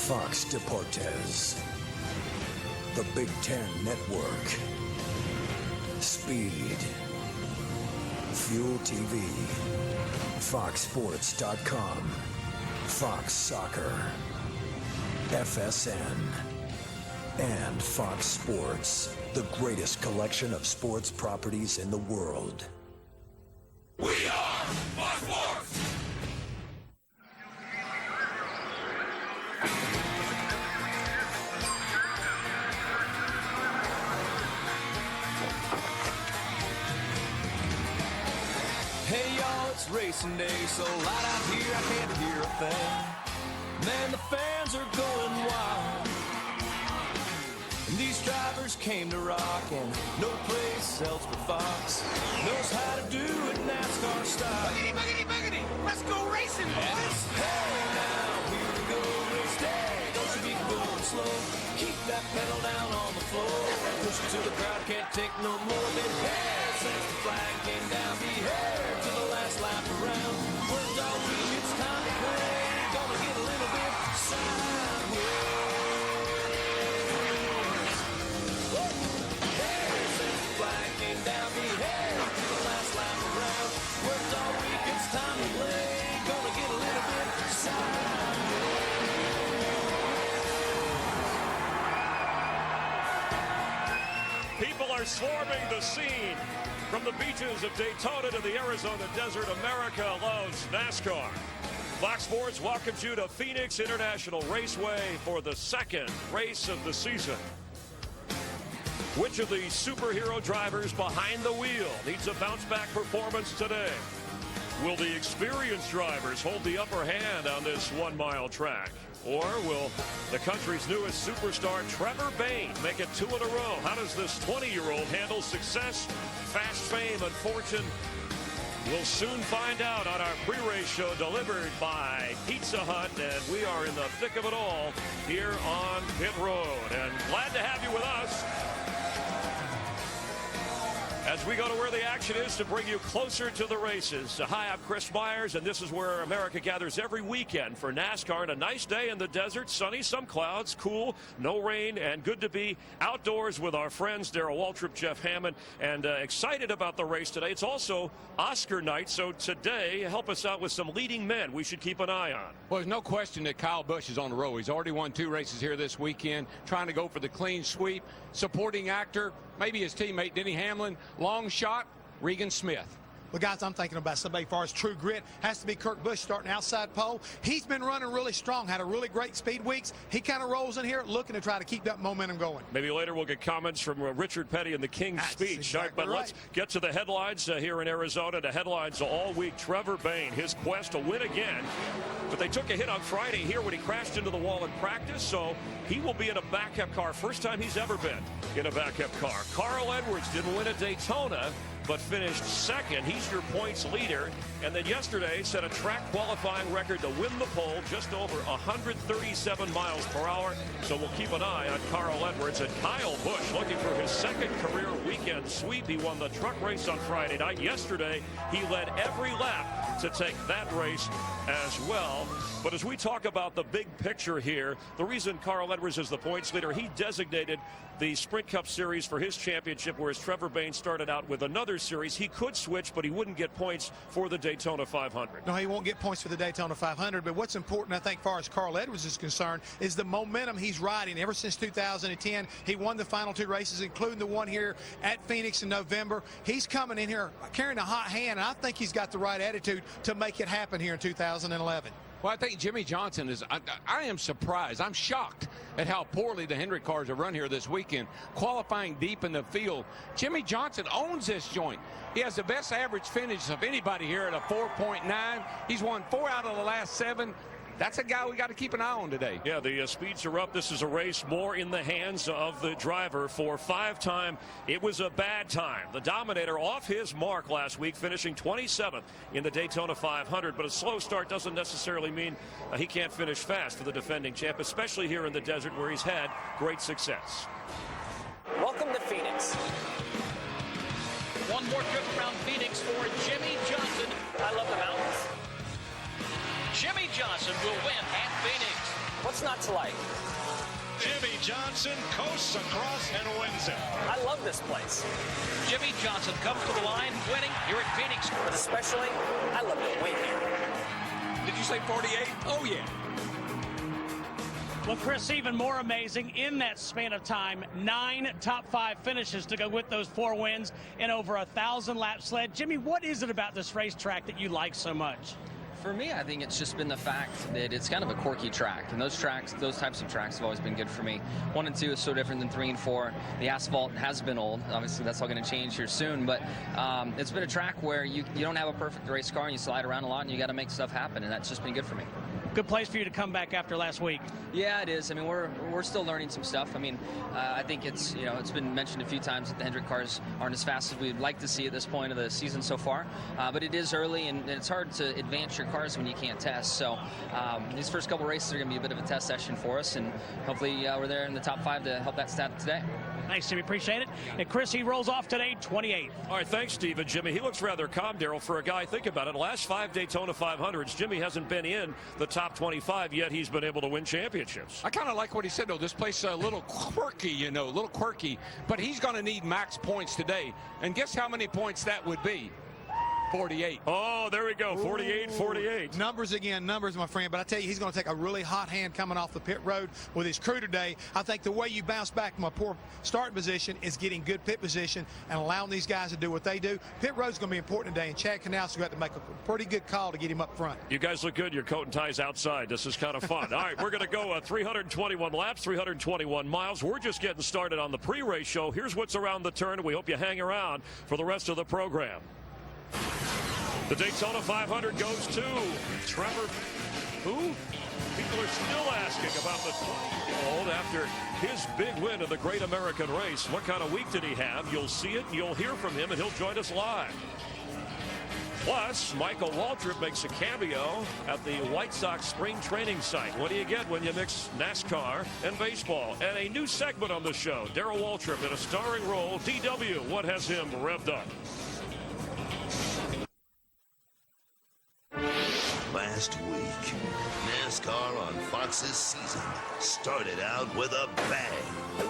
Fox Deportes, the Big Ten Network, Speed, Fuel TV, FoxSports.com, Fox Soccer, FSN, and Fox Sports, the greatest collection of sports properties in the world. We are Fox Sports! Hey y'all, it's racing day, so loud out here I can't hear a thing. Man, the fans are going wild. And these drivers came to rock, and no place else but Fox knows how to do it NASCAR style. Boogity, boogity, boogity! Let's go racing, boys! Hey now, here we go, race day. Don't you be going slow. Keep that pedal down on the floor. Push it to the crowd, can't take no more. Been here since the flag came down. Be here to the last lap around. Worked all week, it's time to play. Gonna get a little bit sideways. Here since the flag came down. Be here to the last lap around. Worked all week, it's time to play. Gonna get a little bit sideways. People are swarming the scene. From the beaches of Daytona to the Arizona desert, America loves NASCAR. Fox Sports welcomes you to Phoenix International Raceway for the second race of the season. Which of the superhero drivers behind the wheel needs a bounce-back performance today? Will the experienced drivers hold the upper hand on this one-mile track? Or will the country's newest superstar, Trevor Bayne, make it 2 in a row? How does this 20-year-old handle success, fast fame, and fortune? We'll soon find out on our pre-race show delivered by Pizza Hut, and we are in the thick of it all here on Pit Road. And glad to have you with us as we go to where the action is to bring you closer to the races. Hi, I'm Chris Myers, and this is where America gathers every weekend for NASCAR. And a nice day in the desert, sunny, some clouds, cool, no rain, and good to be outdoors with our friends Darrell Waltrip, Jeff Hammond, and excited about the race today. It's also Oscar night, so today, help us out with some leading men we should keep an eye on. Well, there's no question that Kyle Busch is on the road. He's already won 2 races here this weekend, trying to go for the clean sweep. Supporting actor, maybe his teammate Denny Hamlin. Long shot, Regan Smith. Well, guys, I'm thinking about somebody as far as true grit. Has to be Kurt Busch starting outside pole. He's been running really strong, had a really great speed weeks. He kind of rolls in here looking to try to keep that momentum going. Maybe later we'll get comments from Richard Petty in the King's speech. Exactly but right. Let's get to the headlines here in Arizona. The headlines all week. Trevor Bayne, his quest to win again. But they took a hit on Friday here when he crashed into the wall in practice, so he will be in a backup car. First time he's ever been in a backup car. Carl Edwards didn't win at Daytona, but finished second. He's your points leader. And then yesterday set a track qualifying record to win the pole, just over 137 miles per hour. So we'll keep an eye on Carl Edwards. And Kyle Busch looking for his second career weekend sweep. He won the truck race on Friday night. Yesterday, he led every lap to take that race as well. But as we talk about the big picture here, the reason Carl Edwards is the points leader, he designated the Sprint Cup Series for his championship, whereas Trevor Bayne started out with another series. He could switch, but he wouldn't get points for the Daytona 500. No, he won't get points for the Daytona 500, but what's important, I think, as far as Carl Edwards is concerned, is the momentum he's riding. Ever since 2010, he won the final 2 races, including the one here at Phoenix in November. He's coming in here carrying a hot hand, and I think he's got the right attitude to make it happen here in 2011. Well, I think Jimmy Johnson is, I am surprised. I'm shocked at how poorly the Hendrick cars have run here this weekend, qualifying deep in the field. Jimmy Johnson owns this joint. He has the best average finish of anybody here at a 4.9. He's won 4 out of the last 7. That's a guy we got to keep an eye on today. Yeah, the speeds are up. This is a race more in the hands of the driver. For 5-time, it was a bad time. The Dominator off his mark last week, finishing 27th in the Daytona 500. But a slow start doesn't necessarily mean he can't finish fast for the defending champ, especially here in the desert where he's had great success. Welcome to Phoenix. One more trip around Phoenix for Jimmy Johnson. I love the mountains. Jimmy Johnson will win at Phoenix. What's not to like? Jimmy Johnson coasts across and wins it. I love this place. Jimmy Johnson comes to the line, winning here at Phoenix. But especially, I love to win here. Did you say 48? Oh, yeah. Well, Chris, even more amazing, in that span of time, 9 top 5 finishes to go with those 4 wins in over 1,000-lap sled. Jimmy, what is it about this racetrack that you like so much? For me, I think it's just been the fact that it's kind of a quirky track, and those types of tracks have always been good for me. 1 and 2 is so different than 3 and 4. The asphalt has been old. Obviously, that's all going to change here soon, but it's been a track where you don't have a perfect race car, and you slide around a lot, and you got to make stuff happen, and that's just been good for me. Good place for you to come back after last week. Yeah, it is. I mean, we're still learning some stuff. I mean, I think it's been mentioned a few times that the Hendrick cars aren't as fast as we'd like to see at this point of the season so far. But it is early, and it's hard to advance your cars when you can't test. So these first couple races are going to be a bit of a test session for us, and hopefully we're there in the top 5 to help that stat today. Thanks, Jimmy. Appreciate it. And Chris, he rolls off today, 28th. All right, thanks, Steve and Jimmy. He looks rather calm, Daryl, for a guy. Think about it. Last 5 Daytona 500s, Jimmy hasn't been in the top 25 yet. He's been able to win championships. I kind of like what he said, though. This place is a little quirky, but he's going to need max points today. And guess how many points that would be? 48. Oh, there we go. 48, 48. Numbers again, numbers, my friend. But I tell you, he's going to take a really hot hand coming off the pit road with his crew today. I think the way you bounce back from a poor starting position is getting good pit position and allowing these guys to do what they do. Pit road's going to be important today, and Chad Knaus got to make a pretty good call to get him up front. You guys look good. Your coat and tie's outside. This is kind of fun. All right, we're going to go 321 laps, 321 miles. We're just getting started on the pre-race show. Here's what's around the turn. We hope you hang around for the rest of the program. The Daytona 500 goes to Trevor. Who? People are still asking about the 20-year-old after his big win of the Great American Race. What kind of week did he have? You'll see it, you'll hear from him, and he'll join us live. Plus, Michael Waltrip makes a cameo at the White Sox spring training site. What do you get when you mix NASCAR and baseball? And a new segment on the show, Darrell Waltrip in a starring role. DW, what has him revved up? Last week, NASCAR on Fox's season started out with a bang.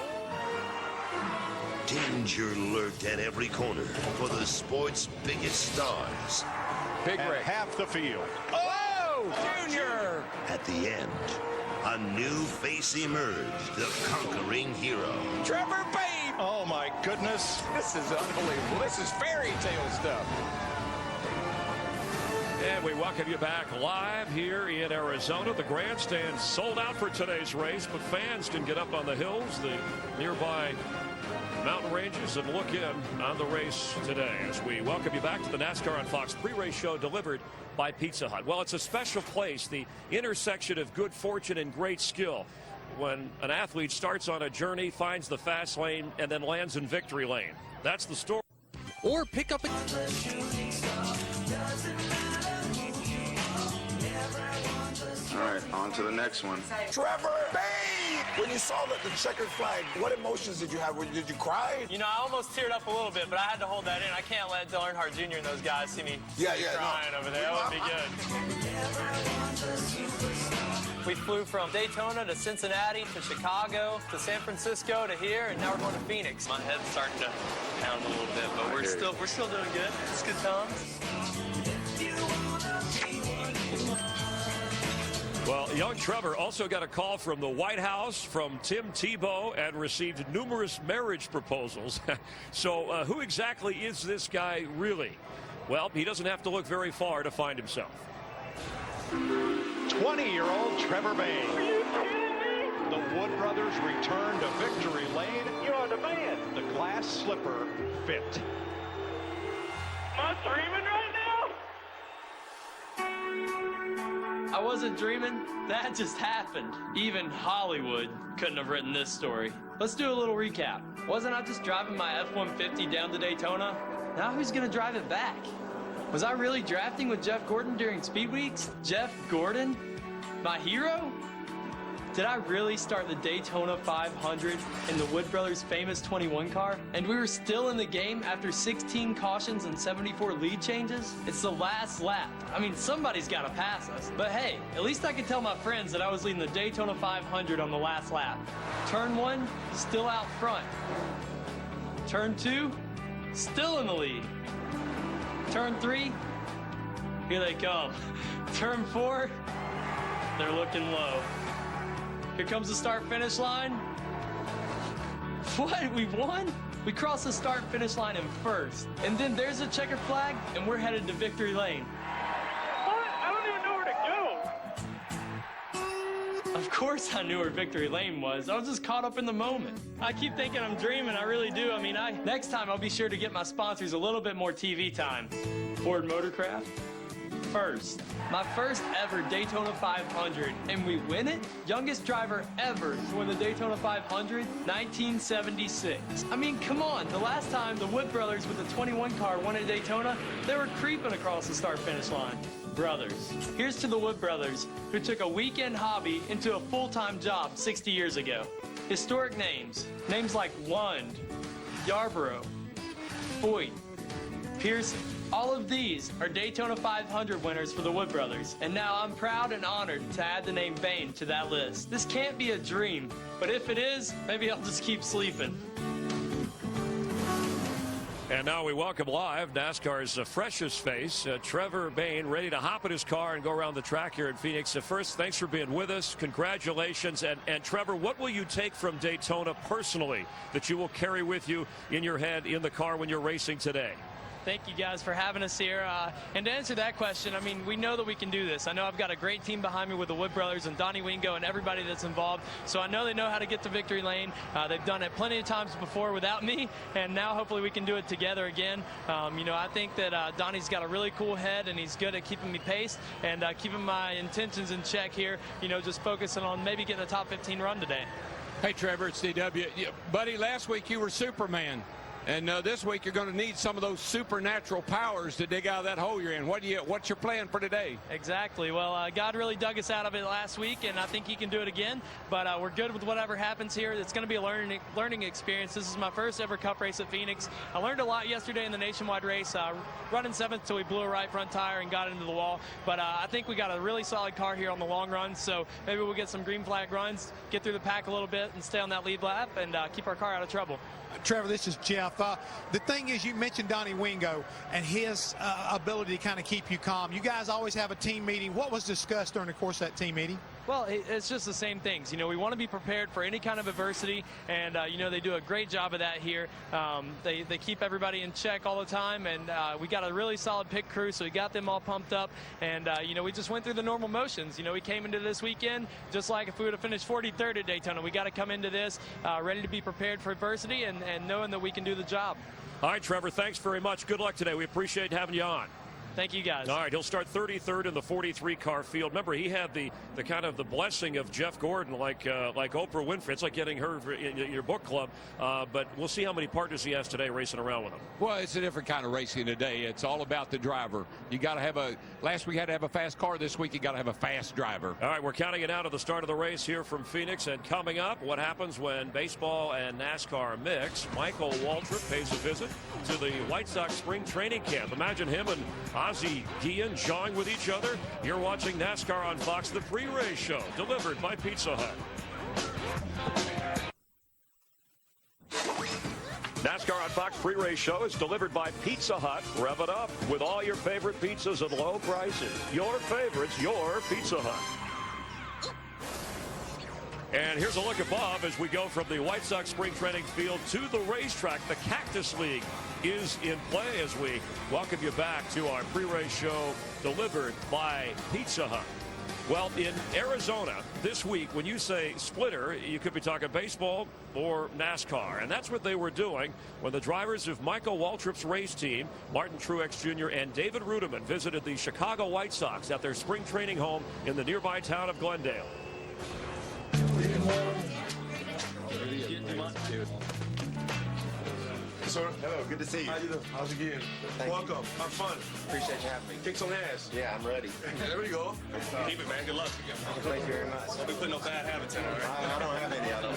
Danger lurked at every corner for the sport's biggest stars. Big Ray. Half the field. Oh, Junior! At the end, a new face emerged, the conquering hero. Trevor Bayne! Oh, my goodness. This is unbelievable. This is fairy tale stuff. And we welcome you back live here in Arizona. The grandstand sold out for today's race, but fans can get up on the hills, the nearby mountain ranges, and look in on the race today as we welcome you back to the NASCAR on Fox pre-race show delivered by Pizza Hut. Well, it's a special place, the intersection of good fortune and great skill. When an athlete starts on a journey, finds the fast lane, and then lands in victory lane. That's the story. Or pick up a... All right, on to the next one. Trevor Bayne! When you saw the checkered flag, what emotions did you have? Did you cry? You know, I almost teared up a little bit, but I had to hold that in. I can't let Dale Earnhardt Jr. and those guys see me crying over there. That wouldn't be good. We flew from Daytona to Cincinnati to Chicago to San Francisco to here, and now we're going to Phoenix. My head's starting to pound a little bit, but we're still doing good. It's good times. Well, young Trevor also got a call from the White House from Tim Tebow and received numerous marriage proposals. So who exactly is this guy really? Well, he doesn't have to look very far to find himself. 20-year-old Trevor Bayne. Are you kidding me? The Wood brothers return to victory lane. You're the man. The glass slipper fit. Am I dreaming right now? I wasn't dreaming. That just happened. Even Hollywood couldn't have written this story. Let's do a little recap. Wasn't I just driving my F-150 down to Daytona? Now who's gonna drive it back? Was I really drafting with Jeff Gordon during Speed Weeks? Jeff Gordon? My hero? Did I really start the Daytona 500 in the Wood Brothers' famous 21 car? And we were still in the game after 16 cautions and 74 lead changes? It's the last lap. I mean, somebody's got to pass us. But hey, at least I could tell my friends that I was leading the Daytona 500 on the last lap. Turn 1, still out front. Turn 2, still in the lead. Turn 3, here they come. Turn 4, they're looking low. Here comes the start-finish line. What? We won? We crossed the start-finish line in first. And then there's a checkered flag, and we're headed to victory lane. What? I don't even know where to go. Of course I knew where victory lane was. I was just caught up in the moment. I keep thinking I'm dreaming. I really do. I mean, next time I'll be sure to get my sponsors a little bit more TV time. Ford Motorcraft. First. My first ever Daytona 500, and we win it? Youngest driver ever to win the Daytona 500, 1976. I mean, come on, the last time the Wood Brothers with the 21 car won at Daytona, they were creeping across the start-finish line. Brothers. Here's to the Wood Brothers, who took a weekend hobby into a full-time job 60 years ago. Historic names. Names like Lund, Yarborough, Foyt, Pearson. All of these are Daytona 500 winners for the Wood Brothers, and now I'm proud and honored to add the name Bain to that list. This can't be a dream, but if it is, maybe I'll just keep sleeping. And now we welcome live NASCAR's freshest face, Trevor Bayne, ready to hop in his car and go around the track here in Phoenix. First, thanks for being with us. Congratulations. And Trevor, what will you take from Daytona personally that you will carry with you in your head in the car when you're racing today? Thank you guys for having us here. And to answer that question, I mean, we know that we can do this. I know I've got a great team behind me with the Wood Brothers and Donnie Wingo and everybody that's involved. So I know they know how to get to victory lane. They've done it plenty of times before without me, and now hopefully we can do it together again. You know, I think that Donnie's got a really cool head, and he's good at keeping me paced and keeping my intentions in check here. You know, just focusing on maybe getting a top 15 run today. Hey, Trevor, it's DW. Buddy, last week you were Superman. And this week you're going to need some of those supernatural powers to dig out of that hole you're in. What's your plan for today? Exactly. Well, God really dug us out of it last week, and I think he can do it again. But we're good with whatever happens here. It's going to be a learning experience. This is my first ever Cup race at Phoenix. I learned a lot yesterday in the nationwide race, running 7th till we blew a right front tire and got into the wall. But I think we got a really solid car here on the long run, so maybe we'll get some green flag runs, get through the pack a little bit, and stay on that lead lap and keep our car out of trouble. Trevor, this is Jeff. The thing is, you mentioned Donnie Wingo and his ability to kind of keep you calm. You guys always have a team meeting. What was discussed during the course of that team meeting? Well, it's just the same things. You know, we want to be prepared for any kind of adversity, and, you know, they do a great job of that here. They keep everybody in check all the time, and we got a really solid pit crew, so we got them all pumped up, and, you know, we just went through the normal motions. You know, we came into this weekend just like if we would have finished 43rd at Daytona. We got to come into this ready to be prepared for adversity and knowing that we can do the job. All right, Trevor, thanks very much. Good luck today. We appreciate having you on. Thank you, guys. All right, he'll start 33rd in the 43-car field. Remember, he had the kind of the blessing of Jeff Gordon, like Oprah Winfrey. It's like getting her in your book club. But we'll see how many partners he has today racing around with him. Well, it's a different kind of racing today. It's all about the driver. You got to have last week you had to have a fast car. This week you got to have a fast driver. All right, we're counting it out at the start of the race here from Phoenix. And coming up, what happens when baseball and NASCAR mix? Michael Waltrip pays a visit to the White Sox spring training camp. Imagine him and Ozzie Guillen jawing with each other. You're watching NASCAR on Fox, the pre-race show, delivered by Pizza Hut. NASCAR on Fox pre-race show is delivered by Pizza Hut. Rev it up with all your favorite pizzas at low prices. Your favorites, your Pizza Hut. And here's a look above as we go from the White Sox spring training field to the racetrack. The Cactus League is in play as we welcome you back to our pre-race show delivered by Pizza Hut. Well, in Arizona this week, when you say splitter, you could be talking baseball or NASCAR. And that's what they were doing when the drivers of Michael Waltrip's race team, Martin Truex Jr. and David Rudiman, visited the Chicago White Sox at their spring training home in the nearby town of Glendale. sir. Hello, good to see you. How you doing? How's it going? Welcome. Have fun. Appreciate you having me. Kick some ass. Yeah, I'm ready. There we go. Keep it, man. Good luck. Thank you very much. Don't be putting no bad habits in, all right? I don't have any of them.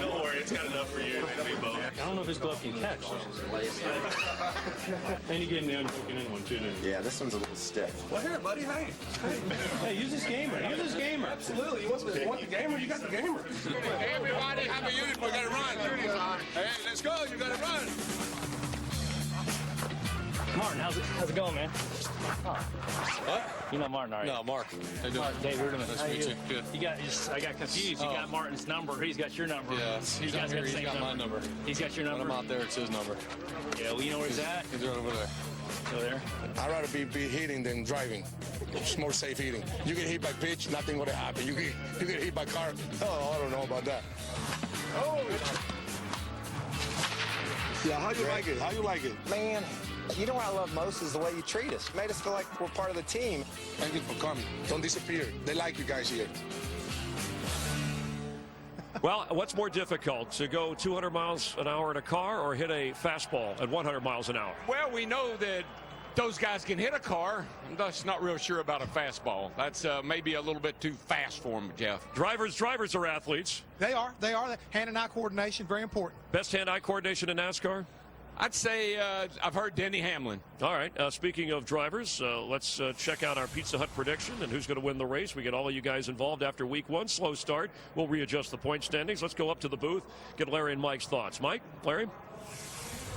Don't worry, it's got enough for you and me both. I don't know if this glove can catch. And you get an unbroken in one, too, didn't you? Yeah, this one's a little stiff. Well, here, buddy. Hey. Hey, use this gamer. Use this gamer. Absolutely. You want the gamer? You got the gamer. Everybody have a uniform. You got to run. Hey, let's go. You got to run. Martin, how's it going, man? What? You're not Martin, are you? No, Mark. How you doing? Dave Ruderman. Nice to meet you. Good. I got confused. You got Martin's number. He's got your number. Yeah, he's not here. He's got my number. He's got your number? When I'm out there, it's his number. Yeah, well, you know where he's at? He's right over there. Over there? I'd rather be hitting than driving. It's more safe hitting. You get hit by pitch, nothing going to happen. You get hit by car. Oh, I don't know about that. Oh! Yeah, how you like it? How you like it? Man, you know what I love most is the way you treat us. You made us feel like we're part of the team. Thank you for coming. Don't disappear. They like you guys here. Well, what's more difficult, to go 200 miles an hour in a car or hit a fastball at 100 miles an hour? Well, we know that those guys can hit a car. I'm just not real sure about a fastball. That's maybe a little bit too fast for them, Jeff. Drivers are athletes. They are. Hand and eye coordination, very important. Best hand-eye coordination in NASCAR? I'd say I've heard Denny Hamlin. All right. Speaking of drivers, let's check out our Pizza Hut prediction and who's going to win the race. We get all of you guys involved after week one. Slow start. We'll readjust the point standings. Let's go up to the booth, get Larry and Mike's thoughts. Mike, Larry?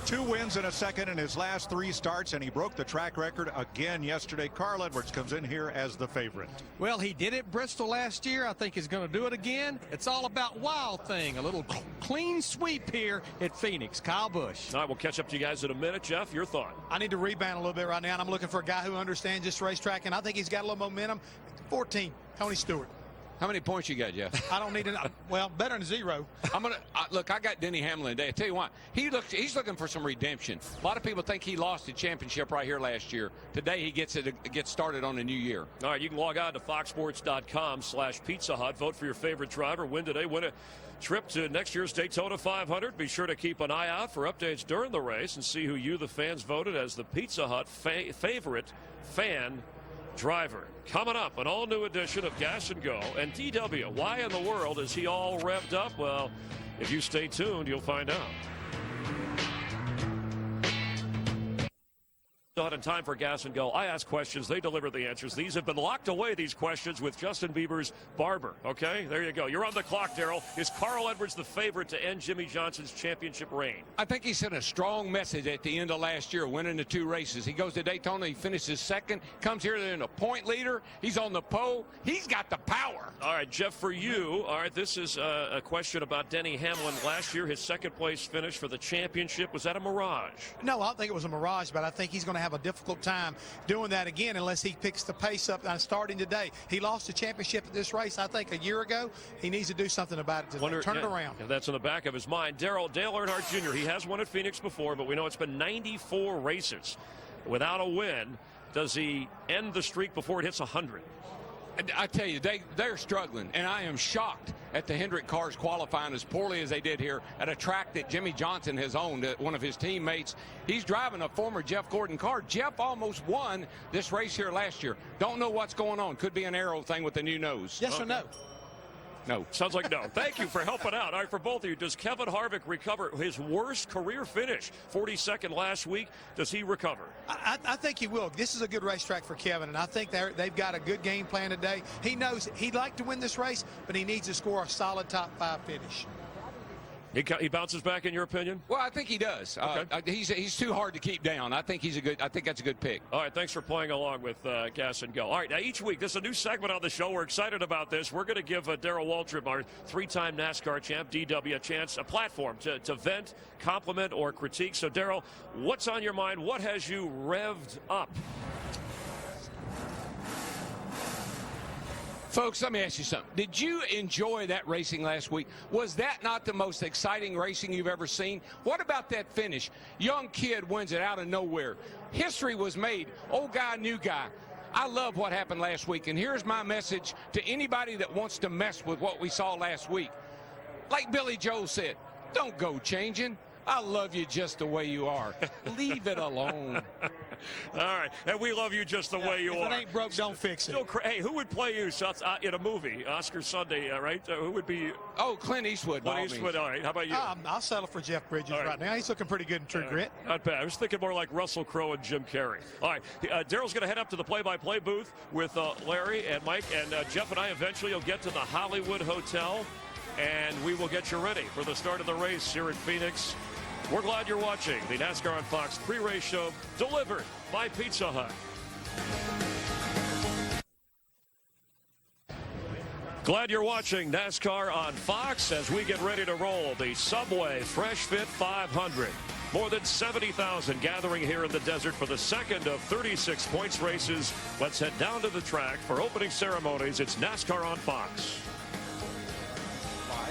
2 wins and a second in his last 3 starts, and he broke the track record again yesterday. Carl Edwards comes in here as the favorite. Well, he did it Bristol last year. I think he's going to do it again. It's all about Wild Thing. A little clean sweep here at Phoenix. Kyle Busch. All right, we'll catch up to you guys in a minute. Jeff, your thought? I need to rebound a little bit right now, and I'm looking for a guy who understands this racetrack, and I think he's got a little momentum. 14, Tony Stewart. How many points you got, Jeff? I don't need to. Well, better than 0. Look. I got Denny Hamlin today. I tell you what, he's looking for some redemption. A lot of people think he lost the championship right here last year. Today he gets started on a new year. All right, you can log on to foxsports.com/Pizza Hut. Vote for your favorite driver. Win today. Win a trip to next year's Daytona 500. Be sure to keep an eye out for updates during the race and see who you, the fans, voted as the Pizza Hut favorite fan driver. Coming up, an all-new edition of Gas and Go. And DW, why in the world is he all revved up? Well, if you stay tuned, you'll find out. In time for Gas and Go. I ask questions, they deliver the answers. These have been locked away, these questions, with Justin Bieber's barber. Okay, there you go. You're on the clock, Daryl. Is Carl Edwards the favorite to end Jimmy Johnson's championship reign? I think he sent a strong message at the end of last year, winning the 2 races. He goes to Daytona, he finishes second, comes here in a point leader. He's on the pole. He's got the power. All right, Jeff, for you, all right, this is a question about Denny Hamlin. Last year, his second-place finish for the championship. Was that a mirage? No, I don't think it was a mirage, but I think he's going to have a difficult time doing that again unless he picks the pace up starting today. He lost the championship at this race, I think, a year ago. He needs to do something about it today. Turn it around. Yeah, that's in the back of his mind. Dale Earnhardt Jr., he has won at Phoenix before, but we know it's been 94 races without a win. Does he end the streak before it hits 100? I tell you, they're struggling, and I am shocked at the Hendrick cars qualifying as poorly as they did here at a track that Jimmy Johnson has owned, one of his teammates. He's driving a former Jeff Gordon car. Jeff almost won this race here last year. Don't know what's going on. Could be an aero thing with the new nose. Yes or no? No. Sounds like no. Thank you for helping out. All right, for both of you, does Kevin Harvick recover his worst career finish? 42nd last week. Does he recover? I think he will. This is a good racetrack for Kevin, and I think they've got a good game plan today. He knows he'd like to win this race, but he needs to score a solid top 5 finish. He bounces back, in your opinion? Well, I think he does. Okay. He's too hard to keep down. I think that's a good pick. All right, thanks for playing along with Gas and Go. All right, now each week, this is a new segment on the show. We're excited about this. We're going to give Darrell Waltrip, our 3-time NASCAR champ, DW, a chance, a platform to vent, compliment, or critique. So, Darrell, what's on your mind? What has you revved up? Folks, let me ask you something. Did you enjoy that racing last week? Was that not the most exciting racing you've ever seen? What about that finish? Young kid wins it out of nowhere. History was made. Old guy, new guy. I love what happened last week, and here's my message to anybody that wants to mess with what we saw last week. Like Billy Joel said, don't go changing. I love you just the way you are. Leave it alone. All right, and we love you just the way you are. If it ain't broke, don't fix it. Hey, who would play you in a movie? Oscar Sunday, right? Who would be? Oh, Clint Eastwood. Clint Eastwood. All right. How about you? I'll settle for Jeff Bridges right now. He's looking pretty good in True Grit. Not bad. I was thinking more like Russell Crowe and Jim Carrey. All right, Daryl's going to head up to the play-by-play booth with Larry and Mike, and Jeff and I eventually will get to the Hollywood Hotel, and we will get you ready for the start of the race here in Phoenix. We're glad you're watching the NASCAR on Fox pre-race show delivered by Pizza Hut. Glad you're watching NASCAR on Fox as we get ready to roll the Subway Fresh Fit 500. More than 70,000 gathering here in the desert for the second of 36 points races. Let's head down to the track for opening ceremonies. It's NASCAR on Fox.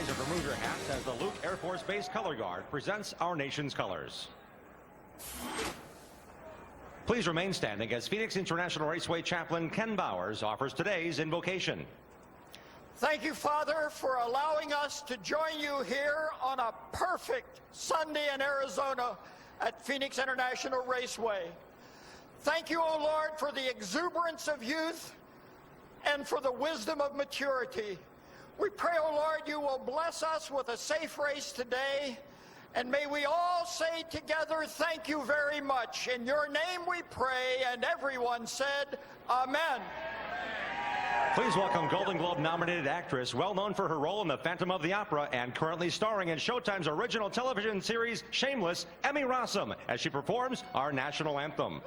Of Bermuda hats as the Luke Air Force Base Color Guard presents our nation's colors. Please remain standing as Phoenix International Raceway Chaplain Ken Bowers offers today's invocation. Thank you, Father, for allowing us to join you here on a perfect Sunday in Arizona at Phoenix International Raceway. Thank you, O Lord, for the exuberance of youth and for the wisdom of maturity. We pray, O Lord, you will bless us with a safe race today, and may we all say together, thank you very much. In your name we pray, and everyone said, Amen. Please welcome Golden Globe-nominated actress, well known for her role in The Phantom of the Opera and currently starring in Showtime's original television series, Shameless, Emmy Rossum, as she performs our national anthem.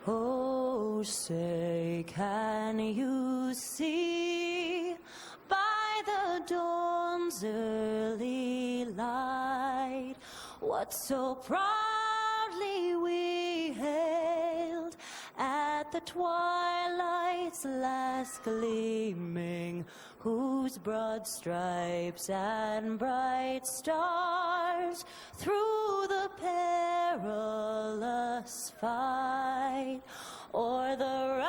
Oh, say, can you see by the dawn's early light what so proudly we hailed at the twilight's last gleaming, whose broad stripes and bright stars through the perilous fight o'er the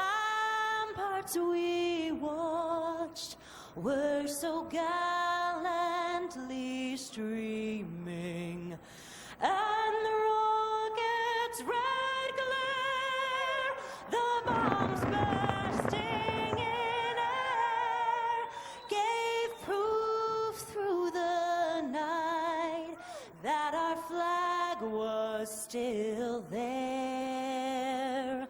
ramparts we watched were so gallantly streaming, and the rocket's red glare, the bombs bursting in air, gave proof through the night that our flag was still there.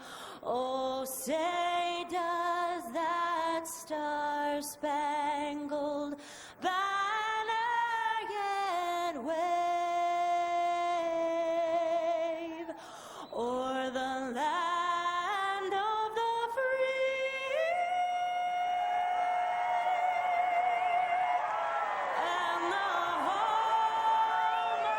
Oh, say does that star-spangled banner yet wave o'er the land of the free and the home of the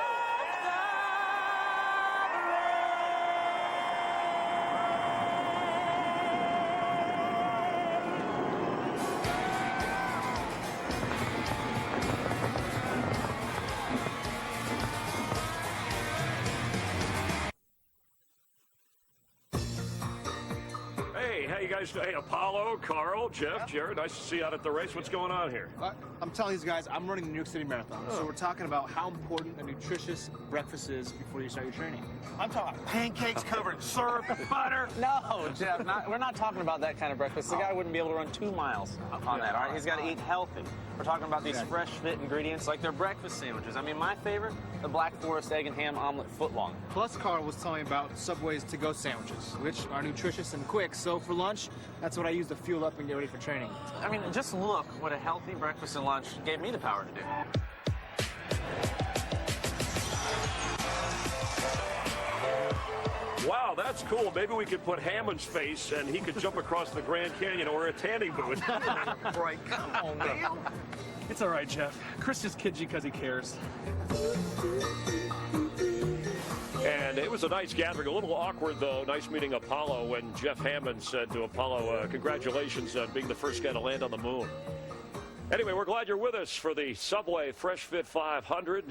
Hey, how you guys doing? Hey, Apollo, Carl, Jeff, Jared, nice to see you out at the race. What's going on here? I'm telling these guys, I'm running the New York City Marathon. So we're talking about how important a nutritious breakfast is before you start your training. I'm talking pancakes covered in syrup and butter. No, Jeff, we're not talking about that kind of breakfast. The guy wouldn't be able to run 2 miles on that, all right? He's got to eat healthy. We're talking about these fresh fit ingredients like their breakfast sandwiches. I mean, my favorite, the Black Forest egg and ham omelet footlong. Plus, Carl was telling me about Subway's to-go sandwiches, which are nutritious and quick. So for lunch, that's what I use to fuel up and get ready for training. I mean, just look what a healthy breakfast and lunch gave me the power to do. Wow, that's cool. Maybe we could put Hammond's face and he could jump across the Grand Canyon or a tanning booth. Right, come on, man. It's all right, Jeff. Chris just kids you because he cares. And it was a nice gathering. A little awkward, though. Nice meeting Apollo when Jeff Hammond said to Apollo, congratulations on being the first guy to land on the moon. Anyway, we're glad you're with us for the Subway Fresh Fit 500.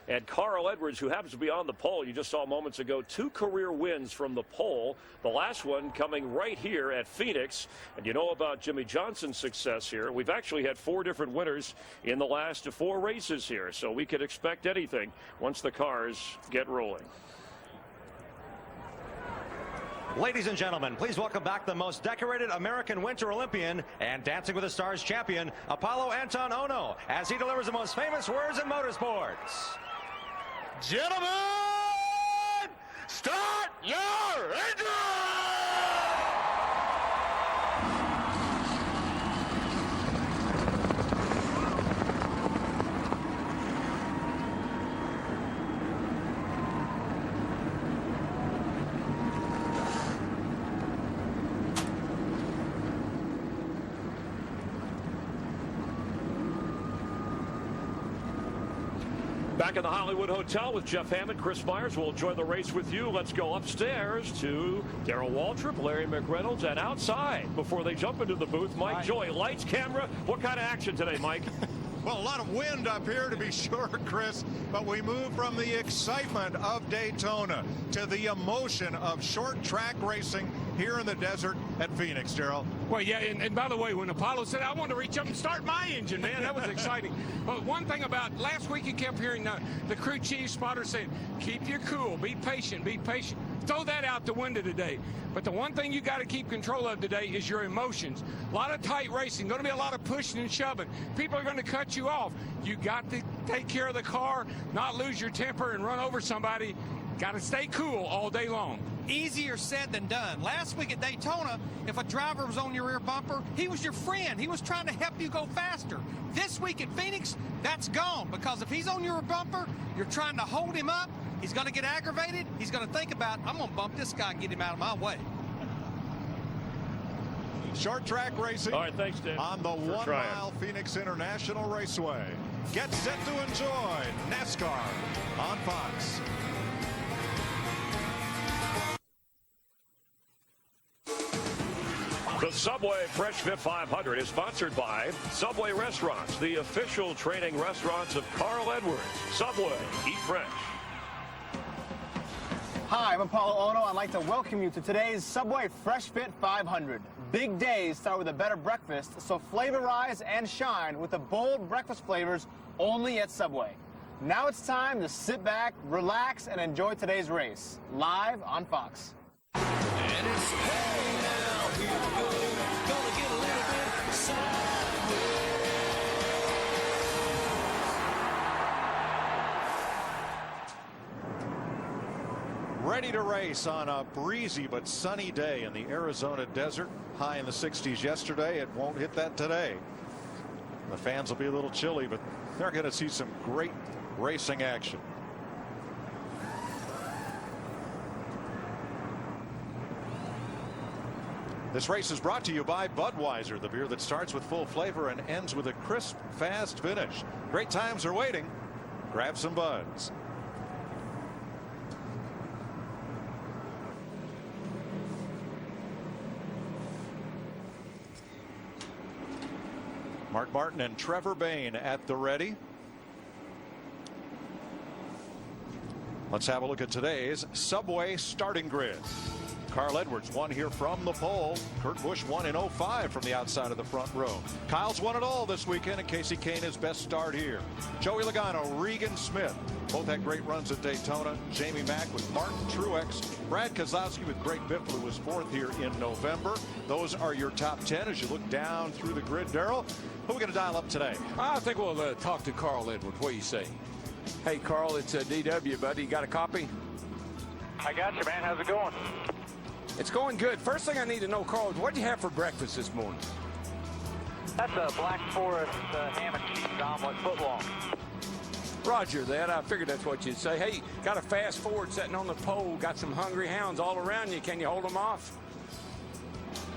And Carl Edwards, who happens to be on the pole, you just saw moments ago, 2 career wins from the pole. The last one coming right here at Phoenix. And you know about Jimmie Johnson's success here. We've actually had 4 different winners in the last 4 races here. So we could expect anything once the cars get rolling. Ladies and gentlemen, please welcome back the most decorated American Winter Olympian and Dancing with the Stars champion, Apolo Anton Ohno, as he delivers the most famous words in motorsports. Gentlemen, start your engine! Back in the Hollywood Hotel with Jeff Hammond, Chris Myers will enjoy the race with you. Let's go upstairs to Darrell Waltrip, Larry McReynolds, and outside before they jump into the booth, Mike Joy. Lights, camera. What kind of action today, Mike? Well, a lot of wind up here to be sure, Chris, but we move from the excitement of Daytona to the emotion of short track racing here in the desert at Phoenix, Darrell. Well, yeah, and by the way, when Apollo said, I want to reach up and start my engine, man, that was exciting. But one thing about last week, you kept hearing the crew chief spotter saying, keep your cool, be patient, be patient. Throw that out the window today. But the one thing you got to keep control of today is your emotions. A lot of tight racing, going to be a lot of pushing and shoving. People are going to cut you off. You got to take care of the car, not lose your temper and run over somebody. Got to stay cool all day long. Easier said than done. Last week at Daytona, if a driver was on your rear bumper, he was your friend. He was trying to help you go faster. This week at Phoenix, that's gone, because if he's on your bumper, you're trying to hold him up. He's going to get aggravated. He's going to think about, I'm going to bump this guy and get him out of my way. Short track racing. All right, thanks, Dan, on the 1 mile Phoenix International Raceway. Get set to enjoy NASCAR on Fox. The Subway Fresh Fit 500 is sponsored by Subway Restaurants, the official training restaurants of Carl Edwards. Subway, eat fresh. Hi, I'm Apolo Ohno. I'd like to welcome you to today's Subway Fresh Fit 500. Big days start with a better breakfast, so flavorize and shine with the bold breakfast flavors only at Subway. Now it's time to sit back, relax, and enjoy today's race, live on Fox. And it's hey now, here we go. Gonna get a little bit sideways. Ready to race on a breezy but sunny day in the Arizona desert. High in the 60s yesterday. It won't hit that today. The fans will be a little chilly, but they're going to see some great racing action. This race is brought to you by Budweiser, the beer that starts with full flavor and ends with a crisp, fast finish. Great times are waiting. Grab some Buds. Mark Martin and Trevor Bayne at the ready. Let's have a look at today's Subway starting grid. Carl Edwards won here from the pole. Kurt Busch won in 05 from the outside of the front row. Kyle's won it all this weekend, and Casey Kane his best start here. Joey Logano, Regan Smith, both had great runs at Daytona. Jamie Mack with Martin Truex. Brad Keselowski with Greg Biffle, who was fourth here in November. Those are your top 10 as you look down through the grid. Darrell, who are we going to dial up today? I think we'll talk to Carl Edwards. What do you say? Hey, Carl, it's DW, buddy. You got a copy? I got you, man. How's it going? It's going good. First thing I need to know, Carl, is what did you have for breakfast this morning? That's a Black Forest ham and cheese omelet footlong. Roger that. I figured that's what you'd say. Hey, got a fast forward sitting on the pole. Got some hungry hounds all around you. Can you hold them off?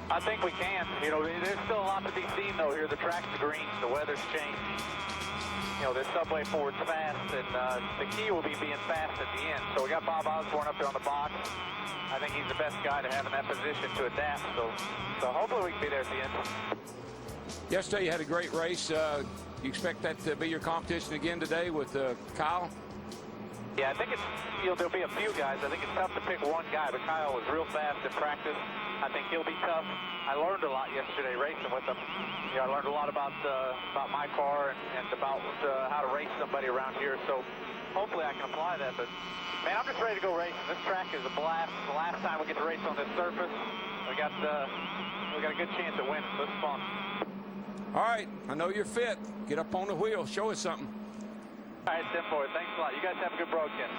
I think we can. You know, there's still a lot to be seen, though, here. The track's green. The weather's changed. You know, this Subway Ford's fast, and the key will be being fast at the end. So we got Bob Osborne up there on the box. I think he's the best guy to have in that position to adapt. So hopefully we can be there at the end. Yesterday you had a great race. You expect that to be your competition again today with Kyle? Yeah, I think it's, there'll be a few guys. I think it's tough to pick one guy, but Kyle was real fast in practice. I think he'll be tough. I learned a lot yesterday racing with him. I learned a lot about my car and about how to race somebody around here. So hopefully I can apply that. But man, I'm just ready to go racing. This track is a blast. The last time we get to race on this surface, we got a good chance at winning. So it's fun. All right, I know you're fit. Get up on the wheel. Show us something. All right, Tim Boyd. Thanks a lot. You guys have a good broadcast.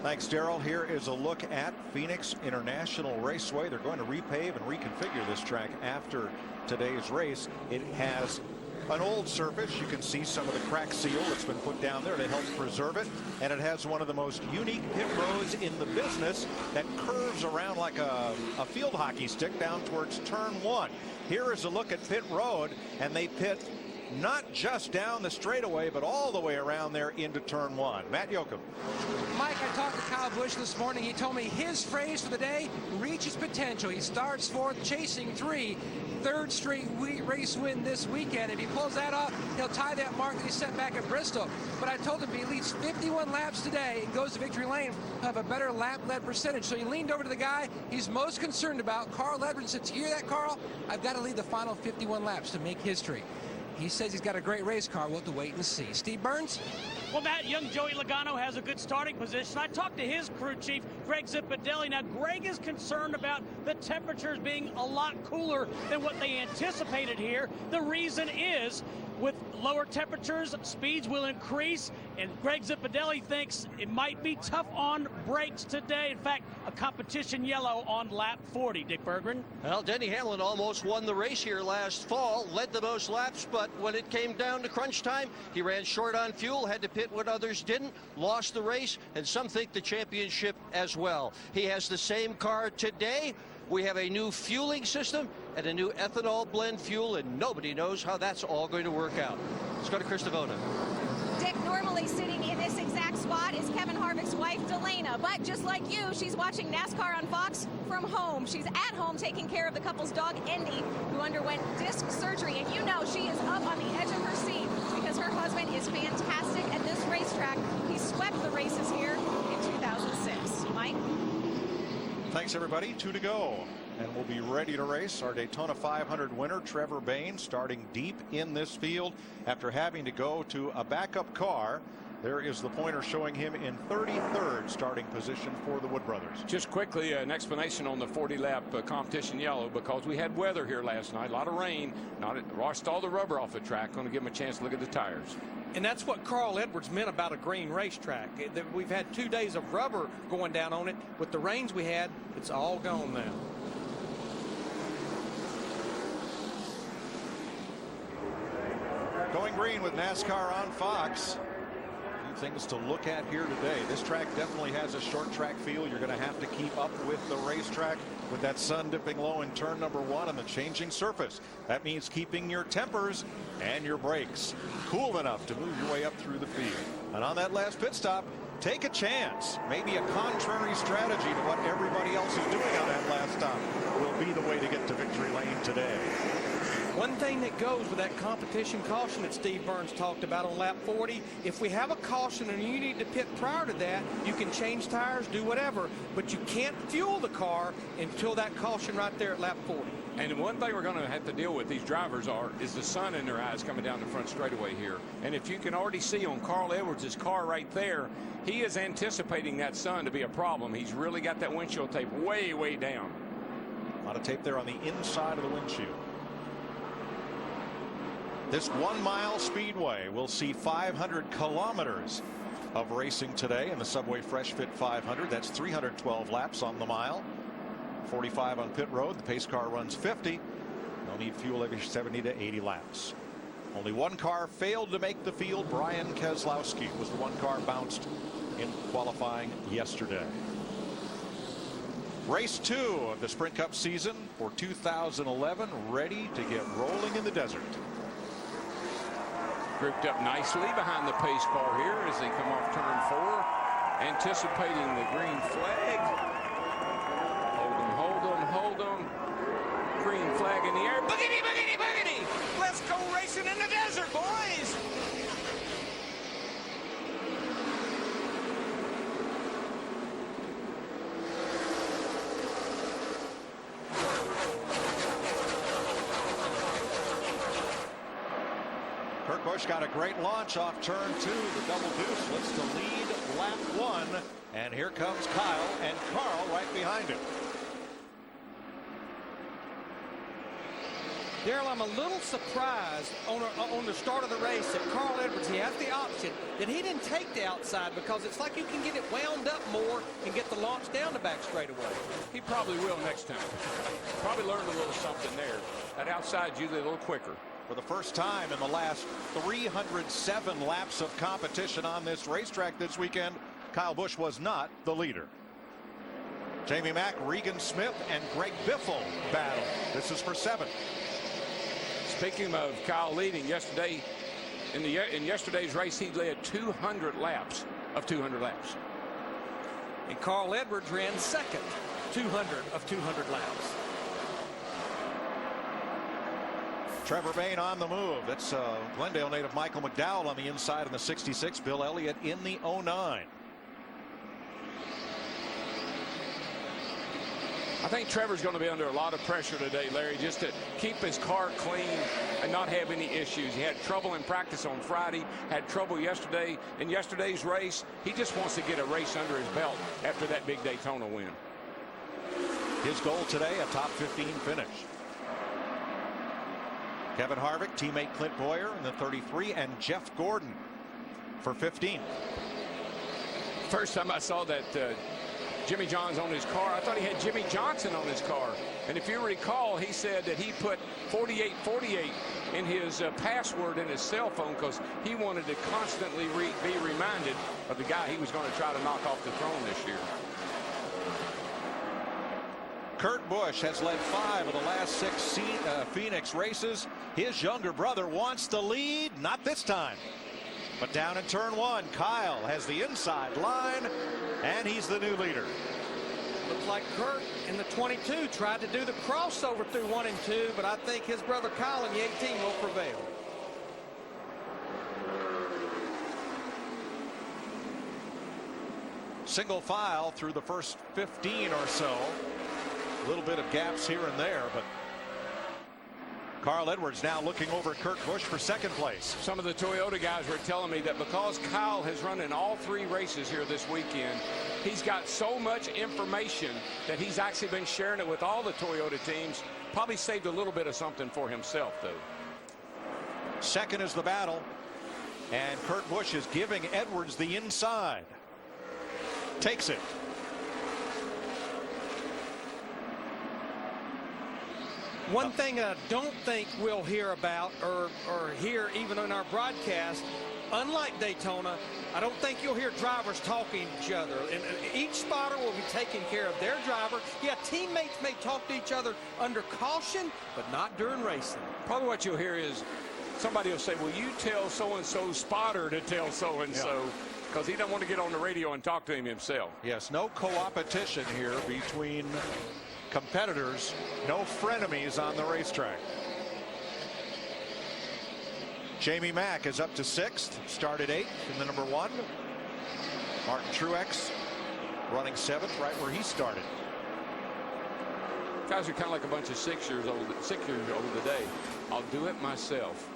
Thanks, Daryl. Here is a look at Phoenix International Raceway. They're going to repave and reconfigure this track after today's race. It has an old surface. You can see some of the crack seal that's been put down there to help preserve it. And it has one of the most unique pit roads in the business that curves around like a field hockey stick down towards turn 1. Here is a look at pit road, and they pit not just down the straightaway, but all the way around there into turn 1. Matt Yoakum. Mike, I talked to Kyle Busch this morning. He told me his phrase for the day, reach his potential. He starts fourth, chasing 3. Third straight race win this weekend. If he pulls that off, he'll tie that mark that he set back at Bristol. But I told him if he leads 51 laps today and goes to victory lane, he'll have a better lap-led percentage. So he leaned over to the guy he's most concerned about, Carl Edwards. Said, you hear that, Carl? I've got to lead the final 51 laps to make history. He says he's got a great race car. We'll have to wait and see. Steve Burns? Well, Matt, young Joey Logano has a good starting position. I talked to his crew chief, Greg Zipadelli. Now, Greg is concerned about the temperatures being a lot cooler than what they anticipated here. The reason is, with lower temperatures, speeds will increase, and Greg Zipadelli thinks it might be tough on brakes today. In fact, a competition yellow on lap 40. Dick Berggren. Well, Denny Hamlin almost won the race here last fall, led the most laps, but when it came down to crunch time, he ran short on fuel, had to pit when others didn't, lost the race, and some think the championship as well. He has the same car today. We have a new fueling system and a new ethanol blend fuel, and nobody knows how that's all going to work out. Let's go to Chris Devona. Dick, normally sitting in this exact spot is Kevin Harvick's wife, Delana. But just like you, she's watching NASCAR on Fox from home. She's at home taking care of the couple's dog, Indy, who underwent disc surgery. And you know she is up on the edge of her seat because her husband is fantastic at this racetrack. He swept the races here in 2006. Mike? Thanks, everybody. 2 to go. And we'll be ready to race. Our Daytona 500 winner, Trevor Bayne, starting deep in this field after having to go to a backup car. There is the pointer showing him in 33rd starting position for the Wood Brothers. Just quickly, an explanation on the 40-lap competition yellow, because we had weather here last night, a lot of rain, washed all the rubber off the track. Going to give him a chance to look at the tires. And that's what Carl Edwards meant about a green racetrack. We've had 2 days of rubber going down on it. With the rains we had, it's all gone now. Going green with NASCAR on Fox. Things to look at here today. This track definitely has a short track feel. You're going to have to keep up with the racetrack with that sun dipping low in turn number 1 and the changing surface. That means keeping your tempers and your brakes cool enough to move your way up through the field. And on that last pit stop, take a chance. Maybe a contrary strategy to what everybody else is doing on that last stop will be the way to get to victory lane today. One thing that goes with that competition caution that Steve Burns talked about on lap 40, if we have a caution and you need to pit prior to that, you can change tires, do whatever, but you can't fuel the car until that caution right there at lap 40. And one thing we're going to have to deal with, these drivers is the sun in their eyes coming down the front straightaway here. And if you can already see on Carl Edwards' car right there, he is anticipating that sun to be a problem. He's really got that windshield tape way, way down. A lot of tape there on the inside of the windshield. This 1-mile speedway will see 500 kilometers of racing today in the Subway Fresh Fit 500. That's 312 laps on the mile. 45 on pit road. The pace car runs 50. They'll need fuel every 70 to 80 laps. Only one car failed to make the field. Brian Keselowski was the one car bounced in qualifying yesterday. Race 2 of the Sprint Cup season for 2011 ready to get rolling in the desert. Grouped up nicely behind the pace car here as they come off turn 4, anticipating the green flag. Hold them. Green flag in the air. Boogity, boogity, boogity! Let's go racing in the desert, boys! Busch got a great launch off turn 2. The double deuce looks to lead lap 1. And here comes Kyle and Carl right behind him. Darrell, I'm a little surprised on the start of the race that Carl Edwards, he has the option, that he didn't take the outside, because it's like you can get it wound up more and get the launch down the back straightaway. He probably will next time. Probably learned a little something there. That outside's usually a little quicker. For the first time in the last 307 laps of competition on this racetrack this weekend, Kyle Busch was not the leader. Jamie Mack, Regan Smith, and Greg Biffle battle. This is for 7th. Speaking of Kyle leading, yesterday in yesterday's race, he led 200 laps of 200 laps. And Carl Edwards ran second, 200 of 200 laps. Trevor Bayne on the move. That's Glendale native Michael McDowell on the inside in the 66. Bill Elliott in the 09. I think Trevor's going to be under a lot of pressure today, Larry, just to keep his car clean and not have any issues. He had trouble in practice on Friday, had trouble yesterday in yesterday's race. He just wants to get a race under his belt after that big Daytona win. His goal today, a top 15 finish. Kevin Harvick, teammate Clint Boyer in the 33, and Jeff Gordon for 15. First time I saw that Jimmy John's on his car, I thought he had Jimmy Johnson on his car. And if you recall, he said that he put 4848 in his password in his cell phone because he wanted to constantly be reminded of the guy he was going to try to knock off the throne this year. Kurt Busch has led 5 of the last 6 Phoenix races. His younger brother wants the lead, not this time. But down in turn 1, Kyle has the inside line, and he's the new leader. Looks like Kurt in the 22 tried to do the crossover through 1 and 2, but I think his brother Kyle in the 18 will prevail. Single file through the first 15 or so. A little bit of gaps here and there, but Carl Edwards now looking over Kurt Busch for 2nd place. Some of the Toyota guys were telling me that because Kyle has run in all 3 races here this weekend, he's got so much information that he's actually been sharing it with all the Toyota teams. Probably saved a little bit of something for himself, though. 2nd is the battle, and Kurt Busch is giving Edwards the inside. Takes it. One thing I don't think we'll hear about or hear even in our broadcast, unlike Daytona, I don't think you'll hear drivers talking to each other. And each spotter will be taking care of their driver. Yeah, teammates may talk to each other under caution, but not during racing. Probably what you'll hear is somebody will say, well, you tell so-and-so spotter to tell so-and-so, because he doesn't want to get on the radio and talk to him himself. Yes, no co-opetition here between competitors, no frenemies on the racetrack. Jamie Mack is up to 6th, started 8th in the number 1. Martin Truex running 7th, right where he started. Guys are kind of like a bunch of 6 years old today. I'll do it myself.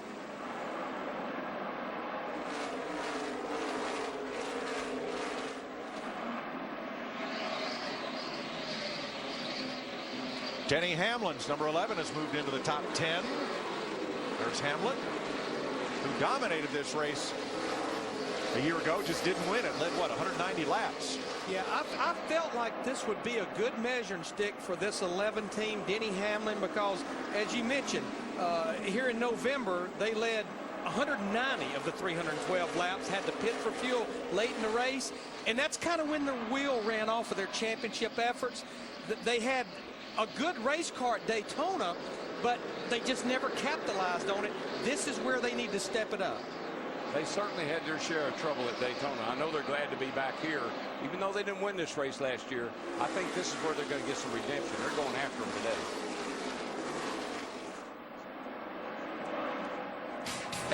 Denny Hamlin's number 11 has moved into the top 10. There's Hamlin, who dominated this race a year ago, just didn't win it. Led, what, 190 laps? Yeah, I felt like this would be a good measuring stick for this 11 team, Denny Hamlin, because, as you mentioned, here in November, they led 190 of the 312 laps, had to pit for fuel late in the race, and that's kind of when the wheel ran off of their championship efforts. They had a good race car at Daytona, but they just never capitalized on it. This is where they need to step it up. They certainly had their share of trouble at Daytona. I know they're glad to be back here. Even though they didn't win this race last year, I think this is where they're going to get some redemption. They're going after them today.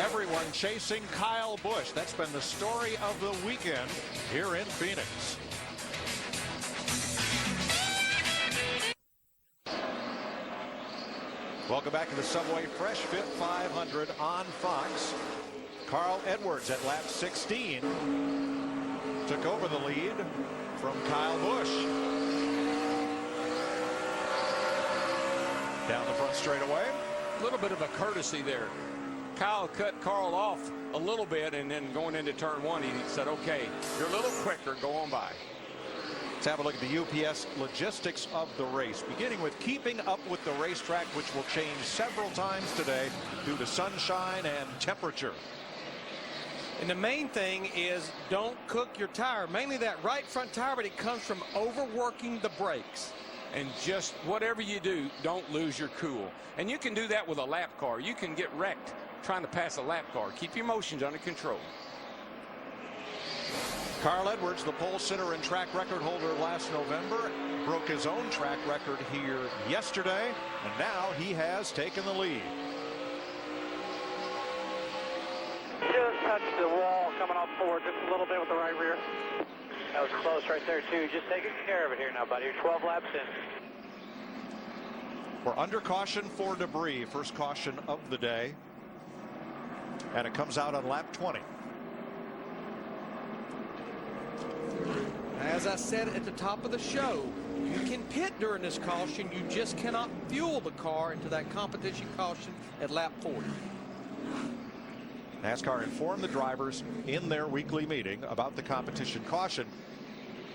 Everyone chasing Kyle Busch. That's been the story of the weekend here in Phoenix. Welcome back to the Subway Fresh Fit 500 on Fox. Carl Edwards at lap 16 took over the lead from Kyle Busch. Down the front straightaway. A little bit of a courtesy there. Kyle cut Carl off a little bit, and then going into turn one, he said, okay, you're a little quicker, go on by. Let's have a look at the UPS logistics of the race, beginning with keeping up with the racetrack, which will change several times today due to sunshine and temperature. And the main thing is don't cook your tire, mainly that right front tire, but it comes from overworking the brakes. And just whatever you do, don't lose your cool. And you can do that with a lap car. You can get wrecked trying to pass a lap car. Keep your emotions under control. Carl Edwards, the pole sitter and track record holder last November, broke his own track record here yesterday, and now he has taken the lead. Just touched the wall coming off forward just a little bit with the right rear. That was close right there, too. Just taking care of it here now, buddy. You're 12 laps in. We're under caution for debris. First caution of the day. And it comes out on lap 20. As I said at the top of the show, you can pit during this caution. You just cannot fuel the car into that competition caution at lap 40. NASCAR informed the drivers in their weekly meeting about the competition caution.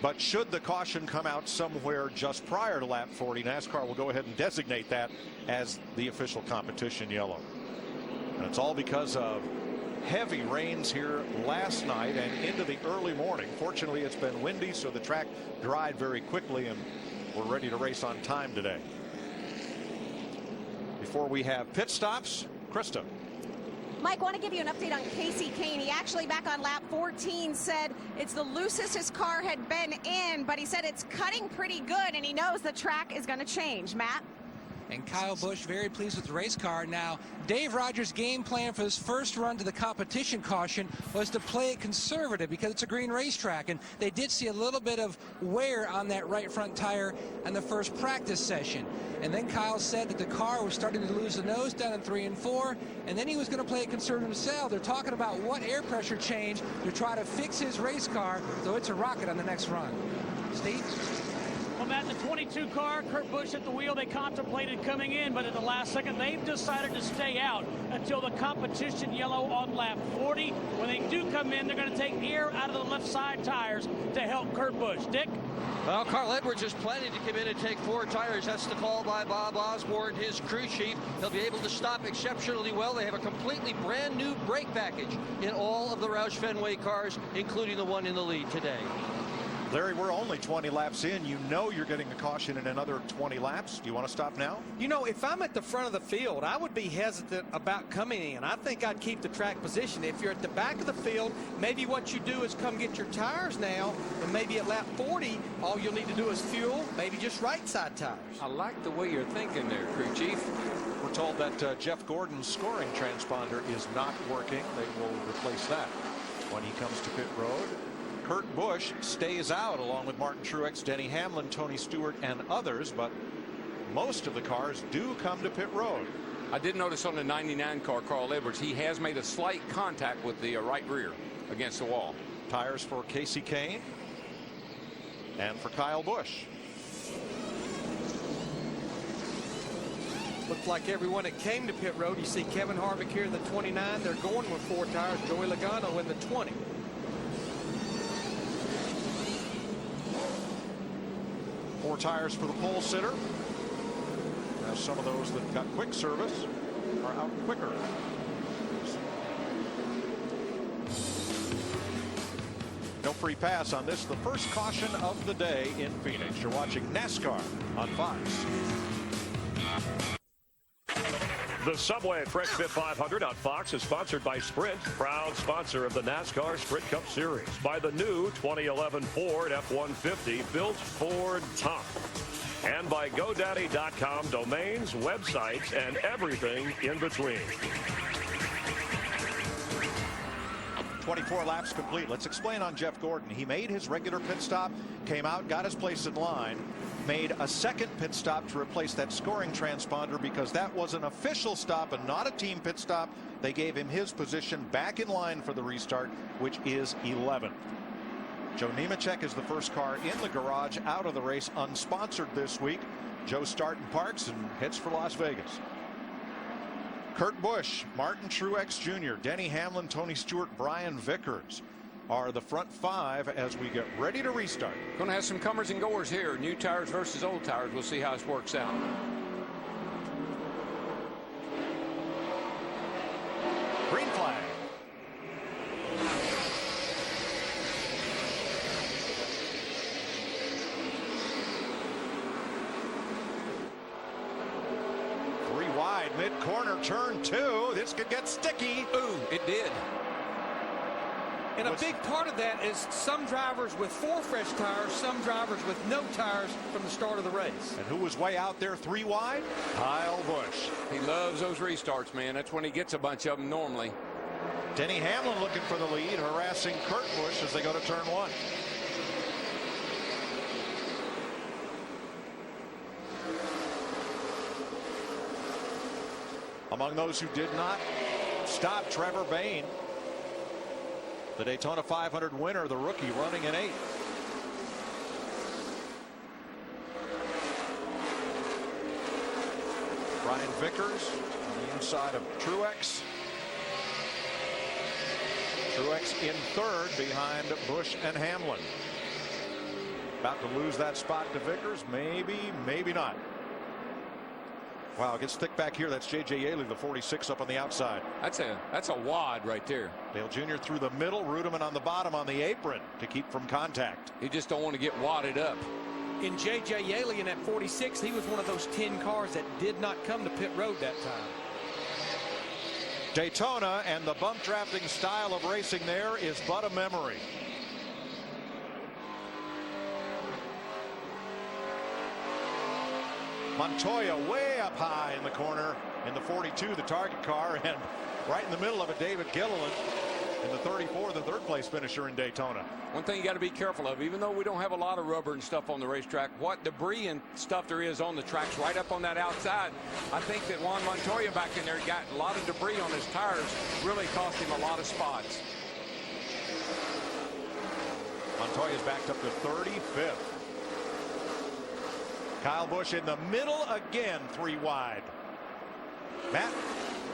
But should the caution come out somewhere just prior to lap 40, NASCAR will go ahead and designate that as the official competition yellow. And it's all because of heavy rains here last night and into the early morning. Fortunately, it's been windy, so the track dried very quickly, and we're ready to race on time today. Before we have pit stops, Krista. Mike, want to give you an update on Kasey Kahne. He actually, back on lap 14, said it's the loosest his car had been in, but he said it's cutting pretty good, and he knows the track is going to change. Matt? And Kyle Busch very pleased with the race car. Now, Dave Rogers' game plan for his first run to the competition caution was to play it conservative because it's a green racetrack, and they did see a little bit of wear on that right front tire on the first practice session. And then Kyle said that the car was starting to lose the nose down in 3 and 4, and then he was going to play it conservative himself. They're talking about what air pressure change to try to fix his race car so it's a rocket on the next run. Steve? Well, Matt, the 22 car, Kurt Busch at the wheel, they contemplated coming in, but at the last second, they've decided to stay out until the competition yellow on lap 40. When they do come in, they're going to take air out of the left side tires to help Kurt Busch. Dick? Well, Carl Edwards is planning to come in and take 4 tires. That's the call by Bob Osborne, his crew chief. He'll be able to stop exceptionally well. They have a completely brand new brake package in all of the Roush Fenway cars, including the one in the lead today. Larry, we're only 20 laps in. You know you're getting a caution in another 20 laps. Do you want to stop now? You know, if I'm at the front of the field, I would be hesitant about coming in. I think I'd keep the track position. If you're at the back of the field, maybe what you do is come get your tires now, and maybe at lap 40, all you'll need to do is fuel, maybe just right side tires. I like the way you're thinking there, crew chief. We're told that Jeff Gordon's scoring transponder is not working. They will replace that when he comes to pit road. Kurt Busch stays out along with Martin Truex, Denny Hamlin, Tony Stewart, and others, but most of the cars do come to pit road. I did notice on the 99 car, Carl Edwards, he has made a slight contact with the right rear against the wall. Tires for Kasey Kahne and for Kyle Busch. Looks like everyone that came to pit road, you see Kevin Harvick here in the 29. They're going with 4 tires. Joey Logano in the 20. More tires for the pole sitter. Now some of those that got quick service are out quicker. No free pass on this. The first caution of the day in Phoenix. You're watching NASCAR on Fox. The Subway Fresh Fit 500 on Fox is sponsored by Sprint, proud sponsor of the NASCAR Sprint Cup Series, by the new 2011 Ford F-150 built Ford Top, and by GoDaddy.com domains, websites, and everything in between. 24 laps complete. Let's explain on Jeff Gordon. He made his regular pit stop, came out, got his place in line, made a second pit stop to replace that scoring transponder because that was an official stop and not a team pit stop. They gave him his position back in line for the restart, which is 11th. Joe Nemechek is the first car in the garage out of the race, unsponsored this week. Joe starting parks and heads for Las Vegas. Kurt Busch, Martin Truex Jr., Denny Hamlin, Tony Stewart, Brian Vickers are the front five as we get ready to restart. Going to have some comers and goers here. New tires versus old tires. We'll see how this works out. Green flag. Mid-corner, turn 2. This could get sticky. Ooh, it did. And a big part of that is some drivers with 4 fresh tires, some drivers with no tires from the start of the race. And who was way out there 3 wide? Kyle Busch. He loves those restarts, man. That's when he gets a bunch of them normally. Denny Hamlin looking for the lead, harassing Kurt Busch as they go to turn 1. Among those who did not stop, Trevor Bayne, the Daytona 500 winner, the rookie, running in 8th. Brian Vickers on the inside of Truex. Truex in 3rd behind Busch and Hamlin. About to lose that spot to Vickers. Maybe, maybe not. Wow, it gets thick back here. That's J.J. Yaley, the 46 up on the outside. That's a wad right there. Dale Jr. through the middle, Rudiman on the bottom on the apron to keep from contact. You just don't want to get wadded up. In J.J. Yaley in that 46, he was one of those 10 cars that did not come to pit road that time. Daytona and the bump drafting style of racing there is but a memory. Montoya way up high in the corner in the 42, the target car, and right in the middle of it, David Gilliland in the 34, the 3rd place finisher in Daytona. One thing you got to be careful of, even though we don't have a lot of rubber and stuff on the racetrack, what debris and stuff there is on the tracks right up on that outside. I think that Juan Montoya back in there got a lot of debris on his tires, really cost him a lot of spots. Montoya's backed up to 35th. Kyle Busch in the middle again, 3 wide. Matt.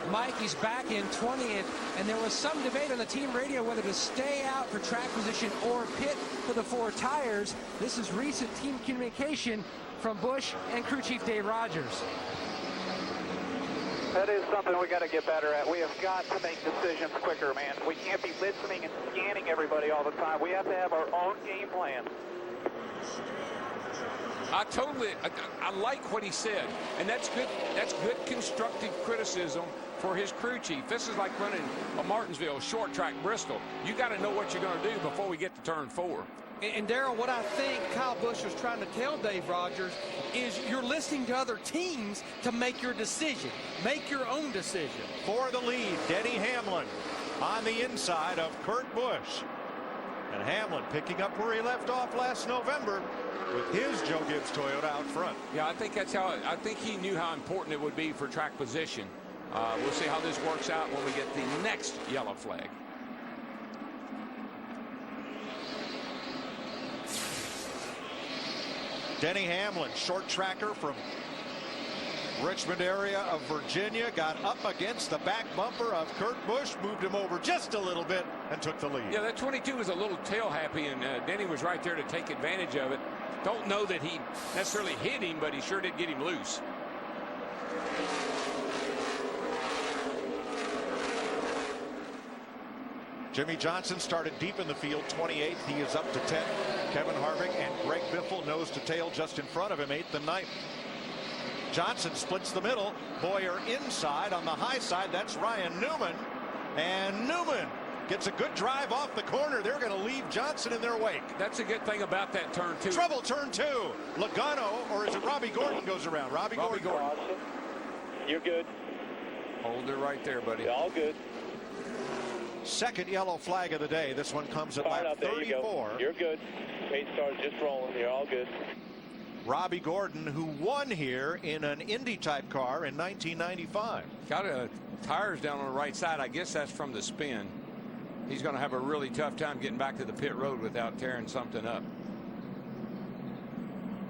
Mike, he's back in 20th, and there was some debate on the team radio whether to stay out for track position or pit for the 4 tires. This is recent team communication from Busch and crew chief Dave Rogers. That is something we got to get better at. We have got to make decisions quicker, man. We can't be listening and scanning everybody all the time. We have to have our own game plan. I like what he said, and that's good. That's good constructive criticism for his crew chief. This is like running a Martinsville short track Bristol. You got to know what you're going to do before we get to turn 4. And Darrell, what I think Kyle Busch was trying to tell Dave Rogers is you're listening to other teams to make your decision. Make your own decision. For the lead, Denny Hamlin on the inside of Kurt Busch. And Hamlin picking up where he left off last November with his Joe Gibbs Toyota out front. Yeah, I think that's how. I think he knew how important it would be for track position. We'll see how this works out when we get the next yellow flag. Denny Hamlin, short tracker from Richmond area of Virginia, got up against the back bumper of Kurt Busch, moved him over just a little bit and took the lead. Yeah, that 22 was a little tail happy, and Denny was right there to take advantage of it. Don't know that he necessarily hit him, but he sure did get him loose. Jimmy Johnson started deep in the field, 28th. He is up to 10th. Kevin Harvick and Greg Biffle nose to tail just in front of him, 8th and 9th. Johnson splits the middle. Boyer inside on the high side. That's Ryan Newman. And Newman gets a good drive off the corner. They're going to leave Johnson in their wake. That's a good thing about that turn 2. Trouble turn 2. Logano, or is it Robbie Gordon goes around? Robbie Gordon. You're good. Hold it right there, buddy. All good. Second yellow flag of the day. This one comes at Fire lap out, there you 34. go. You're good. Pace car's just rolling. You're all good. Robbie Gordon, who won here in an Indy type car in 1995. Got tires down on the right side. I guess that's from the spin. He's going to have a really tough time getting back to the pit road without tearing something up.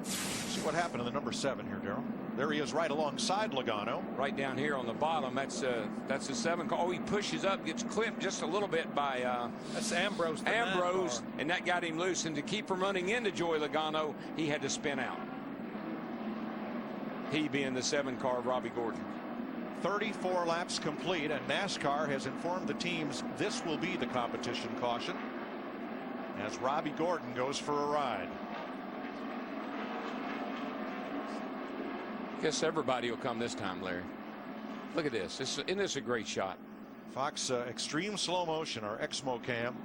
See what happened to the number 7 here, Darrell. There he is right alongside Logano. Right down here on the bottom. That's the 7 car. Oh, he pushes up, gets clipped just a little bit by that's Ambrose. Ambrose, and that got him loose. And to keep from running into Joey Logano, he had to spin out. He being the 7 car of Robbie Gordon. 34 laps complete, and NASCAR has informed the teams this will be the competition caution as Robbie Gordon goes for a ride. Guess everybody will come this time, Larry. Look at this. Isn't this a great shot? Fox extreme slow motion, our Exmo cam,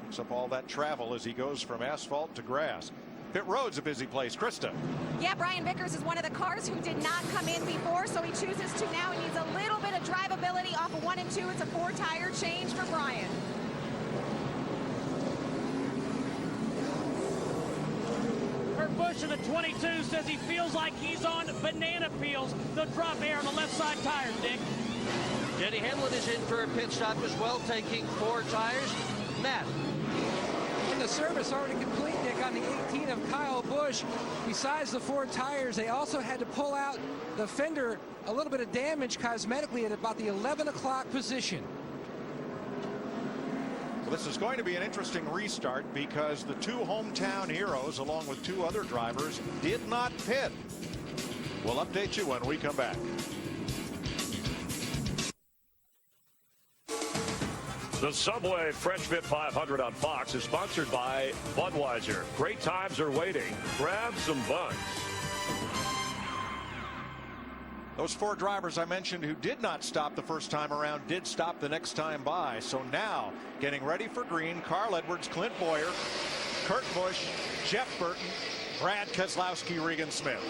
picks up all that travel as he goes from asphalt to grass. Pit road's a busy place. Krista. Yeah, Brian Vickers is one of the cars who did not come in before, so he chooses to now. He needs a little bit of drivability off of 1 and 2. It's a 4-tire change for Brian. Kurt Busch in the 22 says he feels like he's on banana peels. They'll drop air on the left side tires, Dick. Denny Hamlin is in for a pit stop as well, taking 4 tires. Matt. And the service already complete, Nick, on the 18 of Kyle Busch. Besides the 4 tires, they also had to pull out the fender, a little bit of damage cosmetically at about the 11 o'clock position. Well, this is going to be an interesting restart because the 2 hometown heroes, along with 2 other drivers, did not pit. We'll update you when we come back. The Subway Fresh Fit 500 on Fox is sponsored by Budweiser. Great times are waiting. Grab some buns. Those 4 drivers I mentioned who did not stop the first time around did stop the next time by. So now getting ready for green, Carl Edwards, Clint Boyer, Kurt Busch, Jeff Burton, Brad Keselowski, Regan Smith.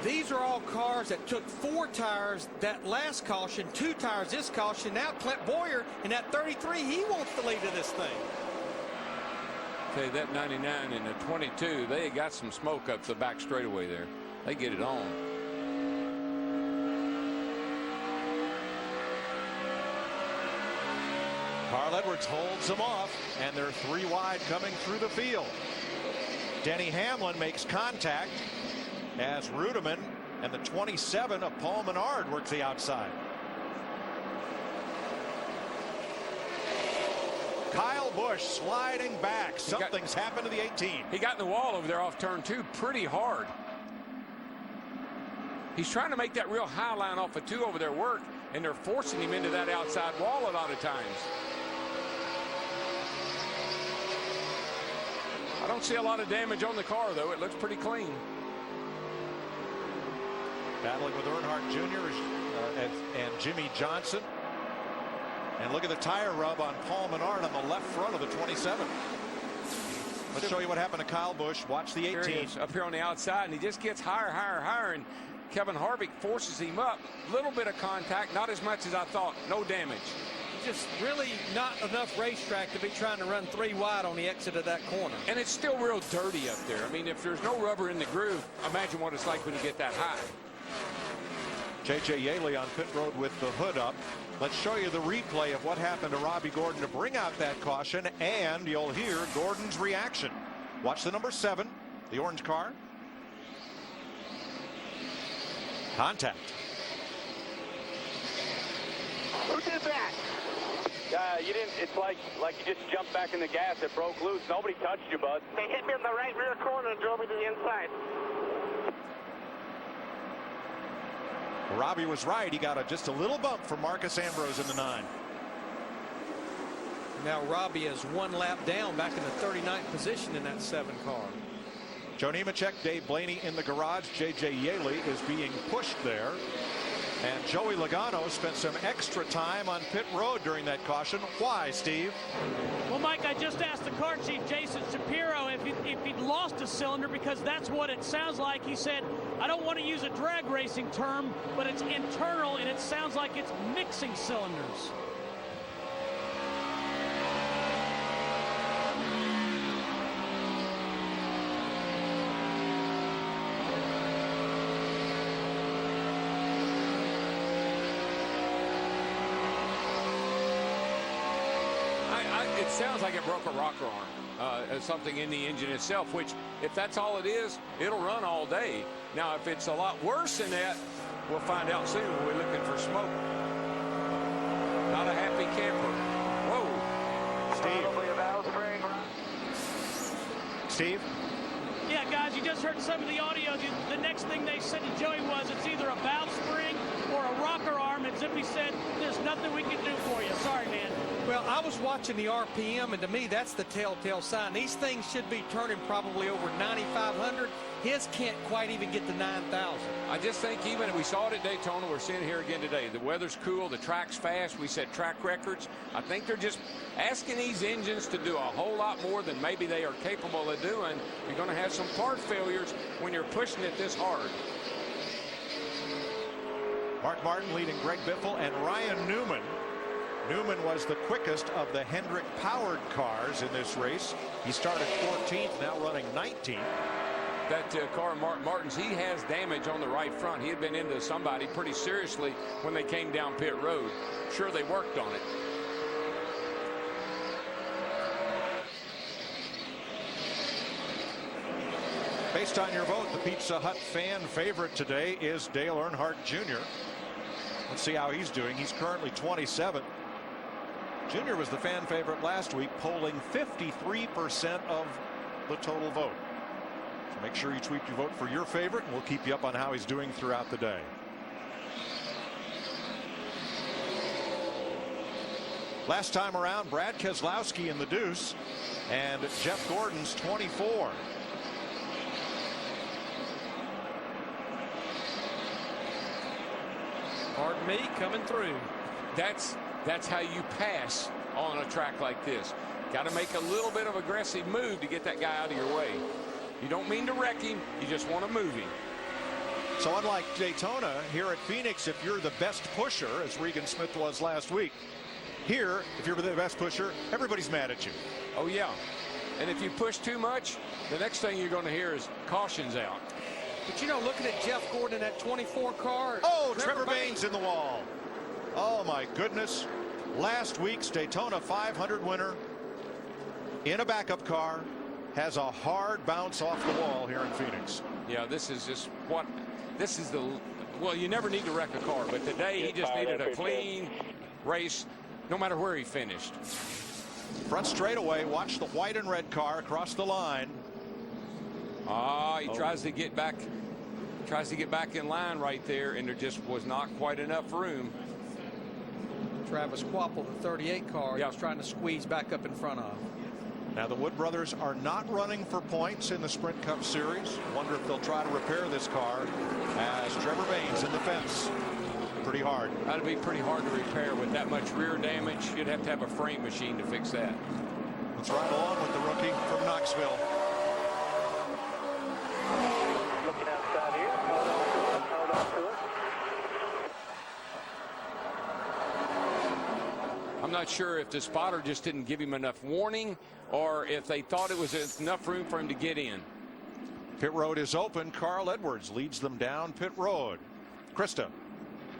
These are all cars that took 4 tires that last caution, 2 tires this caution. Now Clint Boyer in that 33, he wants the lead of this thing. Okay, that 99 and the 22, they got some smoke up the back straightaway there. They get it on. Carl Edwards holds them off, and they're 3 wide coming through the field. Denny Hamlin makes contact as Rudiman and the 27 of Paul Menard works the outside. Kyle Busch sliding back. Something's happened to the 18. He got in the wall over there off turn 2 pretty hard. He's trying to make that real high line off of 2 over there work, and they're forcing him into that outside wall a lot of times. I don't see a lot of damage on the car, though. It looks pretty clean. Battling with Earnhardt Jr. And Jimmy Johnson. And look at the tire rub on Paul Menard on the left front of the 27. Let's show you what happened to Kyle Busch. Watch the 18. Here he is, up here on the outside, and he just gets higher, higher, higher, and Kevin Harvick forces him up. Little bit of contact, not as much as I thought. No damage. Just really not enough racetrack to be trying to run 3 wide on the exit of that corner. And it's still real dirty up there. I mean, if there's no rubber in the groove, imagine what it's like when you get that high. J.J. Yaley on pit road with the hood up. Let's show you the replay of what happened to Robbie Gordon to bring out that caution, and you'll hear Gordon's reaction. Watch the number 7, the orange car. Contact. Who did that? You didn't. It's like you just jumped back in the gas. It broke loose. Nobody touched you, bud. They hit me in the right rear corner and drove me to the inside. Robbie was right. He got just a little bump from Marcus Ambrose in the 9. Now Robbie is 1 lap down back in the 39th position in that 7 car. Joe Nemechek, Dave Blaney in the garage. J.J. Yaley is being pushed there. And Joey Logano spent some extra time on pit road during that caution. Why, Steve? Well, Mike, I just asked the car chief, Jason Shapiro, if he'd lost a cylinder, because that's what it sounds like. He said, I don't want to use a drag racing term, but it's internal, and it sounds like it's mixing cylinders. It sounds like it broke a rocker arm, something in the engine itself, which if that's all it is, it'll run all day. Now, if it's a lot worse than that, we'll find out soon when we're looking for smoke. Not a happy camper. Whoa. Probably a valve spring. Steve? Yeah, guys, you just heard some of the audio. The next thing they said to Joey was it's either a valve spring or a rocker arm, and Zippy said there's nothing we can do for you. Sorry, man. Well, I was watching the RPM, and to me, that's the telltale sign. These things should be turning probably over 9,500. His can't quite even get to 9,000. I just think even we saw it at Daytona, we're seeing it here again today. The weather's cool, the track's fast. We set track records. I think they're just asking these engines to do a whole lot more than maybe they are capable of doing. You're going to have some part failures when you're pushing it this hard. Mark Martin leading Greg Biffle and Ryan Newman. Newman was the quickest of the Hendrick powered cars in this race. He started 14th, now running 19th. That car, Martin's, he has damage on the right front. He had been into somebody pretty seriously when they came down pit road. Sure, they worked on it. Based on your vote, the Pizza Hut fan favorite today is Dale Earnhardt Jr. Let's see how he's doing. He's currently 27th. Jr. was the fan favorite last week, polling 53% of the total vote. So make sure you tweet your vote for your favorite, and we'll keep you up on how he's doing throughout the day. Last time around, Brad Keselowski in the deuce, and Jeff Gordon's 24. Pardon me, coming through. That's how you pass on a track like this. Got to make a little bit of aggressive move to get that guy out of your way. You don't mean to wreck him, you just want to move him. So unlike Daytona, here at Phoenix, if you're the best pusher, as Regan Smith was last week, here, if you're the best pusher, everybody's mad at you. Oh, yeah. And if you push too much, the next thing you're going to hear is cautions out. But, you know, looking at Jeff Gordon in that 24 car. Oh, Trevor Baynes in the wall. Oh, my goodness. Last week's Daytona 500 winner in a backup car has a hard bounce off the wall here in Phoenix. Yeah, this is just what this is the well, you never need to wreck a car, but today he just needed a clean race no matter where he finished. Front straightaway, watch the white and red car across the line. He tries to get back in line right there, and there just was not quite enough room. Travis Kvapil, the 38 car, he was trying to squeeze back up in front of. Now the Wood brothers are not running for points in the Sprint Cup Series. Wonder if they'll try to repair this car as Trevor Baynes in the fence. Pretty hard. That'd be pretty hard to repair with that much rear damage. You'd have to have a frame machine to fix that. Let's ride along with the rookie from Knoxville. Looking outside here. Hold on to it. I'm not sure if the spotter just didn't give him enough warning or if they thought it was enough room for him to get in. Pit road is open. Carl Edwards leads them down pit road. Krista.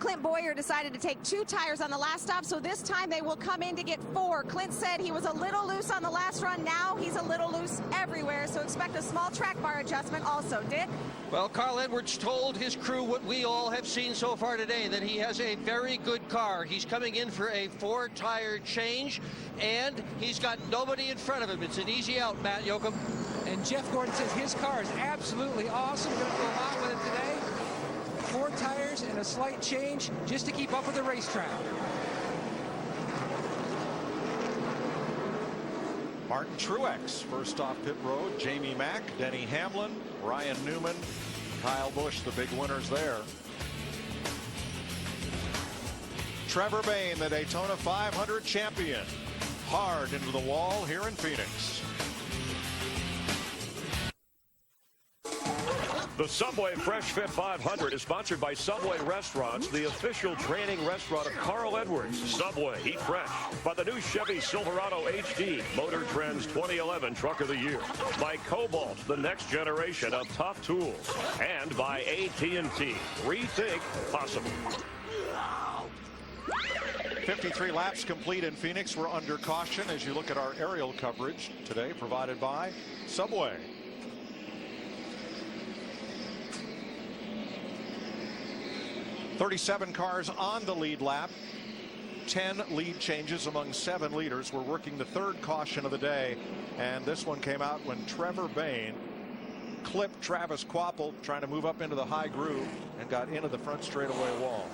Clint Boyer decided to take 2 tires on the last stop, so this time they will come in to get 4. Clint said he was a little loose on the last run. Now he's a little loose everywhere, so expect a small track bar adjustment also. Dick? Well, Carl Edwards told his crew what we all have seen so far today, that he has a very good car. He's coming in for a 4-tire change, and he's got nobody in front of him. It's an easy out, Matt Yoakum. And Jeff Gordon says his car is absolutely awesome. Going to go along with it today. 4 tires and a slight change just to keep up with the racetrack. Martin Truex first off pit road. Jamie Mack, Denny Hamlin, Ryan Newman, Kyle Busch, the big winners there. Trevor Bayne, the Daytona 500 champion, hard into the wall here in Phoenix. The Subway Fresh Fit 500 is sponsored by Subway Restaurants, the official training restaurant of Carl Edwards. Subway, eat fresh. By the new Chevy Silverado HD, Motor Trend's 2011 Truck of the Year. By Cobalt, the next generation of tough tools. And by AT&T, rethink possible. 53 laps complete in Phoenix. We're under caution as you look at our aerial coverage today, provided by Subway. "37 cars on the lead lap. 10 lead changes among 7 leaders. We're working the 3rd caution of the day, and this one came out when Trevor Bayne clipped Travis Kvapil trying to move up into the high groove and got into the front straightaway wall.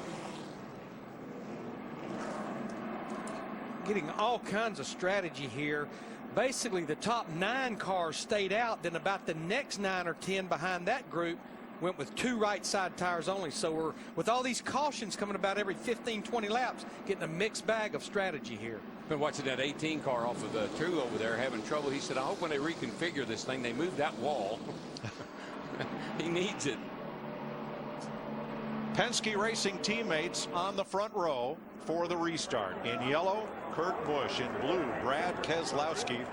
Getting all kinds of strategy here. Basically, the top 9 cars stayed out, then about the next 9 or 10 behind that group went with 2 right side tires only. So we're, with all these cautions coming about every 15-20 laps, getting a mixed bag of strategy here. Been watching that 18 car off of the 2 over there having trouble. He said, I hope when they reconfigure this thing they move that wall. He needs it. Penske Racing teammates on the front row for the restart. In yellow, Kurt Busch. In blue, Brad Keselowski.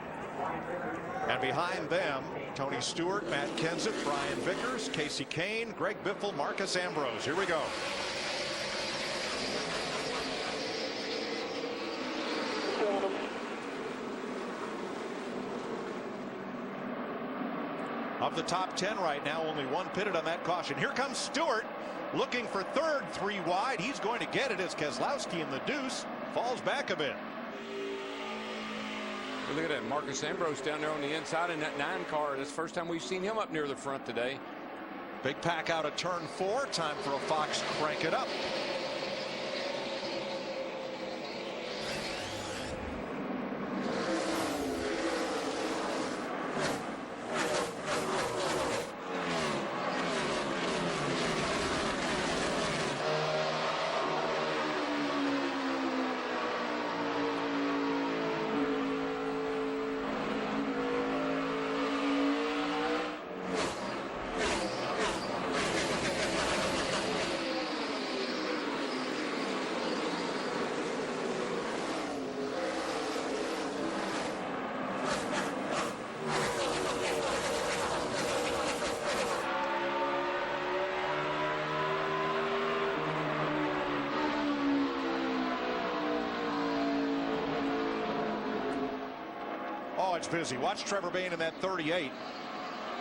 And behind them, Tony Stewart, Matt Kenseth, Brian Vickers, Casey Kane, Greg Biffle, Marcus Ambrose. Here we go. Of the top 10 right now, only 1 pitted on that caution. Here comes Stewart looking for 3rd, 3 wide. He's going to get it as Keselowski in the deuce falls back a bit. Look at that, Marcus Ambrose down there on the inside in that 9 car. That's the first time we've seen him up near the front today. Big pack out of turn 4. Time for a Fox crank it up. It's busy. Watch Trevor Bayne in that 38.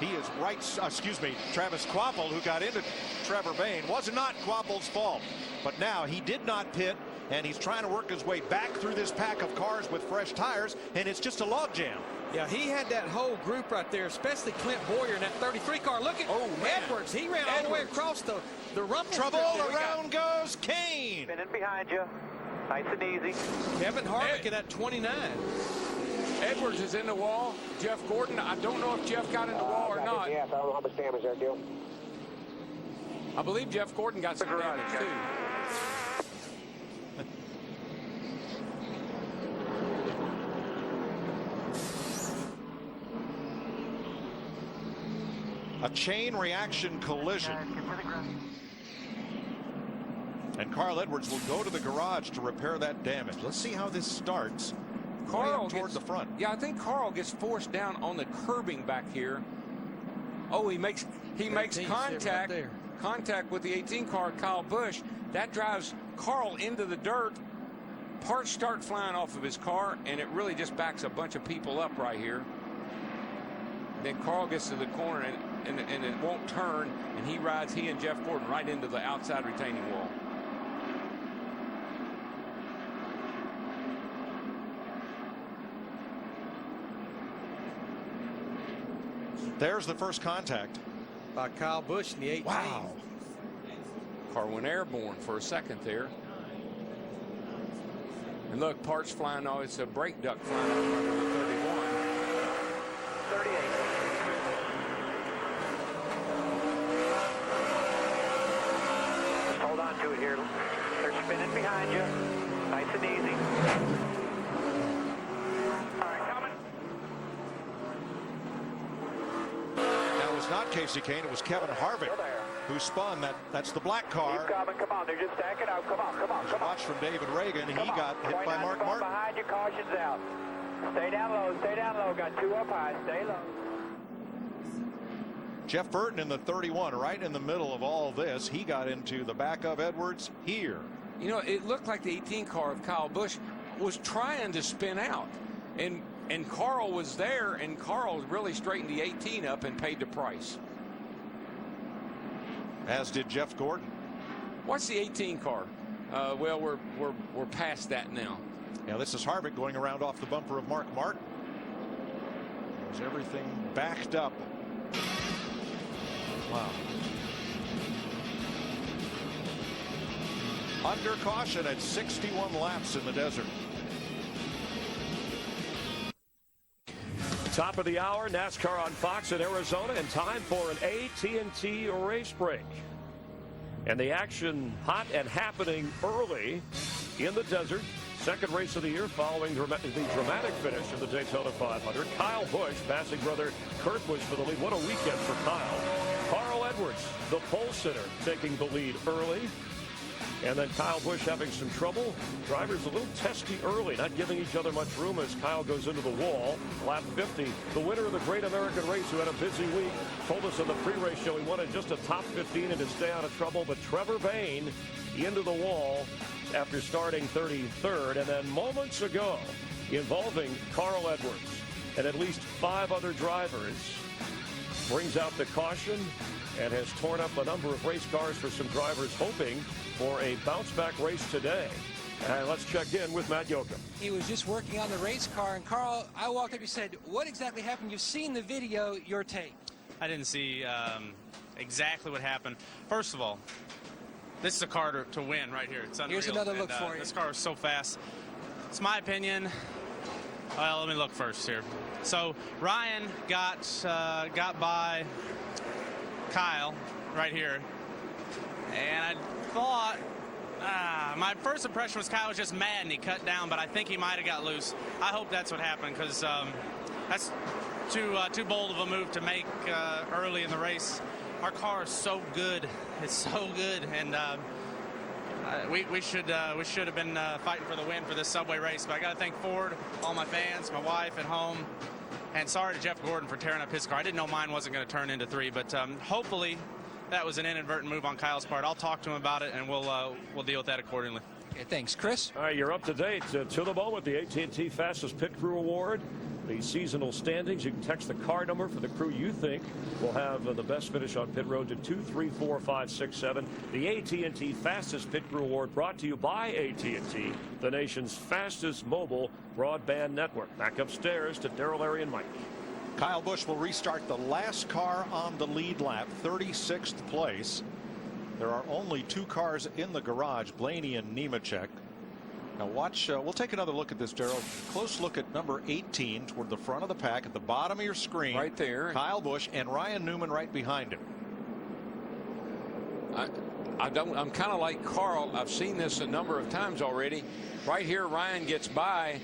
He is right. Travis Kvapil, who got into Trevor Bayne, was not Kvapil's fault. But now he did not pit, and he's trying to work his way back through this pack of cars with fresh tires, and it's just a logjam. Yeah, he had that whole group right there, especially Clint Boyer in that 33 car. Look at Edwards. He ran all the way across the rumble. Trouble. Around goes Kane. Spinning behind you. Nice and easy. Kevin Harvick in that 29. Edwards is in the wall. Jeff Gordon, I don't know if Jeff got in the wall or not. Yes, I don't know how much damage there, Gil. I believe Jeff Gordon got some damage too. A chain reaction collision. And Carl Edwards will go to the garage to repair that damage. Let's see how this starts. Carl toward the front. Yeah, I think Carl gets forced down on the curbing back here. Oh, he makes contact with the 18 car, Kyle Busch. That drives Carl into the dirt. Parts start flying off of his car, and it really just backs a bunch of people up right here. Then Carl gets to the corner, and it won't turn, and he and Jeff Gordon right into the outside retaining wall. There's the first contact by Kyle Busch in the 18. Wow. Car went airborne for a second there. And look, parts flying off. It's a brake duct flying off under the 31. 38. Just hold on to it here. They're spinning behind you. Nice and easy. Not Casey Kane, it was Kevin Harvick who spun. That's the black car. Keep coming, come on, they're just stacking up. Come on. Watch from David Reagan. He got hit by Mark Martin. Behind you, caution's out. Stay down low. Got 2 up high. Stay low. Jeff Burton in the 31, right in the middle of all this. He got into the back of Edwards here. You know, it looked like the 18 car of Kyle Busch was trying to spin out. And Carl was there, and Carl really straightened the 18 up and paid the price. As did Jeff Gordon. What's the 18 car? Well, we're past that now. Yeah, this is Harvick going around off the bumper of Mark Martin. There's everything backed up. Wow. Under caution at 61 laps in the desert. Top of the hour, NASCAR on Fox in Arizona, and time for an AT&T race break. And the action hot and happening early in the desert. Second race of the year following the dramatic finish of the Daytona 500. Kyle Busch passing brother Kurt Busch for the lead. What a weekend for Kyle. Carl Edwards, the pole sitter, taking the lead early. And then Kyle Busch having some trouble. Drivers a little testy early, not giving each other much room as Kyle goes into the wall. Lap 50. The winner of the Great American Race, who had a busy week, told us in the pre-race show he wanted just a top 15 and to stay out of trouble. But Trevor Bayne into the wall after starting 33rd. And then moments ago, involving Carl Edwards and at least 5 other drivers, brings out the caution and has torn up a number of race cars for some drivers hoping for a bounce-back race today. And let's check in with Matt Yoakum. He was just working on the race car, and Carl, I walked up, he said, what exactly happened? You've seen the video, your take. I didn't see exactly what happened. First of all, this is a car to win right here. It's unreal. Here's another look for you. This car is so fast. It's my opinion. Well, let me look first here. So Ryan got by Kyle right here, and I thought my first impression was Kyle was just mad and he cut down, but I think he might have got loose. I hope that's what happened, because that's too bold of a move to make early in the race. Our car is so good. It's so good, and we should have been fighting for the win for this Subway race. But I got to thank Ford, all my fans, my wife at home, and sorry to Jeff Gordon for tearing up his car. I didn't know mine wasn't going to turn into 3, but hopefully that was an inadvertent move on Kyle's part. I'll talk to him about it, and we'll deal with that accordingly. Okay, thanks, Chris. All right, you're up to date. To the moment, the AT&T Fastest Pit Crew Award, the seasonal standings. You can text the car number for the crew you think will have the best finish on pit road to 234-567. The AT&T Fastest Pit Crew Award brought to you by AT&T, the nation's fastest mobile broadband network. Back upstairs to Darrell, Larry, and Mike. Kyle Busch will restart the last car on the lead lap, 36th place. There are only 2 cars in the garage, Blaney and Nemechek. Now watch, we'll take another look at this, Darrell. Close look at number 18 toward the front of the pack at the bottom of your screen. Right there. Kyle Busch and Ryan Newman right behind him. I'm kind of like Carl. I've seen this a number of times already. Right here, Ryan gets by.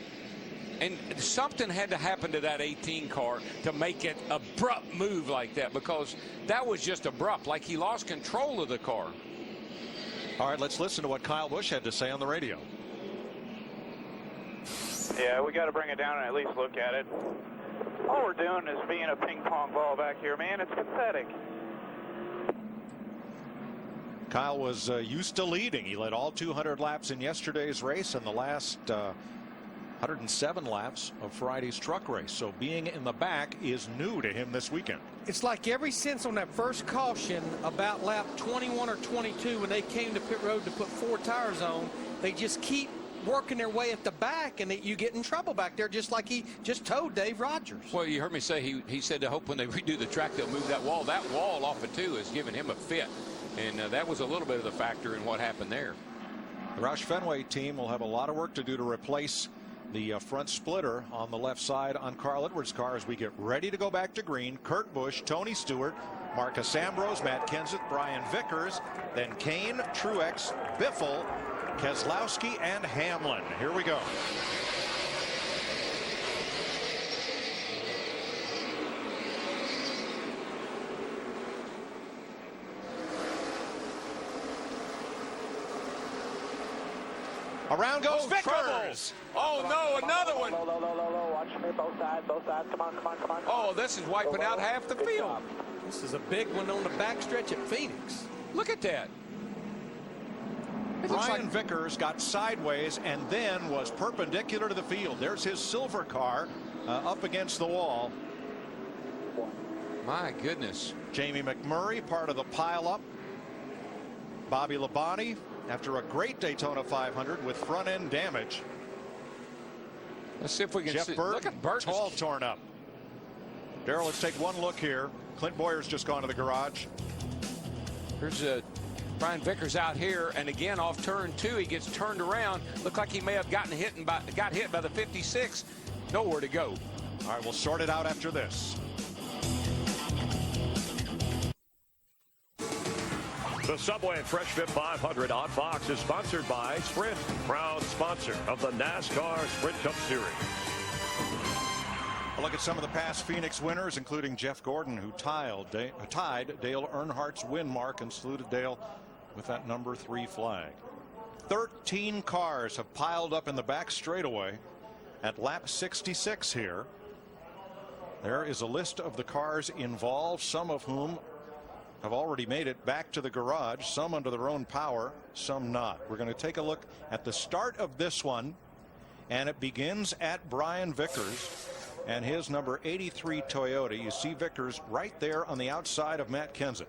And something had to happen to that 18 car to make it abrupt move like that, because that was just abrupt, like he lost control of the car. All right, let's listen to what Kyle Busch had to say on the radio. Yeah, we got to bring it down and at least look at it. All we're doing is being a ping pong ball back here, man. It's pathetic. Kyle was used to leading. He led all 200 laps in yesterday's race and the last 107 laps of Friday's truck race. So being in the back is new to him this weekend. It's like every since on that first caution about lap 21 or 22 when they came to pit road to put 4 tires on, they just keep working their way at the back, and you get in trouble back there, just like he just told Dave Rogers. Well, you heard me say he said to hope when they redo the track they'll move that wall. That wall off of 2 is giving him a fit, and that was a little bit of the factor in what happened there. The Roush Fenway team will have a lot of work to do to replace the front splitter on the left side on Carl Edwards' car as we get ready to go back to green. Kurt Busch, Tony Stewart, Marcus Ambrose, Matt Kenseth, Brian Vickers, then Kane, Truex, Biffle, Keselowski, and Hamlin. Here we go. Around goes Vickers. Oh no, another one. Low. Watch me, both sides. Come on. Oh, this is wiping out half the field. This is a big one on the backstretch at Phoenix. Look at that. Brian Vickers got sideways and then was perpendicular to the field. There's his silver car up against the wall. My goodness. Jamie McMurray, part of the pileup. Bobby Labonte, after a great Daytona 500 with front end damage. Let's see if we can Jeff see. Burton, Look at Burton. all torn up. Darrell, let's take one look here. Clint Boyer's just gone to the garage. Here's Brian Vickers out here, and again off turn 2, he gets turned around. Looked like he may have got hit by the 56. Nowhere to go. All right, we'll sort it out after this. The Subway Fresh Fit 500 on Fox is sponsored by Sprint, proud sponsor of the NASCAR Sprint Cup Series. A look at some of the past Phoenix winners, including Jeff Gordon, who tied Dale Earnhardt's win mark and saluted Dale with that number 3 flag. 13 cars have piled up in the back straightaway at lap 66 here. There is a list of the cars involved, some of whom have already made it back to the garage, some under their own power, some not. We're going to take a look at the start of this one, and it begins at Brian Vickers and his number 83 Toyota. You see Vickers right there on the outside of Matt Kenseth.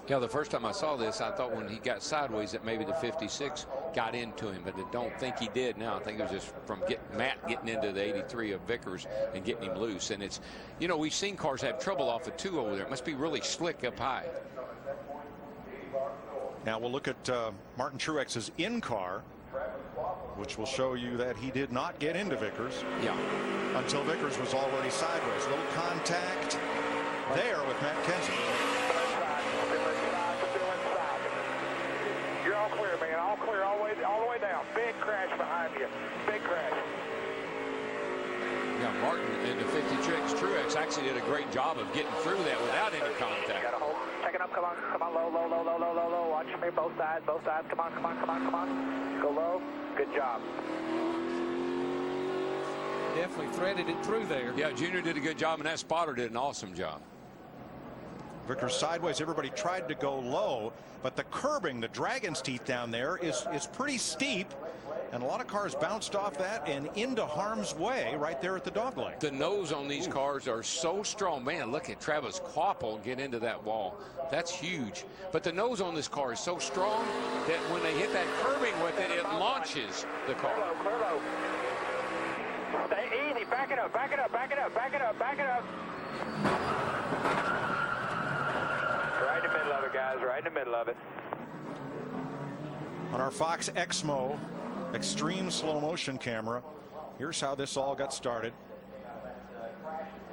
Yeah, the first time I saw this, I thought when he got sideways that maybe the 56 got into him, but I don't think he did now. I think it was just from Matt getting into the 83 of Vickers and getting him loose. And it's, you know, we've seen cars have trouble off of 2 over there. It must be really slick up high. Now we'll look at Martin Truex's in-car, which will show you that he did not get into Vickers. Yeah. Until Vickers was already sideways. A little contact there with Matt Kenseth. You're all clear, man. All clear all the way down. Big crash behind you. Big crash. Yeah, Martin and the 56 Truex actually did a great job of getting through that without any contact. Got to hold. Check it up. Come on. Low. Watch me. Both sides. Come on. Go low. Good job. Definitely threaded it through there. Yeah, Junior did a good job, and that spotter did an awesome job. Vickers sideways. Everybody tried to go low, but the curbing, the Dragon's Teeth down there is pretty steep, and a lot of cars bounced off that and into harm's way right there at the dog leg. The nose on these cars are so strong. Man, look at Travis Kvapil get into that wall. That's huge. But the nose on this car is so strong that when they hit that curbing with it, it launches the car. Clear low. Stay easy. Back it up. Right in the middle of it, guys. Right in the middle of it. On our Fox Exmo extreme slow motion camera, here's how this all got started.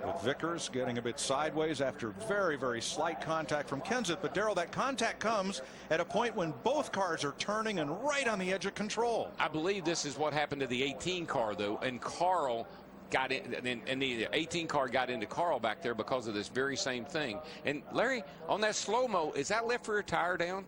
With Vickers getting a bit sideways after very, very slight contact from Kenseth. But Darrell, that contact comes at a point when both cars are turning and right on the edge of control. I believe this is what happened to the 18 car, though, and Carl got in, and the 18 car got into Carl back there because of this very same thing. And Larry, on that slow-mo, is that left rear tire down?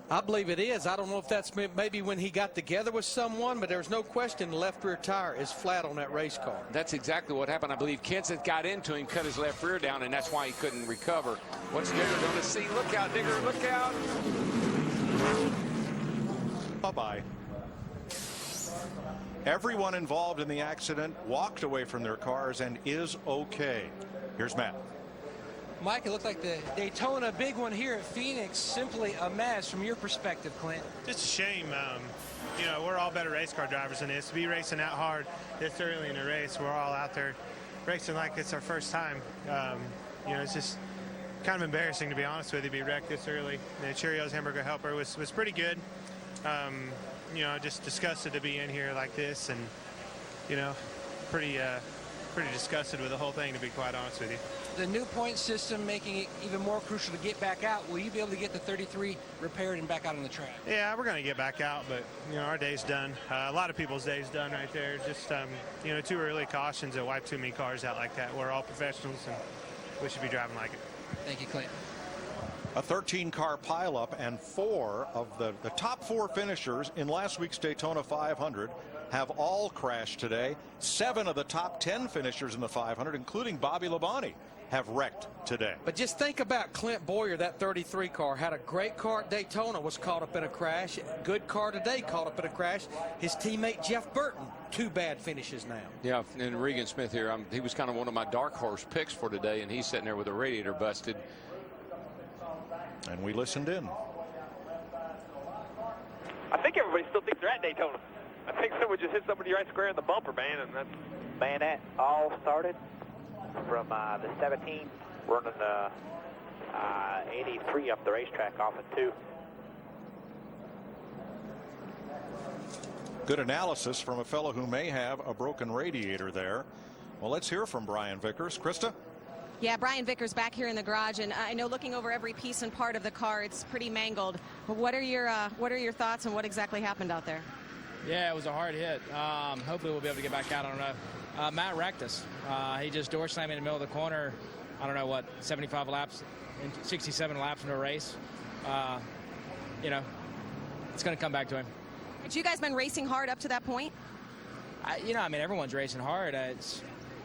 I believe it is. I don't know if that's maybe when he got together with someone, but there's no question the left rear tire is flat on that race car. That's exactly what happened. I believe Kenseth got into him, cut his left rear down, and that's why he couldn't recover. What's Digger going to see? Look out, Digger, look out. Bye-bye. Everyone involved in the accident walked away from their cars and is okay. Here's Matt. Mike, it looked like the Daytona big one here at Phoenix, simply a mess from your perspective, Clint. Just a shame. You know, we're all better race car drivers than this. To be racing that hard this early in the race, we're all out there racing like it's our first time. You know, it's just kind of embarrassing, to be honest with you, to be wrecked this early. The Cheerios Hamburger Helper was pretty good. You know, just disgusted to be in here like this, and, you know, pretty disgusted with the whole thing, to be quite honest with you. The new point system making it even more crucial to get back out. Will you be able to get the 33 repaired and back out on the track? Yeah, we're going to get back out, but, you know, our day's done. A lot of people's day's done right there. Just, you know, 2 early cautions that wipe too many cars out like that. We're all professionals, and we should be driving like it. Thank you, Clint. A 13-car pileup, and 4 of the top 4 finishers in last week's Daytona 500 have all crashed today. 7 of the top 10 finishers in the 500, including Bobby Labonte, have wrecked today. But just think about Clint Boyer, that 33 car. Had a great car at Daytona, was caught up in a crash. Good car today, caught up in a crash. His teammate Jeff Burton, 2 bad finishes now. Yeah, and Regan Smith here, he was kind of one of my dark horse picks for today, and he's sitting there with a radiator busted. And we listened in. I think everybody still thinks they're at Daytona. I think someone just hit somebody right square in the bumper, man, and that's... Man, that all started from the 17, running 83 up the racetrack off at 2. Good analysis from a fellow who may have a broken radiator there. Well, let's hear from Brian Vickers. Krista? Yeah, Brian Vickers back here in the garage, and I know looking over every piece and part of the car, it's pretty mangled. But what are your thoughts, and what exactly happened out there? Yeah, it was a hard hit. Hopefully we'll be able to get back out. I don't know. Matt wrecked us. He just door slammed me in the middle of the corner. I don't know what, 75 laps, 67 laps into a race. You know, it's going to come back to him. Had you guys been racing hard up to that point? I mean, everyone's racing hard.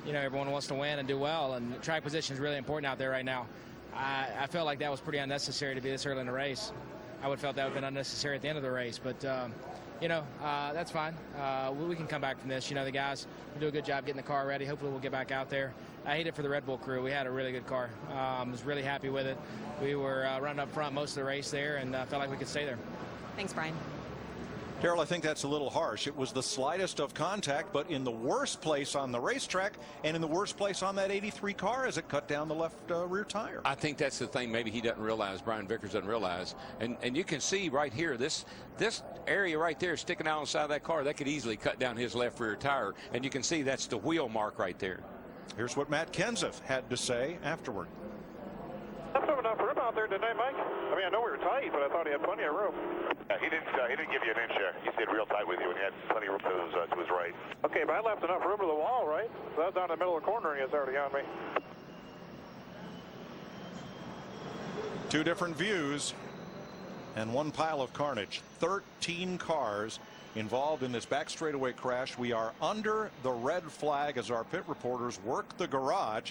Everyone wants to win and do well, and track position is really important out there right now. I felt like that was pretty unnecessary to be this early in the race. I would have felt that would have been unnecessary at the end of the race, but that's fine. We can come back from this. The guys will do a good job getting the car ready. Hopefully we'll get back out there. I hate it for the Red Bull crew. We had a really good car. Was really happy with it. We were running up front most of the race there, and felt like we could stay there. Thanks, Brian. Darrell, I think that's a little harsh. It was the slightest of contact, but in the worst place on the racetrack and in the worst place on that 83 car as it cut down the left rear tire. I think that's the thing maybe he doesn't realize, Brian Vickers doesn't realize. And you can see right here, this area right there sticking out on the side of that car, that could easily cut down his left rear tire. And you can see that's the wheel mark right there. Here's what Matt Kenseth had to say afterward. That's enough room out there today, Mike. I mean, I know we were tight, but I thought he had plenty of room. He didn't give you an inch there. He stayed real tight with you, and he had plenty of room to his right. Okay, but I left enough room to the wall, right? So that's down in the middle of the corner, and he was already on me. 2 different views and 1 pile of carnage. 13 cars involved in this back straightaway crash. We are under the red flag as our pit reporters work the garage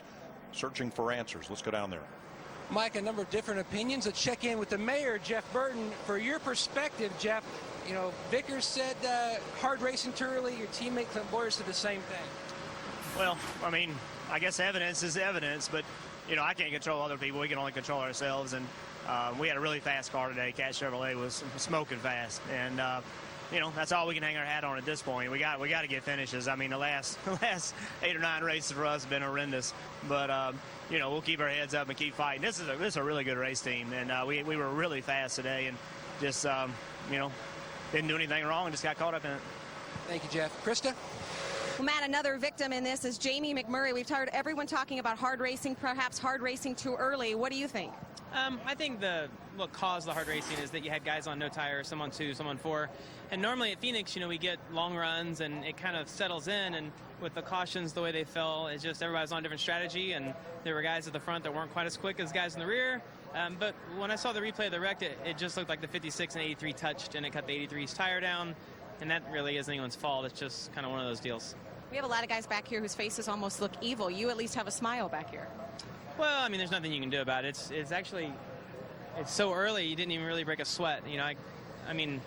searching for answers. Let's go down there. Mike, a number of different opinions. Let's check in with the mayor, Jeff Burton. For your perspective, Jeff, Vickers said hard racing too early. Your teammate Clint Boyer said the same thing. Well, I mean, I guess evidence is evidence, but, I can't control other people. We can only control ourselves. And we had a really fast car today. Cat Chevrolet was smoking fast. And, that's all we can hang our hat on at this point. We got to get finishes. I mean, the last 8 or 9 races for us have been horrendous. But, we'll keep our heads up and keep fighting. This is a really good race team, and we were really fast today, and just didn't do anything wrong and just got caught up in it. Thank you, Jeff. Krista? Well, Matt, another victim in this is Jamie McMurray. We've heard everyone talking about hard racing, perhaps hard racing too early. What do you think? I think what caused the hard racing is that you had guys on no tire, some on 2, some on 4. And normally at Phoenix, we get long runs and it kind of settles in. And with the cautions the way they fell, it's just everybody's on a different strategy. And there were guys at the front that weren't quite as quick as guys in the rear. But when I saw the replay of the wreck, it just looked like the 56 and 83 touched and it cut the 83's tire down. And that really isn't anyone's fault. It's just kind of one of those deals. We have a lot of guys back here whose faces almost look evil. You at least have a smile back here. Well, I mean, there's nothing you can do about it. It's actually, it's so early, you didn't even really break a sweat. I mean,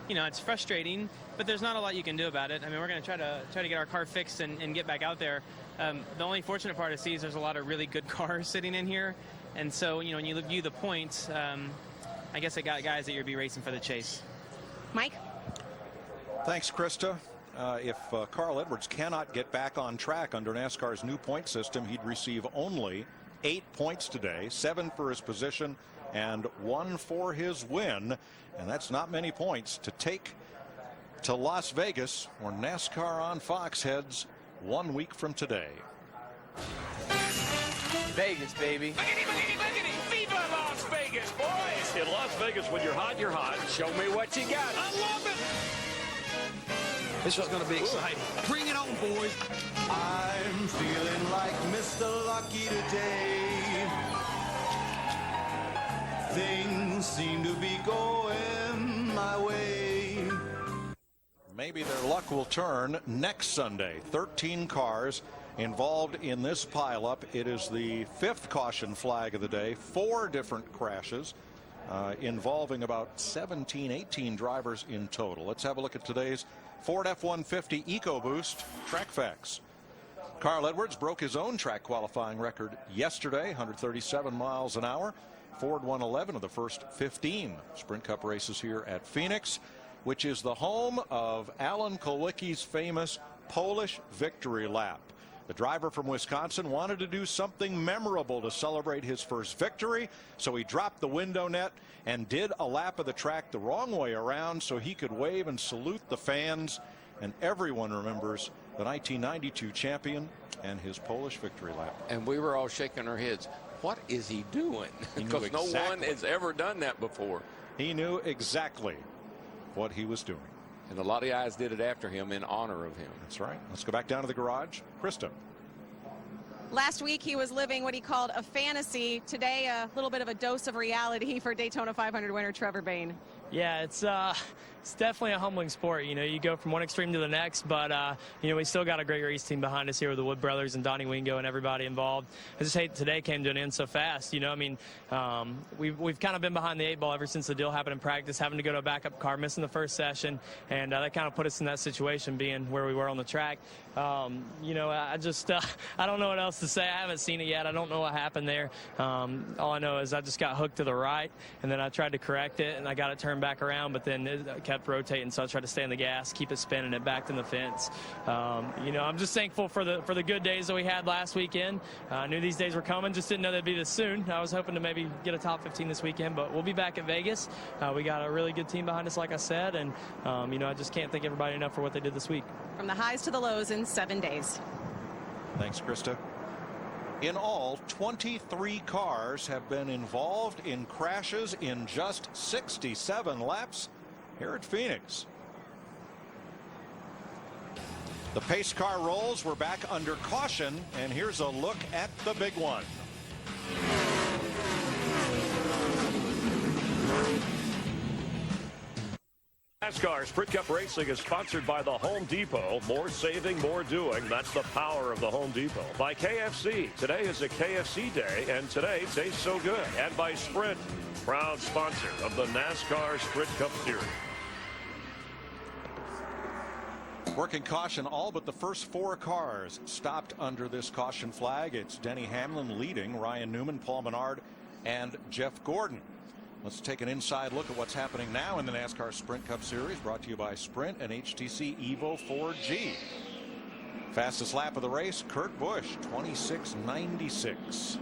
it's frustrating, but there's not a lot you can do about it. I mean, we're going to try to get our car fixed and get back out there. The only fortunate part I see is there's a lot of really good cars sitting in here. And so, when you view the points, I guess it got guys that you'd be racing for the chase. Mike? Thanks, Krista. If Carl Edwards cannot get back on track under NASCAR's new point system, he'd receive only 8 points today, 7 for his position and 1 for his win. And that's not many points to take to Las Vegas, where NASCAR on Fox heads 1 week from today. Vegas, baby. Viva Las Vegas, boys! In Las Vegas, when you're hot, you're hot. Show me what you got. I love it! This is going to be exciting. Bring it on, boys. I'm feeling like Mr. Lucky today. things seem to be going my way. Maybe their luck will turn next Sunday. 13 cars involved in this pileup. It is the 5th caution flag of the day. 4 different crashes involving about 17, 18 drivers in total. Let's have a look at today's Ford F-150 EcoBoost track facts. Carl Edwards broke his own track qualifying record yesterday, 137 miles an hour. Ford won 11 of the first 15 Sprint Cup races here at Phoenix, which is the home of Alan Kulwicki's famous Polish victory lap. The driver from Wisconsin wanted to do something memorable to celebrate his first victory, so he dropped the window net and did a lap of the track the wrong way around so he could wave and salute the fans. And everyone remembers the 1992 champion and his Polish victory lap. And we were all shaking our heads. What is he doing? Because no one has ever done that before. He knew exactly what he was doing. And a lot of guys did it after him in honor of him. That's right. Let's go back down to the garage. Krista. Last week he was living what he called a fantasy. Today a little bit of a dose of reality for Daytona 500 winner Trevor Bayne. Yeah, it's definitely a humbling sport. You know, you go from one extreme to the next, but you know, we still got a great race team behind us here with the Wood brothers and Donnie Wingo and everybody involved. I just hate today came to an end so fast. You know, I mean, we've kind of been behind the 8 ball ever since the deal happened in practice, having to go to a backup car, missing the first session, and that kind of put us in that situation, being where we were on the track. You know, I just I don't know what else to say. I haven't seen it yet. I don't know what happened there. All I know is I just got hooked to the right, and then I tried to correct it, and I got it turned back around, but then it kept rotating, so I tried to stay on the gas, keep it spinning, it backed in the fence. You know, I'm just thankful for the good days that we had last weekend. I knew these days were coming, just didn't know they'd be this soon. I was hoping to maybe get a top 15 this weekend, but we'll be back at Vegas. We got a really good team behind us, like I said, and you know, I just can't thank everybody enough for what they did this week. From the highs to the lows in 7 days. Thanks, Krista. In all, 23 cars have been involved in crashes in just 67 laps here at Phoenix. The pace car rolls. We're back under caution, and here's a look at the big one. NASCAR Sprint Cup Racing is sponsored by the Home Depot. More saving, more doing. That's the power of the Home Depot. By KFC. Today is a KFC day, and today tastes so good. And by Sprint, proud sponsor of the NASCAR Sprint Cup Series. Working caution, all but the first 4 cars stopped under this caution flag. It's Denny Hamlin leading, Ryan Newman, Paul Menard, and Jeff Gordon. Let's take an inside look at what's happening now in the NASCAR Sprint Cup Series, brought to you by Sprint and HTC Evo 4G. Fastest lap of the race, Kurt Busch, 26.96.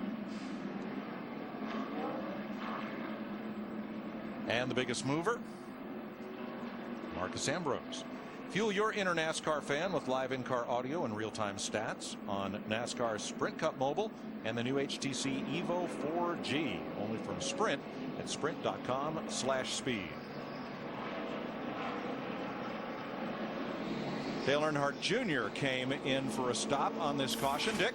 And the biggest mover, Marcus Ambrose. Fuel your inner NASCAR fan with live in-car audio and real-time stats on NASCAR Sprint Cup Mobile and the new HTC Evo 4G, only from Sprint at sprint.com/speed. Dale Earnhardt Jr. came in for a stop on this caution. Dick?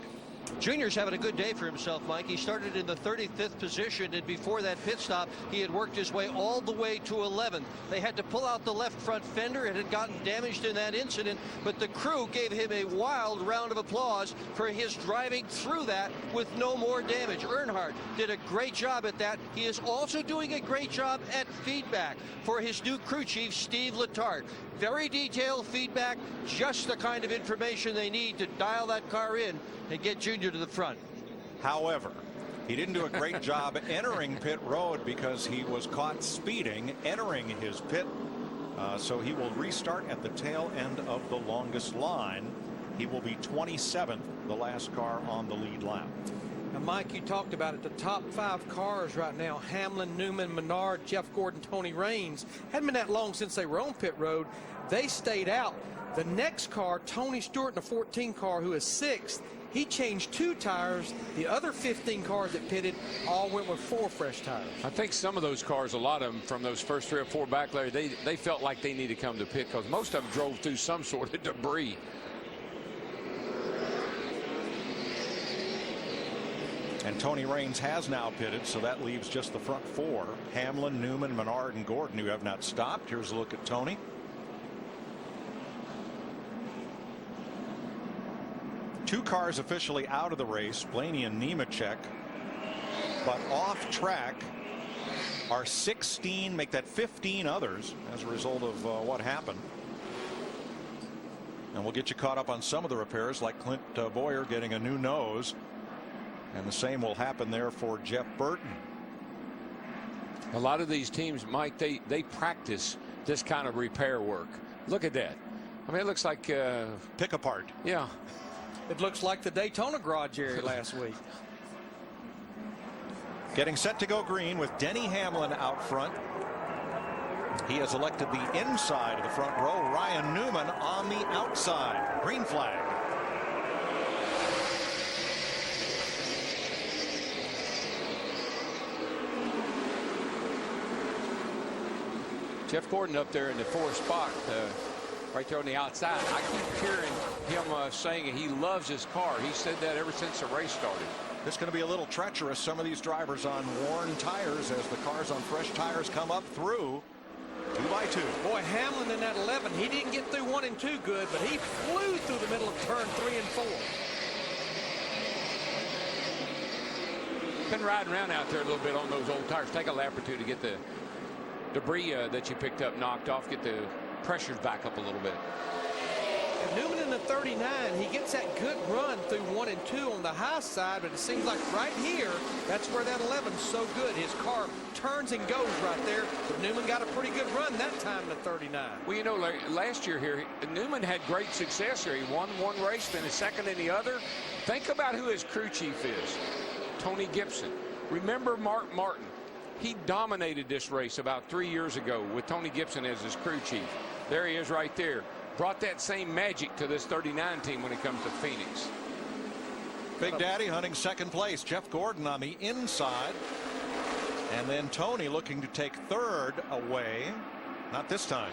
Junior's having a good day for himself, Mike. He started in the 35th position, and before that pit stop, he had worked his way all the way to 11th. They had to pull out the left front fender. It had gotten damaged in that incident, but the crew gave him a wild round of applause for his driving through that with no more damage. Earnhardt did a great job at that. He is also doing a great job at feedback for his new crew chief, Steve Letarte. Very detailed feedback, just the kind of information they need to dial that car in and get Junior to the front. However, he didn't do a great job entering pit road because he was caught speeding entering his pit. So he will restart at the tail end of the longest line. He will be 27th, the last car on the lead lap. Now, Mike, you talked about it. The top 5 cars right now, Hamlin, Newman, Menard, Jeff Gordon, Tony Raines, hadn't been that long since they were on pit road. They stayed out. The next car, Tony Stewart in the 14 car, who is 6th, he changed 2 tires. The other 15 cars that pitted all went with 4 fresh tires. I think some of those cars, a lot of them from those first 3 or 4 back there, they felt like they needed to come to pit because most of them drove through some sort of debris. And Tony Raines has now pitted, so that leaves just the front four: Hamlin, Newman, Menard, and Gordon, who have not stopped. Here's a look at Tony. Two cars officially out of the race, Blaney and Nemechek, but off track are 16, make that 15 others as a result of what happened. And we'll get you caught up on some of the repairs, like Clint Boyer getting a new nose, and the same will happen there for Jeff Burton. A lot of these teams, Mike, they practice this kind of repair work. Look at that. I mean, it looks like pick apart. Yeah. It looks like the Daytona garage area last week. Getting set to go green with Denny Hamlin out front. He has elected the inside of the front row. Ryan Newman on the outside. Green flag. Jeff Gordon up there in the fourth spot, right there on the outside. I keep hearing him saying he loves his car. He said that ever since the race started. It's going to be a little treacherous. Some of these drivers on worn tires as the cars on fresh tires come up through 2 by 2. Boy, Hamlin in that 11, he didn't get through 1 and 2 good, but he flew through the middle of turn 3 and 4. Been riding around out there a little bit on those old tires. Take a lap or two to get the debris that you picked up knocked off, get the pressures back up a little bit. And Newman in the 39, he gets that good run through 1 and 2 on the high side, but it seems like right here, that's where that 11's so good. His car turns and goes right there, but Newman got a pretty good run that time in the 39. Well, you know, last year here, Newman had great success here. He won one race, finished second in the other. Think about who his crew chief is. Tony Gibson. Remember Mark Martin. He dominated this race about 3 years ago with Tony Gibson as his crew chief. There he is right there. Brought that same magic to this 39 team when it comes to Phoenix. Big Daddy hunting second place. Jeff Gordon on the inside. And then Tony looking to take third away. Not this time.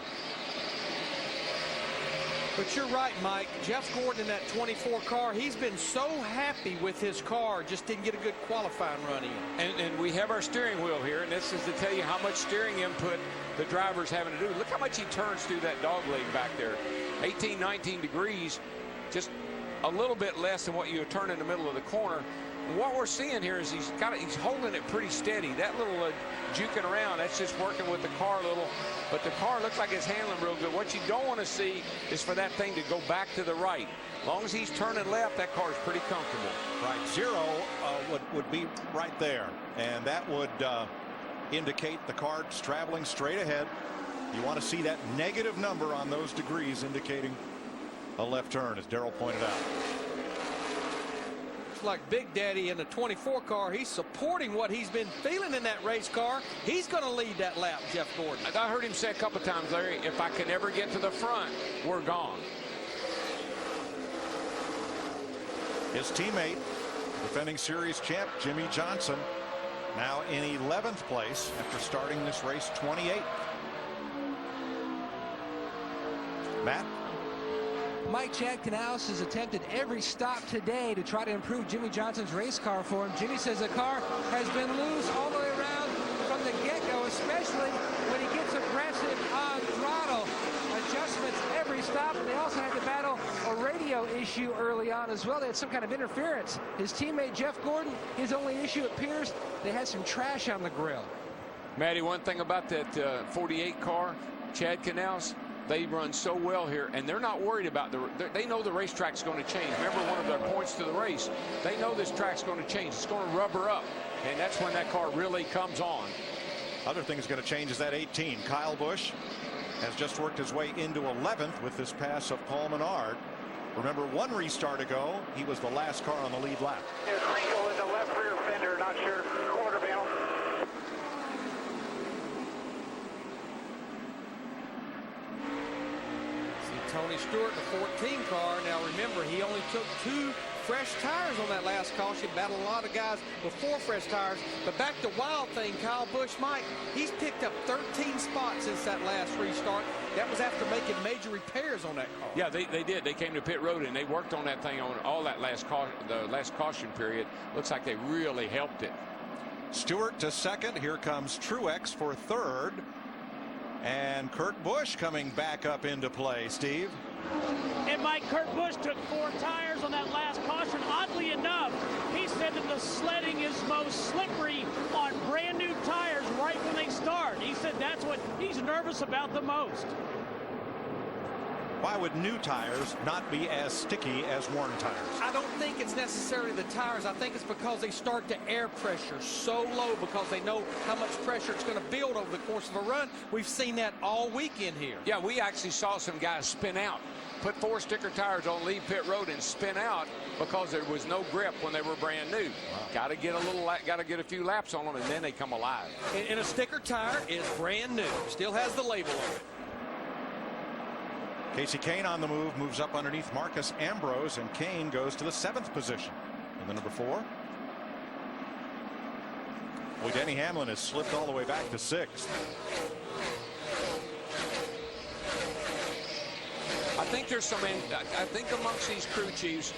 But you're right, Mike. Jeff Gordon in that 24 car, he's been so happy with his car, just didn't get a good qualifying run in. And we have our steering wheel here, and this is to tell you how much steering input the driver's having to do. Look how much he turns through that dog leg back there. 18, 19 degrees, just a little bit less than what you would turn in the middle of the corner. And what we're seeing here is he's holding it pretty steady. That little juking around, that's just working with the car a little. But the car looks like it's handling real good. What you don't want to see is for that thing to go back to the right. As long as he's turning left, that car is pretty comfortable. Right, 0 would be right there. And that would indicate the car's traveling straight ahead. You want to see that negative number on those degrees indicating a left turn, as Darrell pointed out. Looks like Big Daddy in the 24 car, he's supporting what he's been feeling in that race car. He's going to lead that lap, Jeff Gordon. I heard him say a couple times, Larry, if I can ever get to the front, we're gone. His teammate, defending series champ Jimmie Johnson, now in 11th place after starting this race 28th. Matt? Mike, Chad Canales has attempted every stop today to try to improve Jimmie Johnson's race car for him. Jimmie says the car has been loose all the way around from the get-go, especially when he gets aggressive on throttle adjustments every stop. And they also had to battle a radio issue early on as well. They had some kind of interference. His teammate Jeff Gordon, his only issue appears they had some trash on the grill. Matty, one thing about that 48 car, Chad Canales, they run so well here, and they're not worried about they know the racetrack's going to change. Remember, one of their points to the race, they know this track's going to change. It's going to rubber up, and that's when that car really comes on. Other thing's going to change is that 18. Kyle Busch has just worked his way into 11th with this pass of Paul Menard. Remember, one restart ago, he was the last car on the lead lap. There's wrinkle in the left rear fender, not sure. Quarter panel. Tony Stewart in the 14 car. Now remember, he only took 2 fresh tires on that last caution. Battled a lot of guys with 4 fresh tires. But back to Wild Thing, Kyle Busch, Mike, he's picked up 13 spots in that last restart. That was after making major repairs on that car. Yeah, they did. They came to pit road and they worked on that thing on all that the last caution period. Looks like they really helped it. Stewart to second. Here comes Truex for third. And Kurt Busch coming back up into play. Steve? And Mike, Kurt Busch took 4 tires on that last caution. Oddly enough, he said that the sledding is most slippery on brand new tires right when they start. He said that's what he's nervous about the most. Why would new tires not be as sticky as worn tires? I don't think it's necessarily the tires. I think it's because they start the air pressure so low because they know how much pressure it's going to build over the course of a run. We've seen that all weekend here. Yeah, we actually saw some guys spin out, put 4 sticker tires on lead pit road and spin out because there was no grip when they were brand new. Got to get a few laps on them and then they come alive. And a sticker tire is brand new. Still has the label on it. Casey Kane on the move, moves up underneath Marcus Ambrose, and Kane goes to the 7th position. And the number 4. Well, Denny Hamlin has slipped all the way back to 6th. I think there's some, I think amongst these crew chiefs,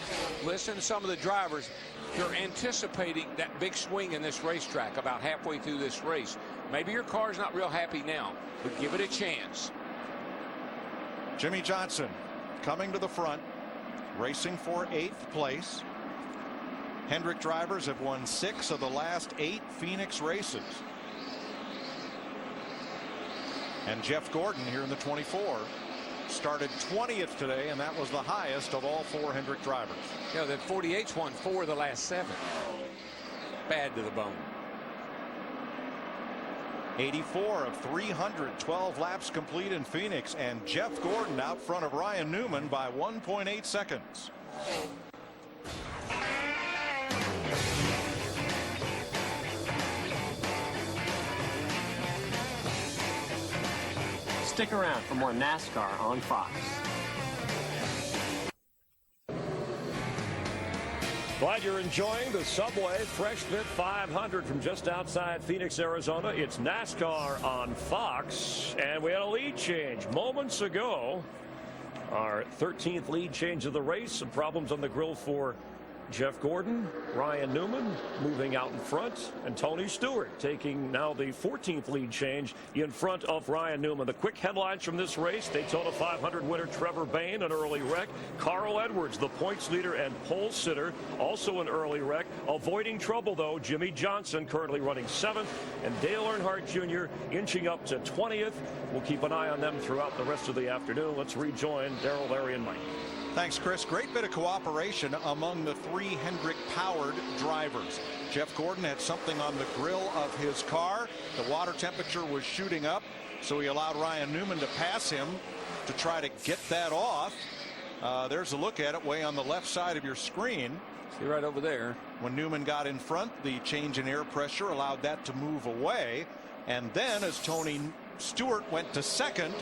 listen to some of the drivers, they're anticipating that big swing in this racetrack about halfway through this race. Maybe your car's not real happy now, but give it a chance. Jimmie Johnson coming to the front, racing for 8th place. Hendrick drivers have won 6 of the last 8 Phoenix races. And Jeff Gordon here in the 24 started 20th today, and that was the highest of all 4 Hendrick drivers. You know, that 48's won 4 of the last 7. Bad to the bone. 84 of 312 laps complete in Phoenix, and Jeff Gordon out front of Ryan Newman by 1.8 seconds. Stick around for more NASCAR on Fox. Glad you're enjoying the Subway Fresh Fit 500 from just outside Phoenix, Arizona. It's NASCAR on Fox, and we had a lead change moments ago. Our 13th lead change of the race. Some problems on the grill for Jeff Gordon, Ryan Newman moving out in front, and Tony Stewart taking now the 14th lead change in front of Ryan Newman. The quick headlines from this race: Daytona 500 winner Trevor Bayne, an early wreck. Carl Edwards, the points leader and pole sitter, also an early wreck. Avoiding trouble, though, Jimmie Johnson currently running 7th, and Dale Earnhardt Jr. inching up to 20th. We'll keep an eye on them throughout the rest of the afternoon. Let's rejoin Darrell, Larry, and Mike. Thanks, Chris. Great bit of cooperation among the 3 Hendrick-powered drivers. Jeff Gordon had something on the grill of his car. The water temperature was shooting up, so he allowed Ryan Newman to pass him to try to get that off. There's a look at it way on the left side of your screen. See right over there. When Newman got in front, the change in air pressure allowed that to move away. And then as Tony Stewart went to 2nd,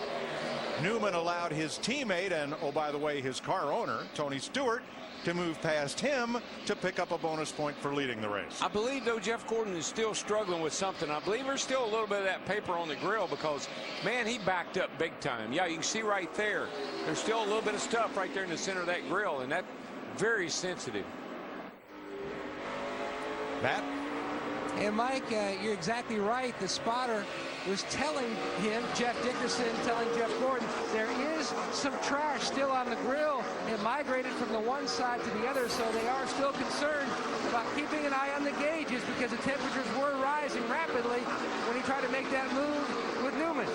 Newman allowed his teammate and, oh, by the way, his car owner, Tony Stewart, to move past him to pick up a bonus point for leading the race. I believe, though, Jeff Gordon is still struggling with something. I believe there's still a little bit of that paper on the grill because, man, he backed up big time. Yeah, you can see right there. There's still a little bit of stuff right there in the center of that grill, and that's very sensitive. Matt? And Mike, you're exactly right. The spotter was telling him, Jeff Dickerson telling Jeff Gordon, there is some trash still on the grill. It migrated from the one side to the other, so they are still concerned about keeping an eye on the gauges because the temperatures were rising rapidly when he tried to make that move with Newman.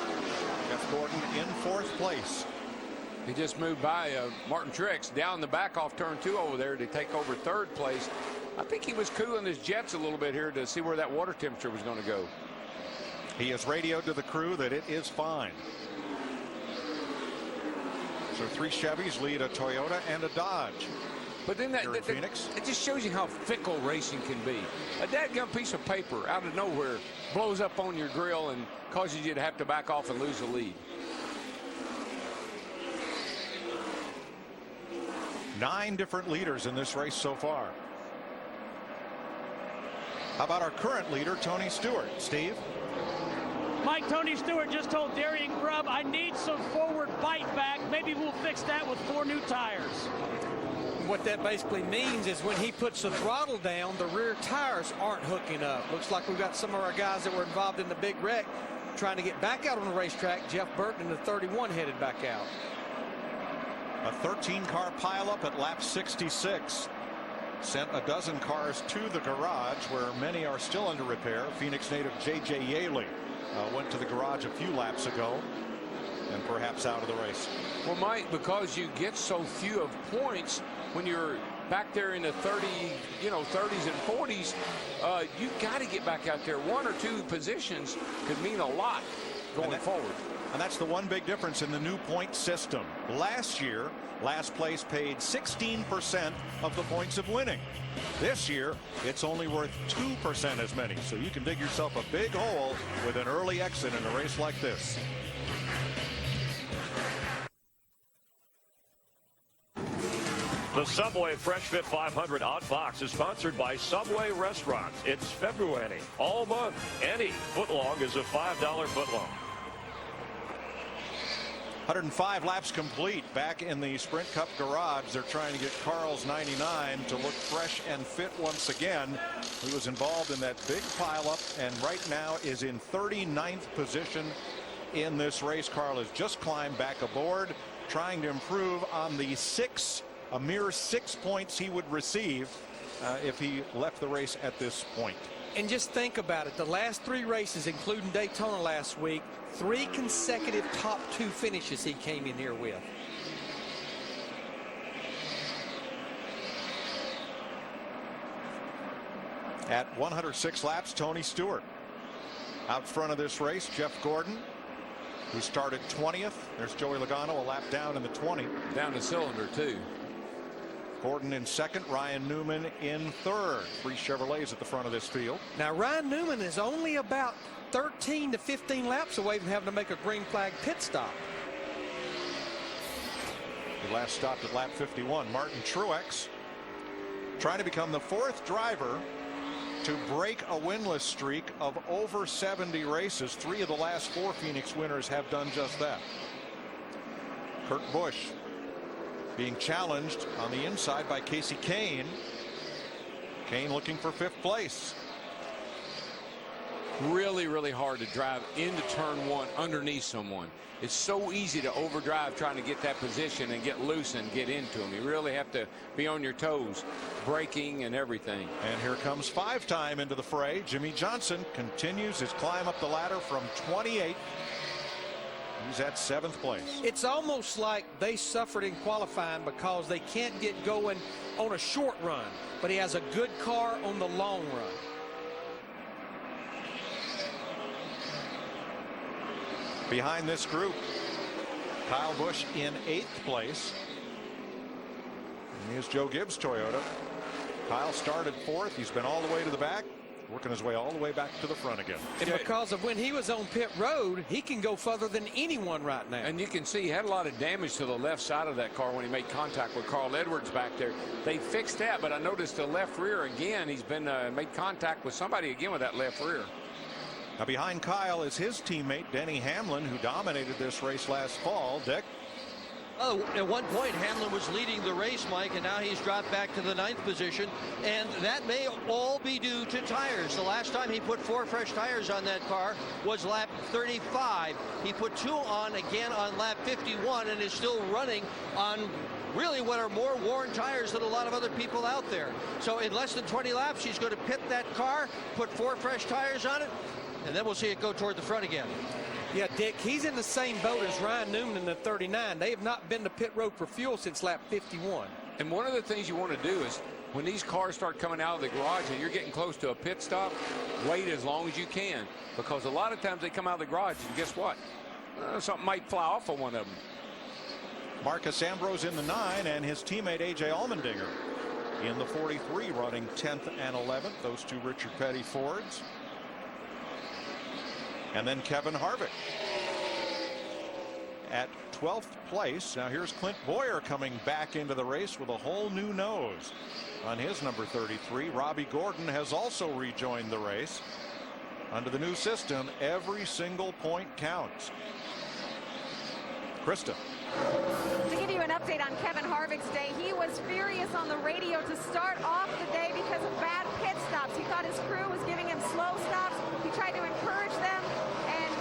Jeff Gordon in 4th place. He just moved by Martin Truex down the back off turn 2 over there to take over 3rd place. I think he was cooling his jets a little bit here to see where that water temperature was going to go. He has radioed to the crew that it is fine. So 3 Chevys lead a Toyota and a Dodge. But then Phoenix. It just shows you how fickle racing can be. A dadgum piece of paper out of nowhere blows up on your grill and causes you to have to back off and lose the lead. 9 different leaders in this race so far. How about our current leader, Tony Stewart? Steve? Mike, Tony Stewart just told Darian Grubb, I need some forward bite back. Maybe we'll fix that with 4 new tires. What that basically means is when he puts the throttle down, the rear tires aren't hooking up. Looks like we've got some of our guys that were involved in the big wreck trying to get back out on the racetrack. Jeff Burton in the 31 headed back out. A 13-car pileup at lap 66 sent a dozen cars to the garage, where many are still under repair. Phoenix native J.J. Yaley went to the garage a few laps ago and perhaps out of the race. Well, Mike, because you get so few of points when you're back there in the 30s and 40s, you've got to get back out there. 1 or 2 positions could mean a lot going forward. And that's the one big difference in the new point system. Last year, last place paid 16% of the points of winning. This year, it's only worth 2% as many. So you can dig yourself a big hole with an early exit in a race like this. The Subway Fresh Fit 500 on Fox is sponsored by Subway Restaurants. It's February. All month, any footlong is a $5 footlong. 105 laps complete back in the Sprint Cup garage. They're trying to get Carl's 99 to look fresh and fit once again. He was involved in that big pileup and right now is in 39th position in this race. Carl has just climbed back aboard, trying to improve on the a mere 6 points he would receive if he left the race at this point. And just think about it. The last 3 races, including Daytona last week, 3 consecutive top 2 finishes he came in here with. At 106 laps, Tony Stewart out front of this race. Jeff Gordon, who started 20th. There's Joey Logano a lap down in the 20. Down the cylinder, too. Gordon in second, Ryan Newman in third. 3 Chevrolets at the front of this field. Now Ryan Newman is only about 13 to 15 laps away from having to make a green flag pit stop. He last stopped at lap 51. Martin Truex trying to become the 4th driver to break a winless streak of over 70 races. 3 of the last 4 Phoenix winners have done just that. Kurt Busch being challenged on the inside by Casey Kane. Kane looking for 5th place. Really, really hard to drive into turn 1 underneath someone. It's so easy to overdrive trying to get that position and get loose and get into them. You really have to be on your toes, braking and everything. And here comes 5-time into the fray. Jimmie Johnson continues his climb up the ladder from 28. He's at 7th place. It's almost like they suffered in qualifying because they can't get going on a short run, but he has a good car on the long run. Behind this group, Kyle Busch in 8th place. And here's Joe Gibbs Toyota. Kyle started 4th. He's been all the way to the back, working his way all the way back to the front again. And because of when he was on pit road, he can go further than anyone right now. And you can see he had a lot of damage to the left side of that car when he made contact with Carl Edwards back there. They fixed that, but I noticed the left rear again. He's been made contact with somebody again with that left rear. Now behind Kyle is his teammate Denny Hamlin, who dominated this race last fall. Dick? Oh, at one point Hamlin was leading the race, Mike, and now he's dropped back to the 9th position, and that may all be due to tires. The last time he put 4 fresh tires on that car was lap 35. He put 2 on again on lap 51 and is still running on really what are more worn tires than a lot of other people out there. So in less than 20 laps, he's going to pit that car, put 4 fresh tires on it, and then we'll see it go toward the front again. Yeah, Dick, he's in the same boat as Ryan Newman in the 39. They have not been to pit road for fuel since lap 51. And one of the things you want to do is when these cars start coming out of the garage and you're getting close to a pit stop, wait as long as you can, because a lot of times they come out of the garage and guess what? Something might fly off of one of them. Marcus Ambrose in the 9 and his teammate A.J. Allmendinger in the 43 running 10th and 11th. Those 2 Richard Petty Fords. And then Kevin Harvick at 12th place. Now here's Clint Bowyer coming back into the race with a whole new nose on his number 33. Robbie Gordon has also rejoined the race. Under the new system, every single point counts. Krista. To give you an update on Kevin Harvick's day, he was furious on the radio to start off the day because of bad pit stops. He thought his crew was giving him slow stops. He tried to encourage them, and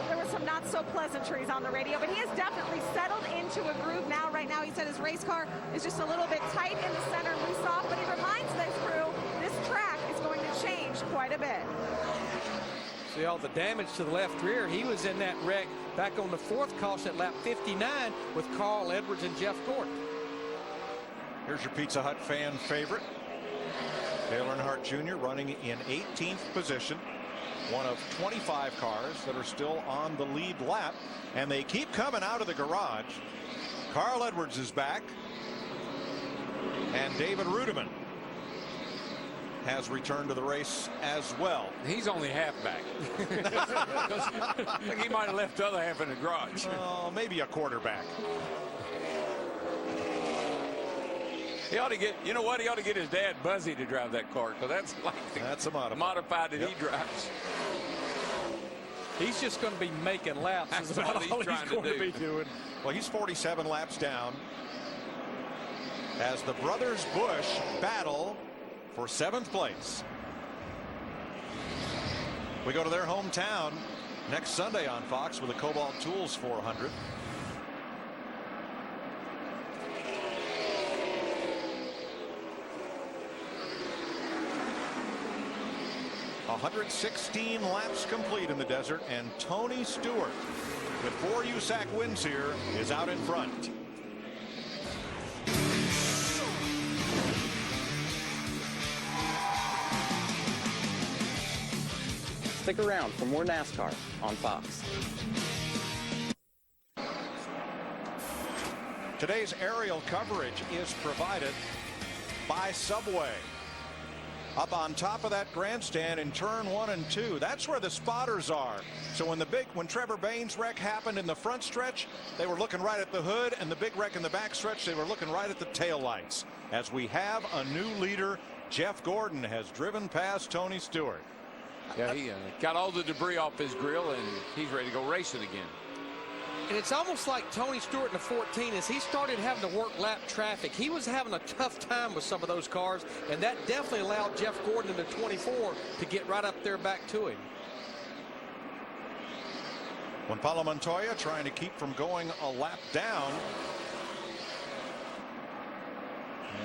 there were some not so pleasantries on the radio, but he has definitely settled into a groove now. Right now, he said his race car is just a little bit tight in the center, loose off, but he reminds this crew this track is going to change quite a bit. See all the damage to the left rear. He was in that wreck back on the 4th caution at lap 59 with Carl Edwards and Jeff Gordon. Here's your Pizza Hut fan favorite, Dale Earnhardt Jr. running in 18th position. One of 25 cars that are still on the lead lap, and they keep coming out of the garage. Carl Edwards is back, and David Rudiman has returned to the race as well. He's only half back. I think he might have left the other half in the garage. Oh, maybe a quarterback. He ought to get, you know what? He ought to get his dad Buzzy to drive that car, because that's like that's a modified that he drives. He's just going to be making laps. That's is about all he's trying going to be doing. Well, he's 47 laps down as the brothers Busch battle for 7th place. We go to their hometown next Sunday on Fox with the Cobalt Tools 400. ...116 laps complete in the desert, and Tony Stewart, with 4 USAC wins here, is out in front. Stick around for more NASCAR on Fox. Today's aerial coverage is provided by Subway. Up on top of that grandstand in turn 1 and 2, that's where the spotters are. So when Trevor Bayne's wreck happened in the front stretch, they were looking right at the hood, and the big wreck in the back stretch, they were looking right at the taillights. As we have a new leader, Jeff Gordon has driven past Tony Stewart. Yeah, he got all the debris off his grill, and he's ready to go racing again. And it's almost like Tony Stewart in the 14, as he started having to work lap traffic. He was having a tough time with some of those cars, and that definitely allowed Jeff Gordon in the 24 to get right up there back to him. When Paulo Montoya trying to keep from going a lap down.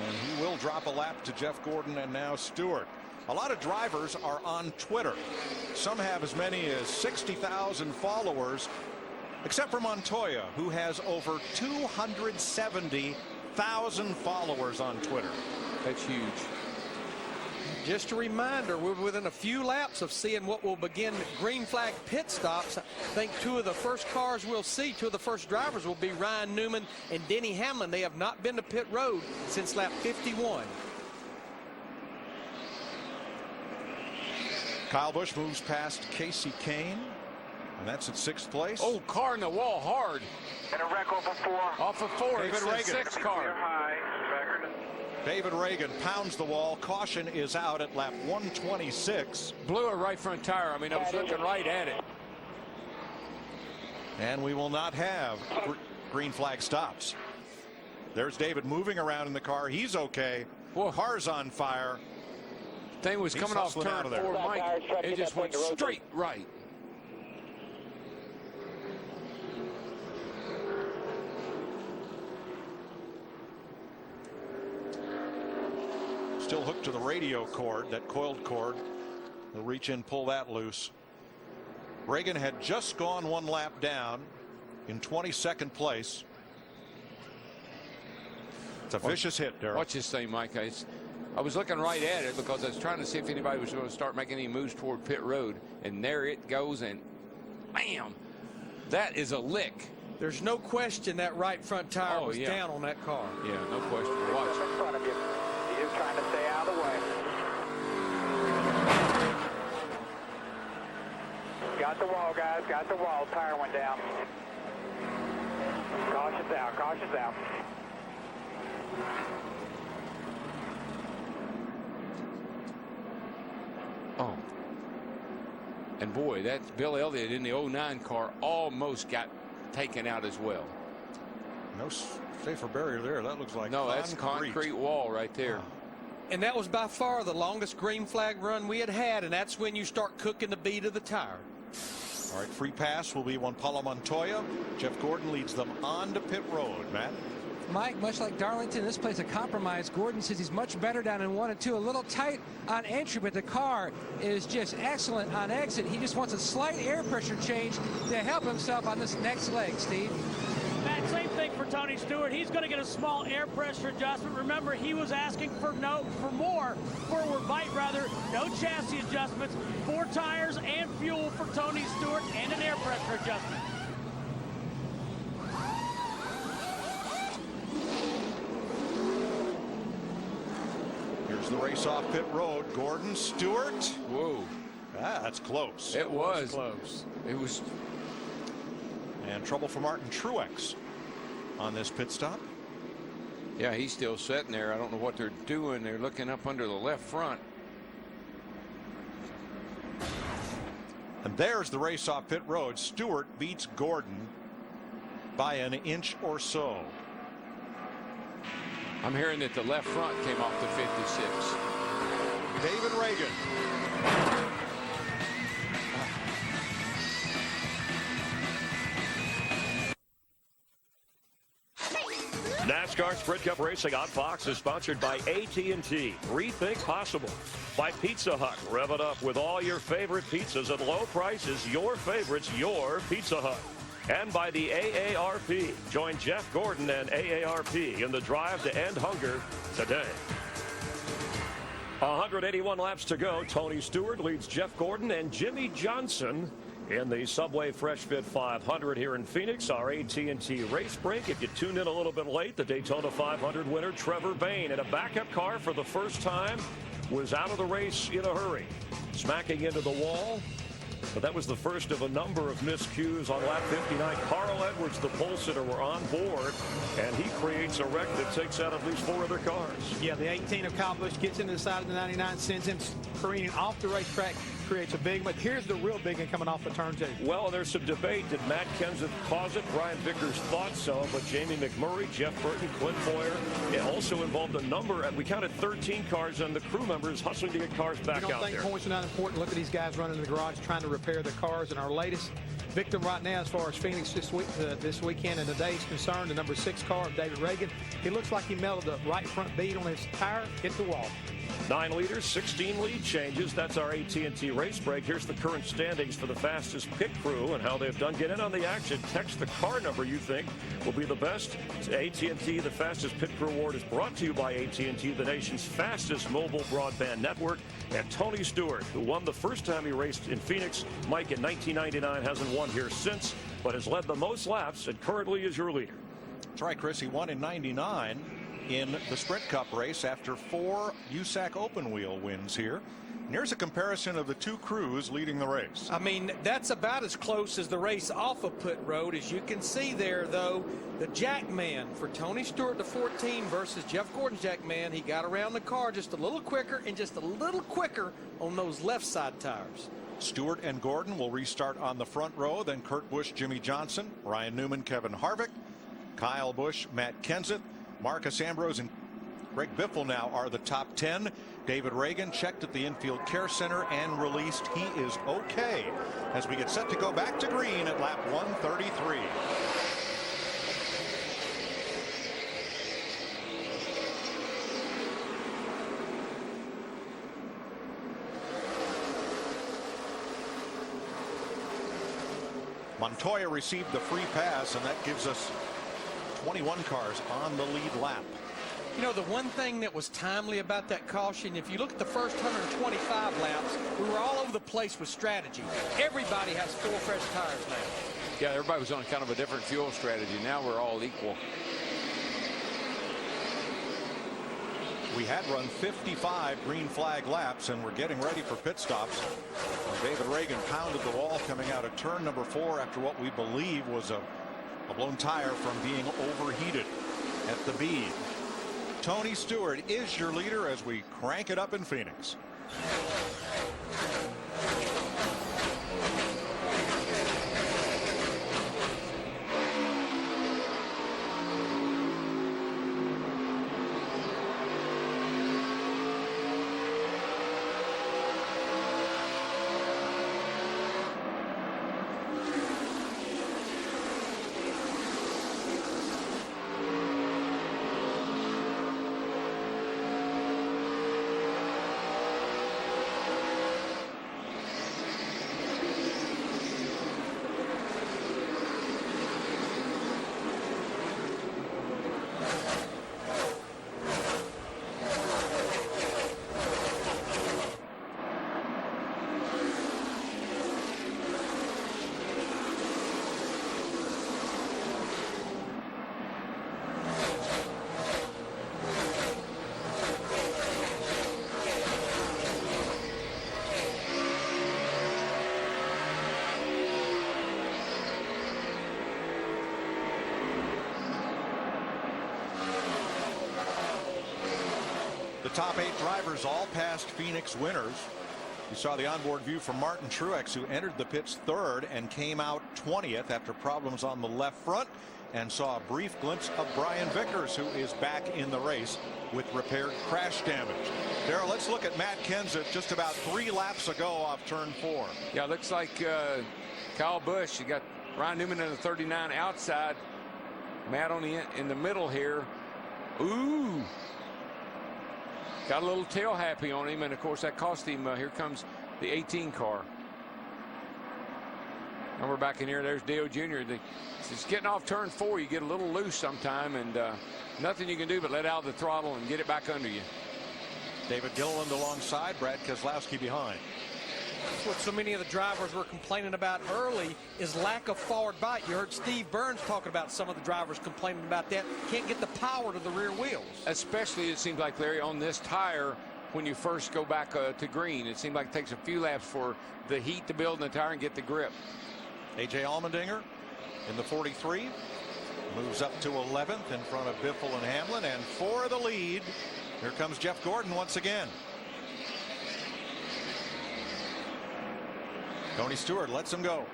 And he will drop a lap to Jeff Gordon and now Stewart. A lot of drivers are on Twitter. Some have as many as 60,000 followers, except for Montoya, who has over 270,000 followers on Twitter. That's huge. Just a reminder, we're within a few laps of seeing what will begin green flag pit stops. I think 2 of the first cars we'll see, 2 of the first drivers will be Ryan Newman and Denny Hamlin. They have not been to pit road since lap 51. Kyle Busch moves past Casey Kane, and that's at 6th place. Oh, car in the wall hard. And a wreck off of 4. Off of 4. David It's Reagan. the 6th car. David Reagan pounds the wall. Caution is out at lap 126. Blew a right front tire. I mean, I was looking right at it. And we will not have green flag stops. There's David moving around in the car. He's okay. Car's on fire. Thing was coming off turn 4, Mike. It just went straight right. Still hooked to the radio cord, that coiled cord. They'll reach in, pull that loose. Reagan had just gone 1 lap down in 22nd place. It's a vicious hit, Darryl. Watch this thing, Mike. I was looking right at it because I was trying to see if anybody was going to start making any moves toward pit road, and there it goes, and bam, that is a lick. There's no question that right front tire was down on that car. Yeah, no question. Watch. In front of you. He is trying to stay out of the way. Got the wall, guys. Got the wall. Tire went down. Caution's out. Caution's out. Oh. And boy, that Bill Elliott in the 09 car almost got taken out as well. No safer barrier there. That looks like that's concrete wall right there. And that was by far the longest green flag run we had, and that's when you start cooking the beat of the tire. All right, free pass will be Juan Montoya. Jeff Gordon leads them on to pit road. Matt? Mike, much like Darlington, this plays a compromise. Gordon says he's much better down in 1 and 2, a little tight on entry, but the car is just excellent on exit. He just wants a slight air pressure change to help himself on this next leg, Steve. Matt, same thing for Tony Stewart. He's going to get a small air pressure adjustment. Remember, he was asking for more forward bite, rather, no chassis adjustments, 4 tires and fuel for Tony Stewart, and an air pressure adjustment. Here's the race off pit road. Gordon, Stewart. Whoa. That's close. It was close. It was. And trouble for Martin Truex on this pit stop. Yeah, he's still sitting there. I don't know what they're doing. They're looking up under the left front. And there's the race off pit road. Stewart beats Gordon by an inch or so. I'm hearing that the left front came off the 56. David Reagan. NASCAR Sprint Cup Racing on Fox is sponsored by AT&T. Rethink possible. By Pizza Hut. Rev it up with all your favorite pizzas at low prices. Your favorites, your Pizza Hut. And by the AARP. Join Jeff Gordon and AARP in the drive to end hunger today. 181 laps to go. Tony Stewart leads Jeff Gordon and Jimmie Johnson in the Subway Fresh Fit 500 here in Phoenix. Our AT&T race break. If you tuned in a little bit late, the Daytona 500 winner Trevor Bayne in a backup car for the first time was out of the race in a hurry, smacking into the wall. But that was the first of a number of miscues on lap 59. Carl Edwards, the pole sitter, were on board, and he creates a wreck that takes out at least 4 other cars. Yeah, the 18 of Kyle Busch gets into the side of the 99, sends him careening off the racetrack, creates a big one. Here's the real big one coming off of turn 2. Well, there's some debate. Did Matt Kenseth cause it? Brian Vickers thought so, but Jamie McMurray, Jeff Burton, Clint Boyer, it also involved a number, and we counted 13 cars, and the crew members hustling to get cars back out there. You don't think points are not important? Look at these guys running in the garage trying to repair their cars. And our latest victim right now, as far as Phoenix this weekend and today is concerned, the number 6 car of David Reagan. He looks like he melted the right front bead on his tire, hit the wall. 9 leaders, 16 lead changes. That's our AT&T race break. Here's the current standings for the fastest pit crew and how they've done. Get in on the action. Text the car number you think will be the best. AT&T, the fastest pit crew award, is brought to you by AT&T, the nation's fastest mobile broadband network. And Tony Stewart, who won the first time he raced in Phoenix, Mike, in 1999, hasn't won here since, but has led the most laps and currently is your leader. That's right, Chris. He won in 99. In the Sprint Cup race after 4 USAC open wheel wins here. And here's a comparison of the 2 crews leading the race. I mean, that's about as close as the race off of pit road. As you can see there, though, the Jackman for Tony Stewart, the 14, versus Jeff Gordon's Jackman. He got around the car just a little quicker and just a little quicker on those left side tires. Stewart and Gordon will restart on the front row. Then Kurt Busch, Jimmie Johnson, Ryan Newman, Kevin Harvick, Kyle Busch, Matt Kenseth, Marcus Ambrose and Greg Biffle now are the top 10. David Reagan checked at the infield care center and released. He is okay as we get set to go back to green at lap 133. Montoya received the free pass, and that gives us 21 cars on the lead lap. You know, the one thing that was timely about that caution, if you look at the first 125 laps, we were all over the place with strategy. Everybody has 4 fresh tires now. Yeah, everybody was on kind of a different fuel strategy. Now we're all equal. We had run 55 green flag laps, and we're getting ready for pit stops. David Reagan pounded the wall coming out of turn number 4 after what we believe was a blown tire from being overheated at the bead. Tony Stewart is your leader as we crank it up in Phoenix. top 8 drivers all past Phoenix winners. You saw the onboard view from Martin Truex, who entered the pits 3rd and came out 20th after problems on the left front, and saw a brief glimpse of Brian Vickers, who is back in the race with repaired crash damage. Darrell, let's look at Matt Kenseth just about 3 laps ago off turn 4. Yeah, looks like Kyle Busch. You got Ryan Newman in the 39 outside. Matt on in the middle here. Ooh. Got a little tail happy on him, and of course that cost him. Here comes the 18 car. And we're back in here. There's Dale Jr. It's getting off turn 4. You get a little loose sometime, and nothing you can do but let out the throttle and get it back under you. David Gilliland alongside, Brad Keselowski behind. That's what so many of the drivers were complaining about early, is lack of forward bite. You heard Steve Burns talking about some of the drivers complaining about that. Can't get the power to the rear wheels. Especially, it seems like, Larry, on this tire, when you first go back to green, it seems like it takes a few laps for the heat to build in the tire and get the grip. A.J. Allmendinger in the 43 moves up to 11th in front of Biffle and Hamlin, and for the lead, here comes Jeff Gordon once again. Tony Stewart lets him go.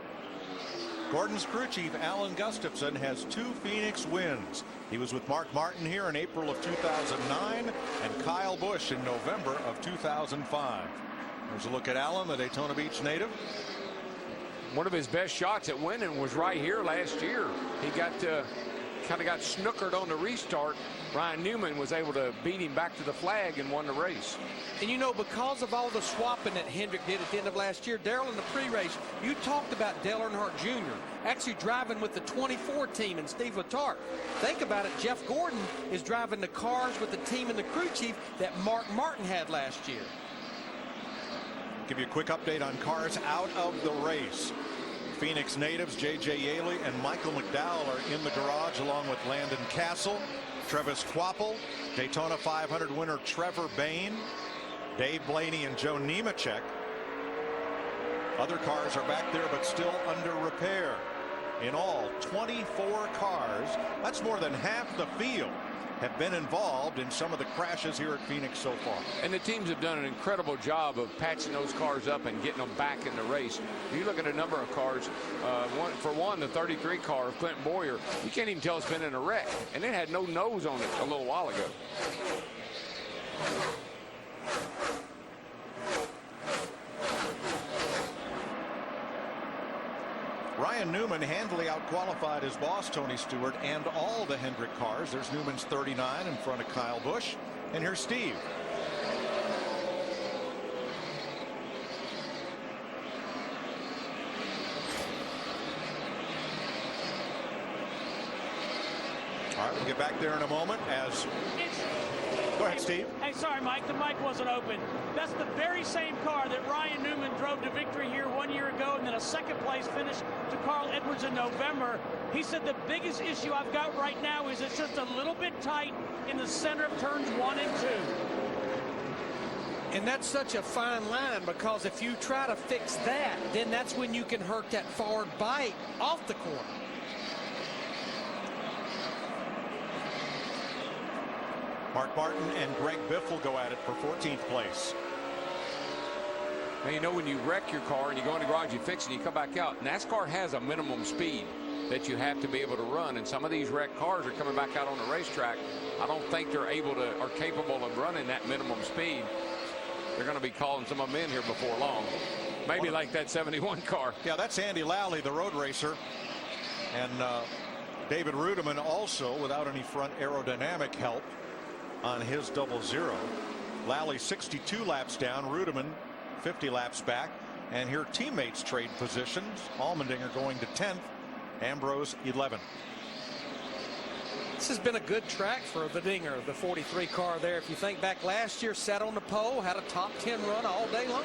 Gordon's crew chief Alan Gustafson has 2 Phoenix wins. He was with Mark Martin here in April of 2009 and Kyle Busch in November of 2005. There's a look at Alan, the Daytona Beach native. One of his best shots at winning was right here last year. He got kind of got snookered on the restart. Ryan Newman was able to beat him back to the flag and won the race. And you know, because of all the swapping that Hendrick did at the end of last year, Darrell, in the pre-race, you talked about Dale Earnhardt Jr. actually driving with the 24 team and Steve Letarte. Think about it, Jeff Gordon is driving the cars with the team and the crew chief that Mark Martin had last year. Give you a quick update on cars out of the race. Phoenix natives J.J. Yaley and Michael McDowell are in the garage along with Landon Castle, Travis Kvapil, Daytona 500 winner Trevor Bayne, Dave Blaney and Joe Nemechek. Other cars are back there but still under repair. In all, 24 cars, that's more than half the field, have been involved in some of the crashes here at Phoenix so far. And the teams have done an incredible job of patching those cars up and getting them back in the race. You look at a number of cars, for one, the 33 car of Clinton Boyer, you can't even tell it's been in a wreck, and it had no nose on it a little while ago. Ryan Newman handily outqualified his boss Tony Stewart and all the Hendrick cars. There's Newman's 39 in front of Kyle Busch, and here's Steve. All right, we'll get back there in a moment as. Go ahead, Steve. Hey, sorry, Mike. The mic wasn't open. That's the very same car that Ryan Newman drove to victory here 1 year ago, and then a second-place finish to Carl Edwards in November. He said the biggest issue I've got right now is it's just a little bit tight in the center of turns 1 and 2. And that's such a fine line, because if you try to fix that, then that's when you can hurt that forward bite off the corner. Mark Martin and Greg Biffle go at it for 14th place. Now, you know, when you wreck your car and you go in the garage, you fix it, and you come back out, NASCAR has a minimum speed that you have to be able to run, and some of these wrecked cars are coming back out on the racetrack. I don't think they're able to or capable of running that minimum speed. They're going to be calling some of them in here before long. Maybe like that 71 car. Yeah, that's Andy Lally, the road racer. And David Rudiman also without any front aerodynamic help on his 00. Lally 62 laps down, Rudiman 50 laps back, and here teammates trade positions. Allmendinger going to 10th, Ambrose 11th. This has been a good track for the Dinger, the 43 car there. If you think back last year, sat on the pole, had a top 10 run all day long.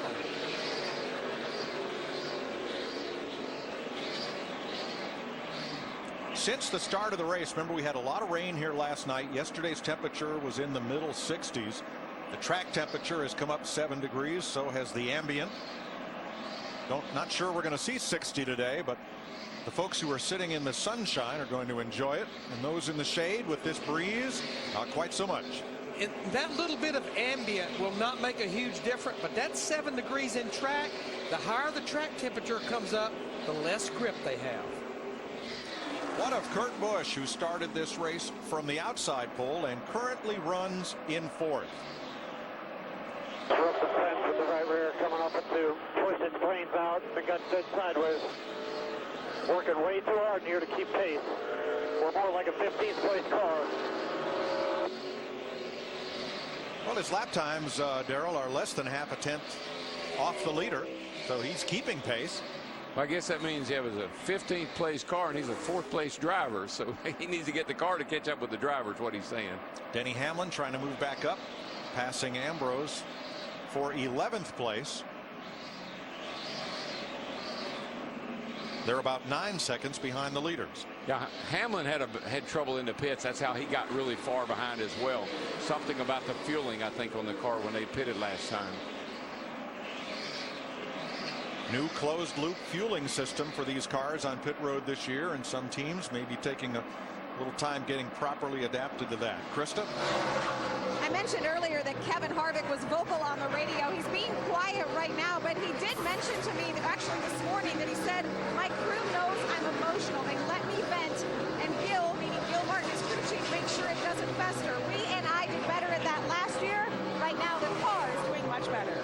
Since the start of the race, remember we had a lot of rain here last night. Yesterday's temperature was in the middle 60s. The track temperature has come up 7 degrees, so has the ambient. Not sure we're going to see 60 today, but the folks who are sitting in the sunshine are going to enjoy it, and those in the shade with this breeze, not quite so much. And that little bit of ambient will not make a huge difference, but that's 7 degrees in track. The higher the track temperature comes up, the less grip they have. One of Kurt Busch, who started this race from the outside pole and currently runs in 4th. Rough descent with the right rear coming up into twisted planes out. They got dead sideways. Working way too hard here to keep pace. We're more like a 15th place car. Well, his lap times, Darrell, are less than half a tenth off the leader, so he's keeping pace. Well, I guess that means he was a 15th place car and he's a 4th place driver, so he needs to get the car to catch up with the driver is what he's saying. Denny Hamlin trying to move back up, passing Ambrose for 11th place. They're about 9 seconds behind the leaders. Yeah, Hamlin had trouble in the pits. That's how he got really far behind as well. Something about the fueling, I think, on the car when they pitted last time. New closed loop fueling system for these cars on pit road this year, and some teams may be taking a little time getting properly adapted to that. Krista? I mentioned earlier that Kevin Harvick was vocal on the radio. He's being quiet right now, but he did mention to me actually this morning that he said, my crew knows I'm emotional. They let me vent, and Gil, meaning Gil Martin, his crew chief, makes sure it doesn't fester. We and I did better at that last year. Right now, the car is doing much better.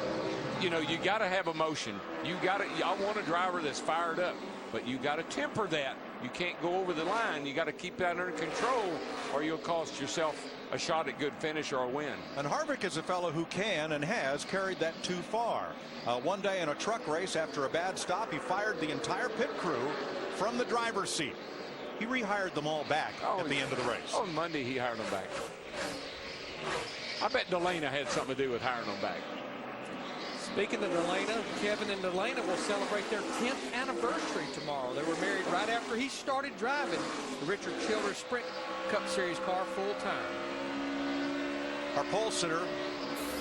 You know, you got to have emotion. I want a driver that's fired up, but you got to temper that. You can't go over the line. You got to keep that under control, or you'll cost yourself a shot at good finish or a win. And Harvick is a fellow who can and has carried that too far. One day in a truck race, after a bad stop, he fired the entire pit crew from the driver's seat. He rehired them all back at the end of the race. On Monday, he hired them back. I bet Delana had something to do with hiring them back. Speaking of Delana, Kevin and Delana will celebrate their 10th anniversary tomorrow. They were married right after he started driving the Richard Childress Sprint Cup Series car full time. Our pole sitter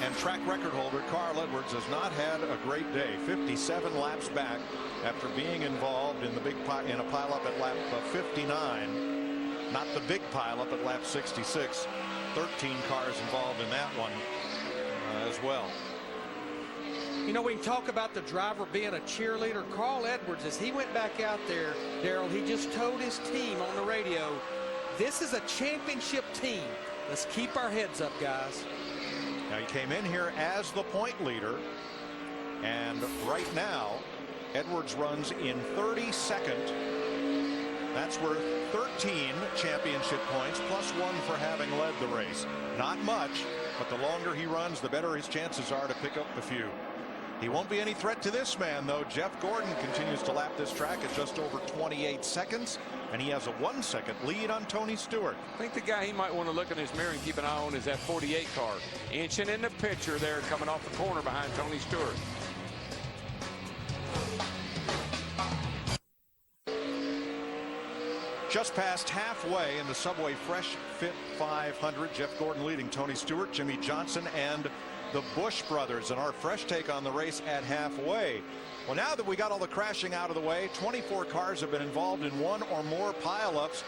and track record holder Carl Edwards has not had a great day. 57 laps back after being involved in the big in a pileup at lap 59. Not the big pileup at lap 66. 13 cars involved in that one as well. You know, we can talk about the driver being a cheerleader. Carl Edwards, as he went back out there, Darrell, he just told his team on the radio, this is a championship team. Let's keep our heads up, guys. Now, he came in here as the point leader, and right now, Edwards runs in 32nd. That's worth 13 championship points, plus 1 for having led the race. Not much, but the longer he runs, the better his chances are to pick up the few. He won't be any threat to this man, though. Jeff Gordon continues to lap this track at just over 28 seconds, and he has a 1-second lead on Tony Stewart. I think the guy he might want to look in his mirror and keep an eye on is that 48 car. Inching in the picture there, coming off the corner behind Tony Stewart. Just past halfway in the Subway Fresh Fit 500. Jeff Gordon leading Tony Stewart, Jimmy Johnson, and the Busch brothers. And our fresh take on the race at halfway. Well, now that we got all the crashing out of the way, 24 cars have been involved in one or more pileups.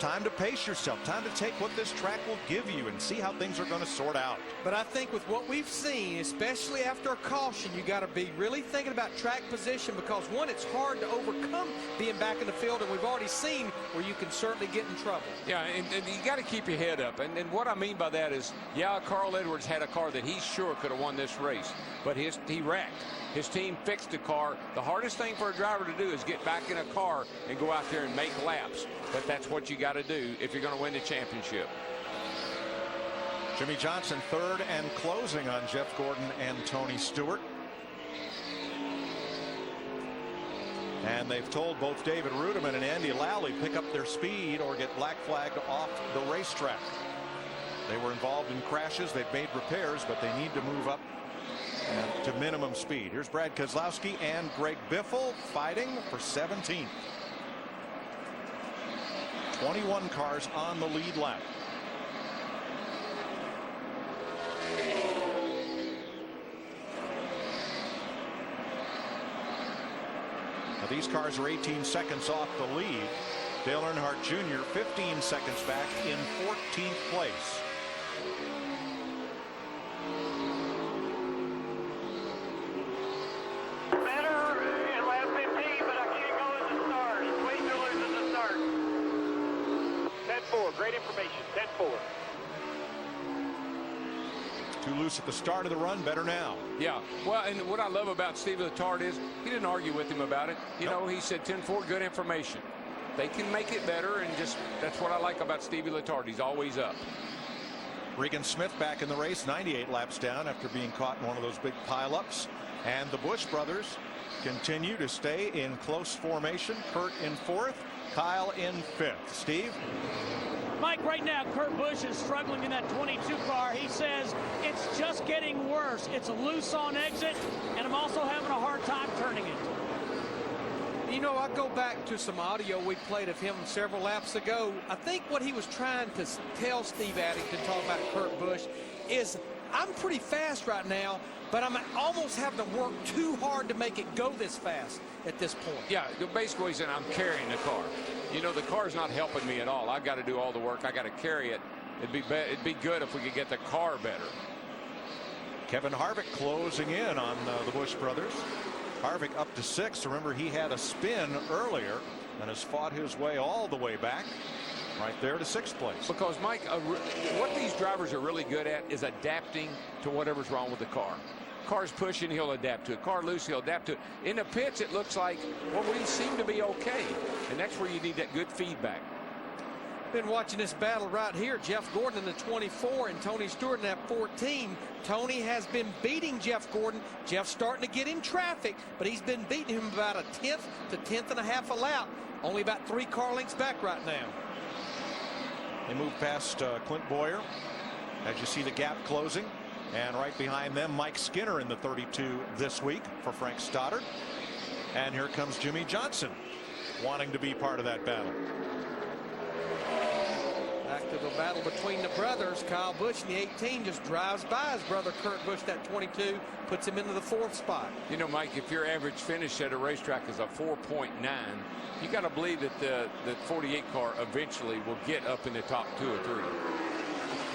Time to pace yourself. Time to take what this track will give you and see how things are going to sort out. But I think with what we've seen, especially after a caution, you got to be really thinking about track position, because one, it's hard to overcome being back in the field, and we've already seen where you can certainly get in trouble. Yeah, and you got to keep your head up. And what I mean by that is, yeah, Carl Edwards had a car that he sure could have won this race, but he wrecked. His team fixed the car. The hardest thing for a driver to do is get back in a car and go out there and make laps. But that's what you got to do if you're going to win the championship. Jimmy Johnson third and closing on Jeff Gordon and Tony Stewart. And they've told both David Rudiman and Andy Lally pick up their speed or get black flagged off the racetrack. They were involved in crashes. They've made repairs, but they need to move up to minimum speed. Here's Brad Keselowski and Greg Biffle fighting for 17th. 21 cars on the lead lap. Now these cars are 18 seconds off the lead. Dale Earnhardt Jr. 15 seconds back in 14th place. great information. 10-4. Too loose at the start of the run, better now. Yeah, well, and what I love about Steve Letarte is he didn't argue with him about it. You know, he said 10-4, good information. They can make it better, and just that's what I like about Stevie Letarte. He's always up. Regan Smith back in the race, 98 laps down after being caught in one of those big pileups. And the Busch brothers continue to stay in close formation. Kurt in 4th, Kyle in 5th. Steve? Mike, right now, Kurt Busch is struggling in that 22 car. He says it's just getting worse. It's loose on exit, and I'm also having a hard time turning it. You know, I go back to some audio we played of him several laps ago. I think what he was trying to tell Steve Addington, talking about Kurt Busch, is I'm pretty fast right now, but I'm almost having to work too hard to make it go this fast at this point. Yeah, basically he's saying I'm carrying the car. You know, the car's not helping me at all. I've got to do all the work. I got to carry it. It'd be good if we could get the car better. Kevin Harvick closing in on the Busch brothers. Harvick up to 6th. Remember, he had a spin earlier and has fought his way all the way back right there to 6th place. Because, Mike, what these drivers are really good at is adapting to whatever's wrong with the car. Car's pushing, he'll adapt to it. Car loose, he'll adapt to it. In the pits, it looks like, well, we seem to be okay. And that's where you need that good feedback. Been watching this battle right here. Jeff Gordon in the 24 and Tony Stewart in that 14. Tony has been beating Jeff Gordon. Jeff's starting to get in traffic, but he's been beating him about a 10th to 10th and a half a lap. Only about 3 car lengths back right now. They move past Clint Boyer as you see the gap closing. And right behind them, Mike Skinner in the 32 this week for Frank Stoddard. And here comes Jimmy Johnson wanting to be part of that battle. Back to the battle between the brothers. Kyle Busch in the 18 just drives by his brother Kurt Busch. That 22 puts him into the 4th spot. You know, Mike, if your average finish at a racetrack is a 4.9, you got to believe that the 48 car eventually will get up in the top 2 or 3.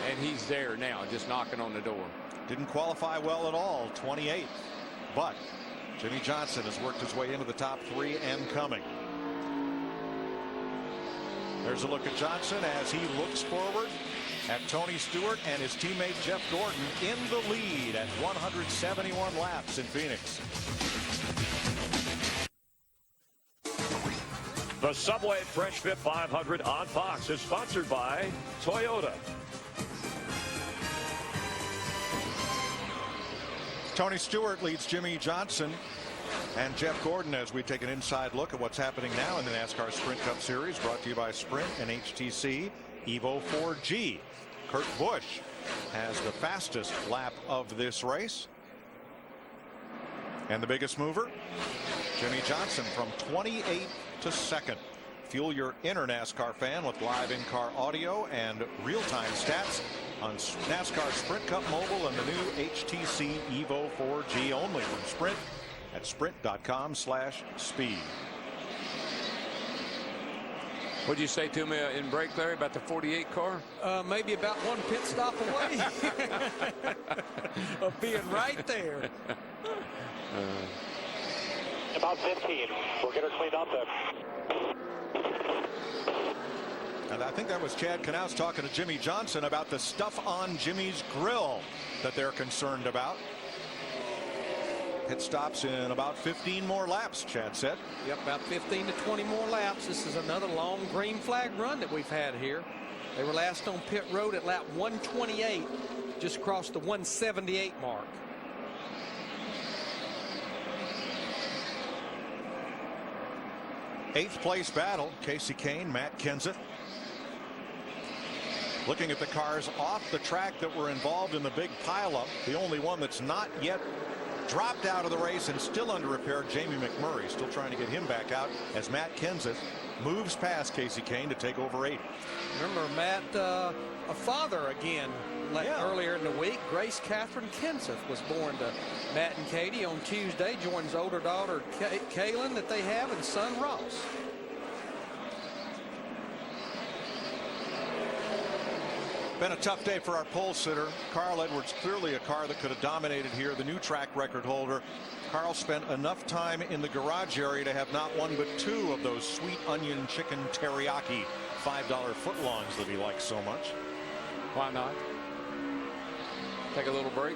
And he's there now, just knocking on the door. Didn't qualify well at all, 28th. But Jimmy Johnson has worked his way into the top 3 and coming. There's a look at Johnson as he looks forward at Tony Stewart and his teammate Jeff Gordon in the lead at 171 laps in Phoenix. The Subway Fresh Fit 500 on Fox is sponsored by Toyota. Tony Stewart leads Jimmy Johnson and Jeff Gordon as we take an inside look at what's happening now in the NASCAR Sprint Cup Series, brought to you by Sprint and HTC Evo 4G. Kurt Busch has the fastest lap of this race. And the biggest mover, Jimmy Johnson, from 28th to 2nd. Fuel your inner NASCAR fan with live in-car audio and real-time stats on NASCAR Sprint Cup Mobile and the new HTC Evo 4G, only from Sprint at sprint.com/speed. What'd you say to me in break, Larry, about the 48 car? Maybe about 1 pit stop away of being right there. About 15. We'll get her cleaned up then. And I think that was Chad Knaus talking to Jimmy Johnson about the stuff on Jimmy's grill that they're concerned about. Pit stops in about 15 more laps, Chad said. Yep, about 15 to 20 more laps. This is another long green flag run that we've had here. They were last on pit road at lap 128, just across the 178 mark. Eighth place battle, Casey Kane, Matt Kenseth. Looking at the cars off the track that were involved in the big pileup, the only one that's not yet dropped out of the race and still under repair, Jamie McMurray, still trying to get him back out as Matt Kenseth moves past Casey Kane to take over 8. Remember, Matt, a father again earlier in the week. Grace Catherine Kenseth was born to Matt and Katie on Tuesday. Joins older daughter Kaylin that they have and son Ross. Been a tough day for our pole sitter. Carl Edwards, clearly a car that could have dominated here. The new track record holder Carl spent enough time in the garage area to have not one but two of those sweet onion chicken teriyaki $5 footlongs that he likes so much. Why not? Take a little break.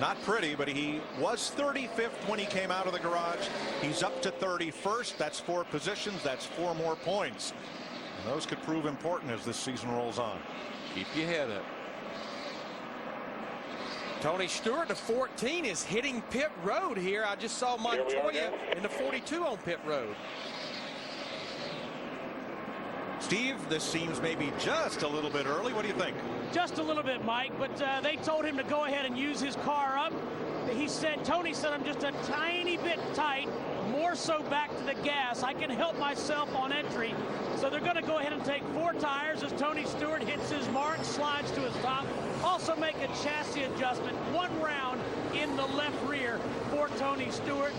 Not pretty, but he was 35th when he came out of the garage. He's up to 31st. That's 4 positions. That's 4 more points. And those could prove important as this season rolls on. Keep your head up. Tony Stewart, the 14, is hitting pit road here. I just saw Montoya in the 42 on pit road. Steve, this seems maybe just a little bit early. What do you think? Just a little bit, Mike, but they told him to go ahead and use his car up. Tony said, I'm just a tiny bit tight, more so back to the gas. I can help myself on entry. So they're going to go ahead and take 4 tires as Tony Stewart hits his mark, slides to his top. Also make a chassis adjustment, 1 round in the left rear for Tony Stewart.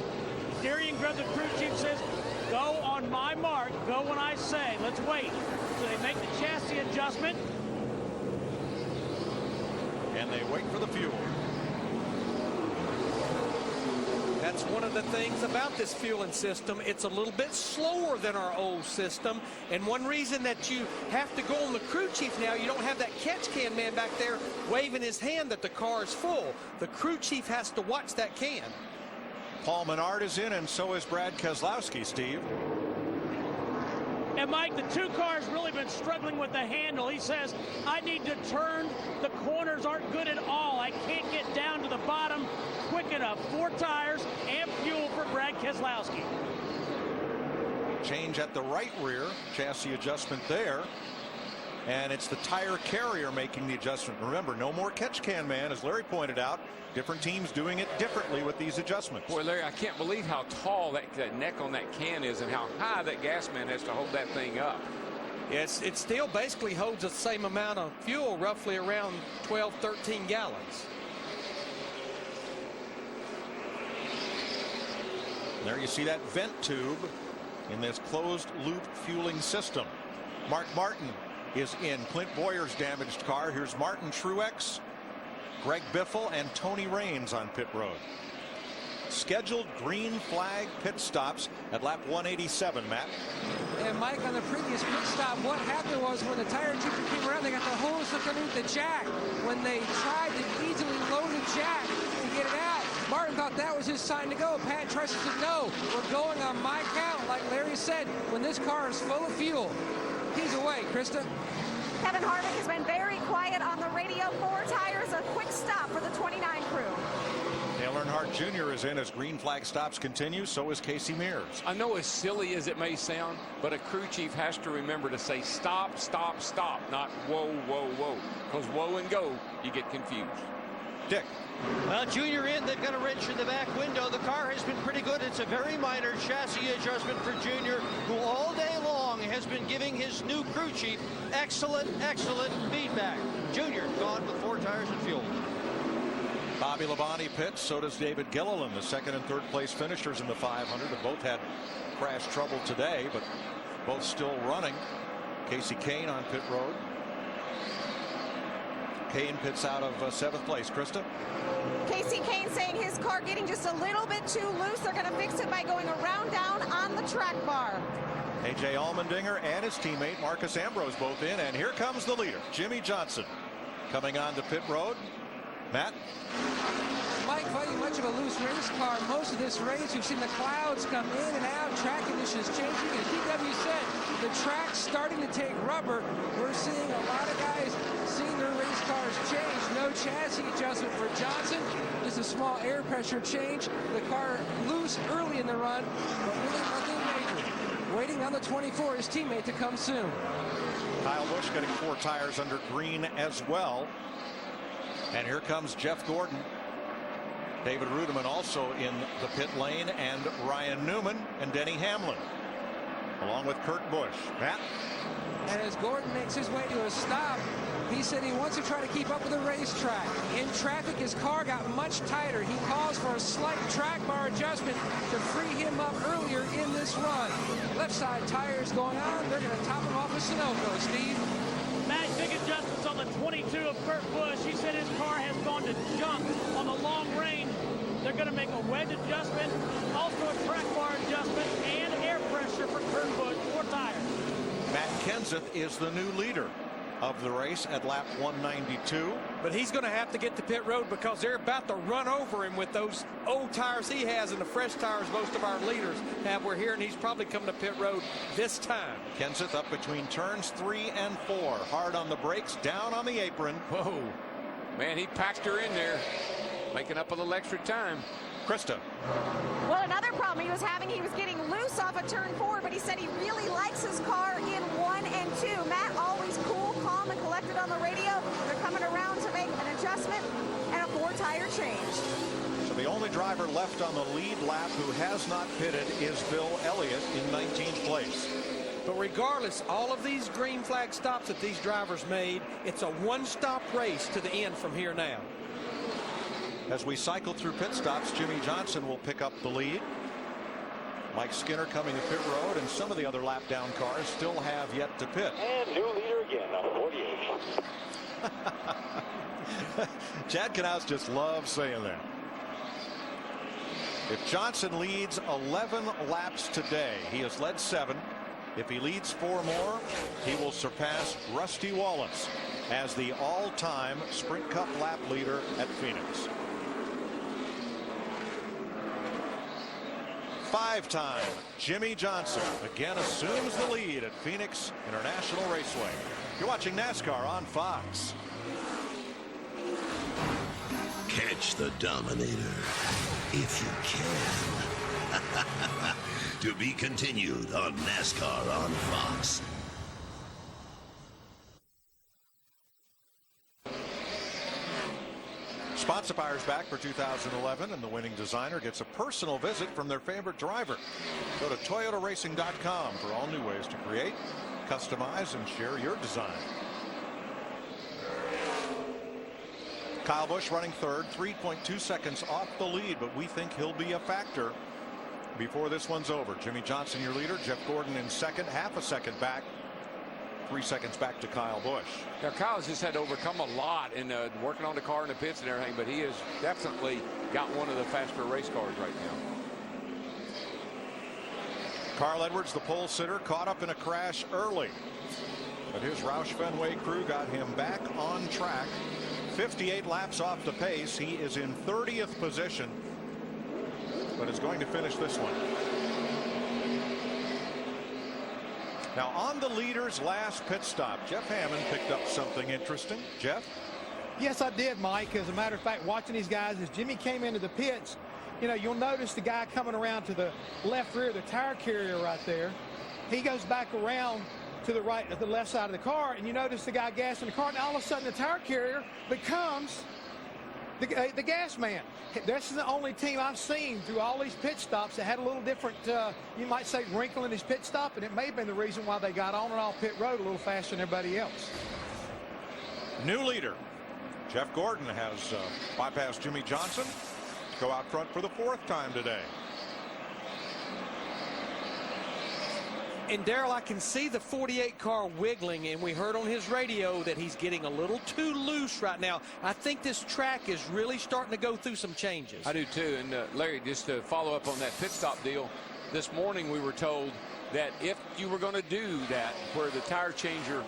Darian Grubb, the crew chief, says, go on my mark, go when I say. Let's wait. So they make the chassis adjustment. And they wait for the fuel. That's one of the things about this fueling system. It's a little bit slower than our old system. And one reason that you have to go on the crew chief now, you don't have that catch can man back there waving his hand that the car is full. The crew chief has to watch that can. Paul Menard is in, and so is Brad Keselowski, Steve. And Mike, the 2 cars really been struggling with the handle. He says, I need to turn. The corners aren't good at all. I can't get down to the bottom quick enough. 4 tires and fuel for Brad Keselowski. Change at the right rear, chassis adjustment there. And it's the tire carrier making the adjustment. Remember, no more catch can man, as Larry pointed out. Different teams doing it differently with these adjustments. Boy, Larry, I can't believe how tall that neck on that can is and how high that gas man has to hold that thing up. Yes, it still basically holds the same amount of fuel, roughly around 12, 13 gallons. There you see that vent tube in this closed loop fueling system. Mark Martin is in Clint Boyer's damaged car. Here's Martin Truex, Greg Biffle, and Tony Raines on pit road. Scheduled green flag pit stops at lap 187, Matt. And Mike, on the previous pit stop, what happened was when the tire chief came around, they got the hose underneath the jack. When they tried to easily load the jack to get it out, Martin thought that was his sign to go. Pat Tresser said, no, we're going on my count. Like Larry said, when this car is full of fuel, he's away. Krista? Kevin Harvick has been very quiet on the radio. 4 tires, a quick stop for the 29 crew. Dale Earnhardt Jr. is in as green flag stops continue. So is Casey Mears. I know as silly as it may sound, but a crew chief has to remember to say stop, stop, stop, not whoa, whoa, whoa. Because whoa and go, you get confused. Dick. Well, Junior in, they've got a wrench in the back window. The car has been pretty good. It's a very minor chassis adjustment for Junior, who all day long has been giving his new crew chief excellent feedback. Junior gone with 4 tires and fuel. Bobby Labonte pits. So does David Gilliland, the 2nd and 3rd place finishers in the 500. Have both had crash trouble today, but both still running. Casey Kane on pit road. Kane pits out of 7th place. Krista? Casey Kane saying his car getting just a little bit too loose. They're going to fix it by going around down on the track bar. A.J. Allmendinger and his teammate Marcus Ambrose both in. And here comes the leader, Jimmie Johnson, coming on to pit road. Matt? Mike, fighting much of a loose race car. Most of this race, we've seen the clouds come in and out, track conditions changing. As DW said, the track's starting to take rubber. We're seeing a lot of guys seeing their race cars change. No chassis adjustment for Johnson. Just a small air pressure change. The car loose early in the run, but really nothing major. Waiting on the 24, his teammate to come soon. Kyle Busch getting 4 tires under green as well. And here comes Jeff Gordon. David Rudiman also in the pit lane, and Ryan Newman and Denny Hamlin, along with Kurt Busch. Matt? And as Gordon makes his way to a stop, he said he wants to try to keep up with the racetrack. In traffic, his car got much tighter. He calls for a slight track bar adjustment to free him up earlier in this run. Left side tires going on. They're going to top him off with Sunoco, Steve. notes on the 22 of Kurt Busch. He said his car has gone to junk on the long range. They're going to make a wedge adjustment, also a track bar adjustment, and air pressure for Kurt Busch, 4 tires. Matt Kenseth is the new leader of the race at lap 192. But he's going to have to get to pit road because they're about to run over him with those old tires he has and the fresh tires most of our leaders have. We're here, and he's probably coming to pit road this time. Kenseth up between turns 3 and 4. Hard on the brakes, down on the apron. Whoa. Man, he packed her in there, making up a little extra time. Krista. Well, another problem he was having, he was getting loose off of turn 4, but he said he really likes his car in 1 and 2. Matt always cool, calm, and collected on the radio. They're coming around to make an adjustment and a 4-tire change. So the only driver left on the lead lap who has not pitted is Bill Elliott in 19th place. But regardless, all of these green flag stops that these drivers made, it's a one-stop race to the end from here now. As we cycle through pit stops, Jimmie Johnson will pick up the lead. Mike Skinner coming to pit road, and some of the other lap down cars still have yet to pit. And new leader again, 48. Chad Knaus just loves saying that. If Johnson leads 11 laps today, he has led 7. If he leads 4 more, he will surpass Rusty Wallace as the all-time Sprint Cup lap leader at Phoenix. 5-time Jimmie Johnson again assumes the lead at Phoenix International Raceway. You're watching NASCAR on Fox. Catch the Dominator if you can. To be continued on NASCAR on Fox. Spot Suppliers back for 2011, and the winning designer gets a personal visit from their favorite driver. Go to ToyotaRacing.com for all new ways to create, customize, and share your design. Kyle Busch running third, 3.2 seconds off the lead, but we think he'll be a factor before this one's over. Jimmie Johnson, your leader. Jeff Gordon in second, half a second back. 3 seconds back to Kyle Busch. Now, Kyle's just had to overcome a lot in working on the car in the pits and everything, but he has definitely got one of the faster race cars right now. Carl Edwards, the pole sitter, caught up in a crash early, but his Roush Fenway crew got him back on track. 58 laps off the pace. He is in 30th position, but is going to finish this one. Now, on the leader's last pit stop, Jeff Hammond picked up something interesting. Jeff? Yes, I did, Mike. As a matter of fact, watching these guys, as Jimmy came into the pits, you know, you'll notice the guy coming around to the left rear, the tire carrier right there. He goes back around to the right, the left side of the car, and you notice the guy gassing the car, and all of a sudden the tire carrier becomes the gas man. This is the only team I've seen through all these pit stops that had a little different, you might say, wrinkle in his pit stop, and it may have been the reason why they got on and off pit road a little faster than everybody else. New leader. Jeff Gordon has bypassed Jimmie Johnson to go out front for the 4th time today. And Darrell, I can see the 48 car wiggling, and we heard on his radio that he's getting a little too loose right now. I think this track is really starting to go through some changes. I do too. And Larry, just to follow up on that pit stop deal, this morning we were told that if you were going to do that, where the tire changer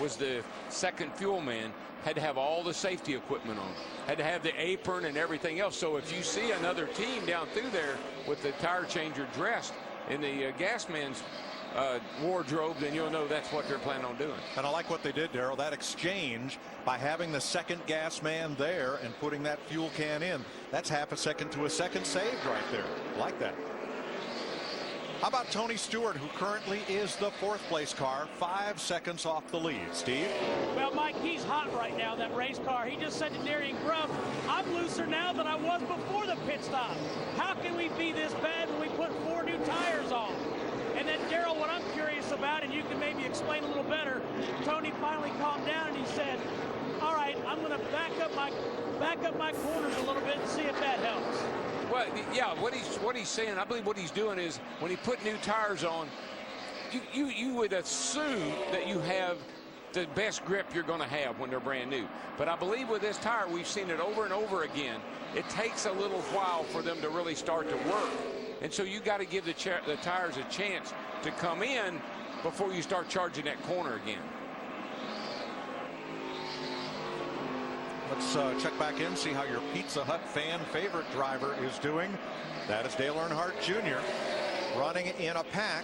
was the second fuel man, had to have all the safety equipment on, had to have the apron and everything else. So if you see another team down through there with the tire changer dressed in the gas man's wardrobe, then you'll know that's what they're planning on doing. And I like what they did, Darrell, that exchange by having the second gas man there and putting that fuel can in. That's half a second to a second saved right there. I like that. How about Tony Stewart, who currently is the 4th place car, 5 seconds off the lead. Steve? Well, Mike, he's hot right now, that race car. He just said to Darian Gruff, I'm looser now than I was before the pit stop. How can we be this bad when we put 4 new tires on? And then, Darrell, what I'm curious about, and you can maybe explain a little better, Tony finally calmed down and he said, all right, I'm going to back up my corners a little bit and see if that helps. Well, yeah, what he's saying, I believe what he's doing is when he put new tires on, you would assume that you have the best grip you're going to have when they're brand new. But I believe with this tire, we've seen it over and over again. It takes a little while for them to really start to work. And so you got to give the tires a chance to come in before you start charging that corner again. Let's check back in, see how your Pizza Hut fan favorite driver is doing. That is Dale Earnhardt Jr. running in a pack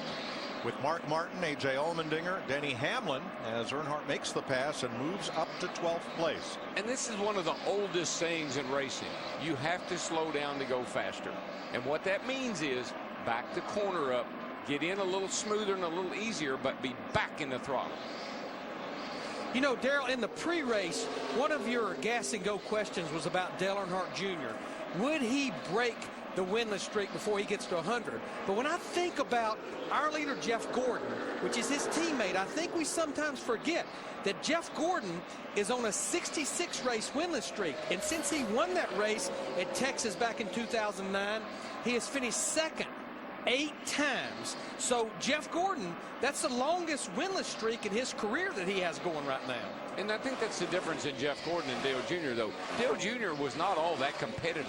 with Mark Martin, A.J. Allmendinger, Denny Hamlin, as Earnhardt makes the pass and moves up to 12th place. And this is one of the oldest sayings in racing. You have to slow down to go faster. And what that means is back the corner up, get in a little smoother and a little easier, but be back in the throttle. You know, Daryl, in the pre-race, one of your gas and go questions was about Dale Earnhardt Jr. Would he break the winless streak before he gets to 100? But when I think about our leader, Jeff Gordon, which is his teammate, I think we sometimes forget that Jeff Gordon is on a 66 race winless streak. And since he won that race at Texas back in 2009, he has finished second 8 times. So Jeff Gordon, that's the longest winless streak in his career that he has going right now. And I think that's the difference in Jeff Gordon and Dale Jr., though. Dale Jr. was not all that competitive.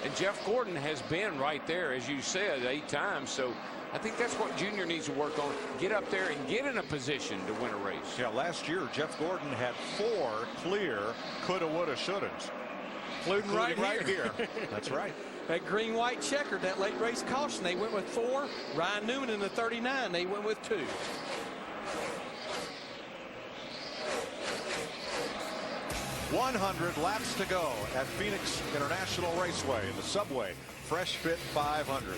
And Jeff Gordon has been right there, as you said, 8 times. So I think that's what Jr. needs to work on. Get up there and get in a position to win a race. Yeah, last year, Jeff Gordon had 4 clear coulda, woulda, shouldas. Including right here. That's right. That green-white checkered, that late race caution, they went with 4. Ryan Newman in the 39, they went with 2. $100 laps to go at Phoenix International Raceway, the Subway Fresh Fit 500.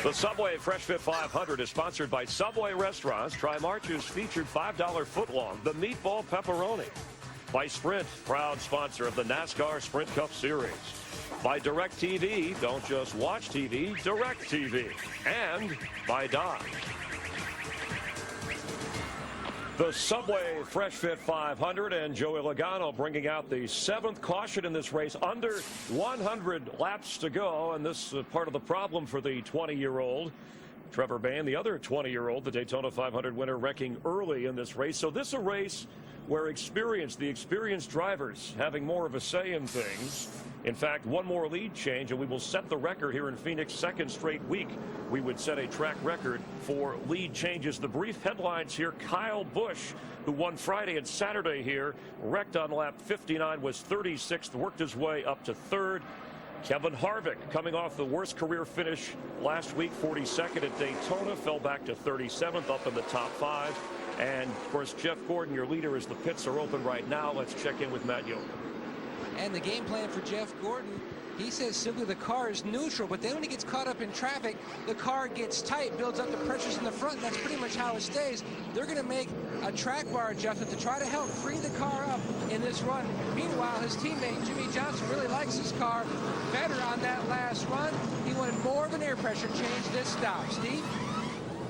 The Subway Fresh Fit 500 is sponsored by Subway Restaurants. Try March's featured $5 footlong, the meatball pepperoni. By Sprint, proud sponsor of the NASCAR Sprint Cup Series. By DirecTV, don't just watch TV, direct TV. And by Dodge. The Subway Fresh Fit 500 and Joey Logano bringing out the 7th caution in this race. Under 100 laps to go, and this is part of the problem for the 20-year-old. Trevor Bayne, the other 20-year-old, the Daytona 500 winner, wrecking early in this race. So this is a race where the experienced drivers having more of a say in things. In fact, one more lead change, and we will set the record here in Phoenix. 2nd straight week, we would set a track record for lead changes. The brief headlines here: Kyle Busch, who won Friday and Saturday here, wrecked on lap 59, was 36th, worked his way up to 3rd. Kevin Harvick, coming off the worst career finish last week, 42nd at Daytona, fell back to 37th, up in the top 5. And, of course, Jeff Gordon, your leader, as the pits are open right now. Let's check in with Matt Yoakum. And the game plan for Jeff Gordon, he says simply the car is neutral, but then when he gets caught up in traffic, the car gets tight, builds up the pressures in the front, and that's pretty much how it stays. They're going to make a track bar adjustment to try to help free the car up in this run. Meanwhile, his teammate Jimmie Johnson really likes his car better on that last run. He wanted more of an air pressure change this stop. Steve?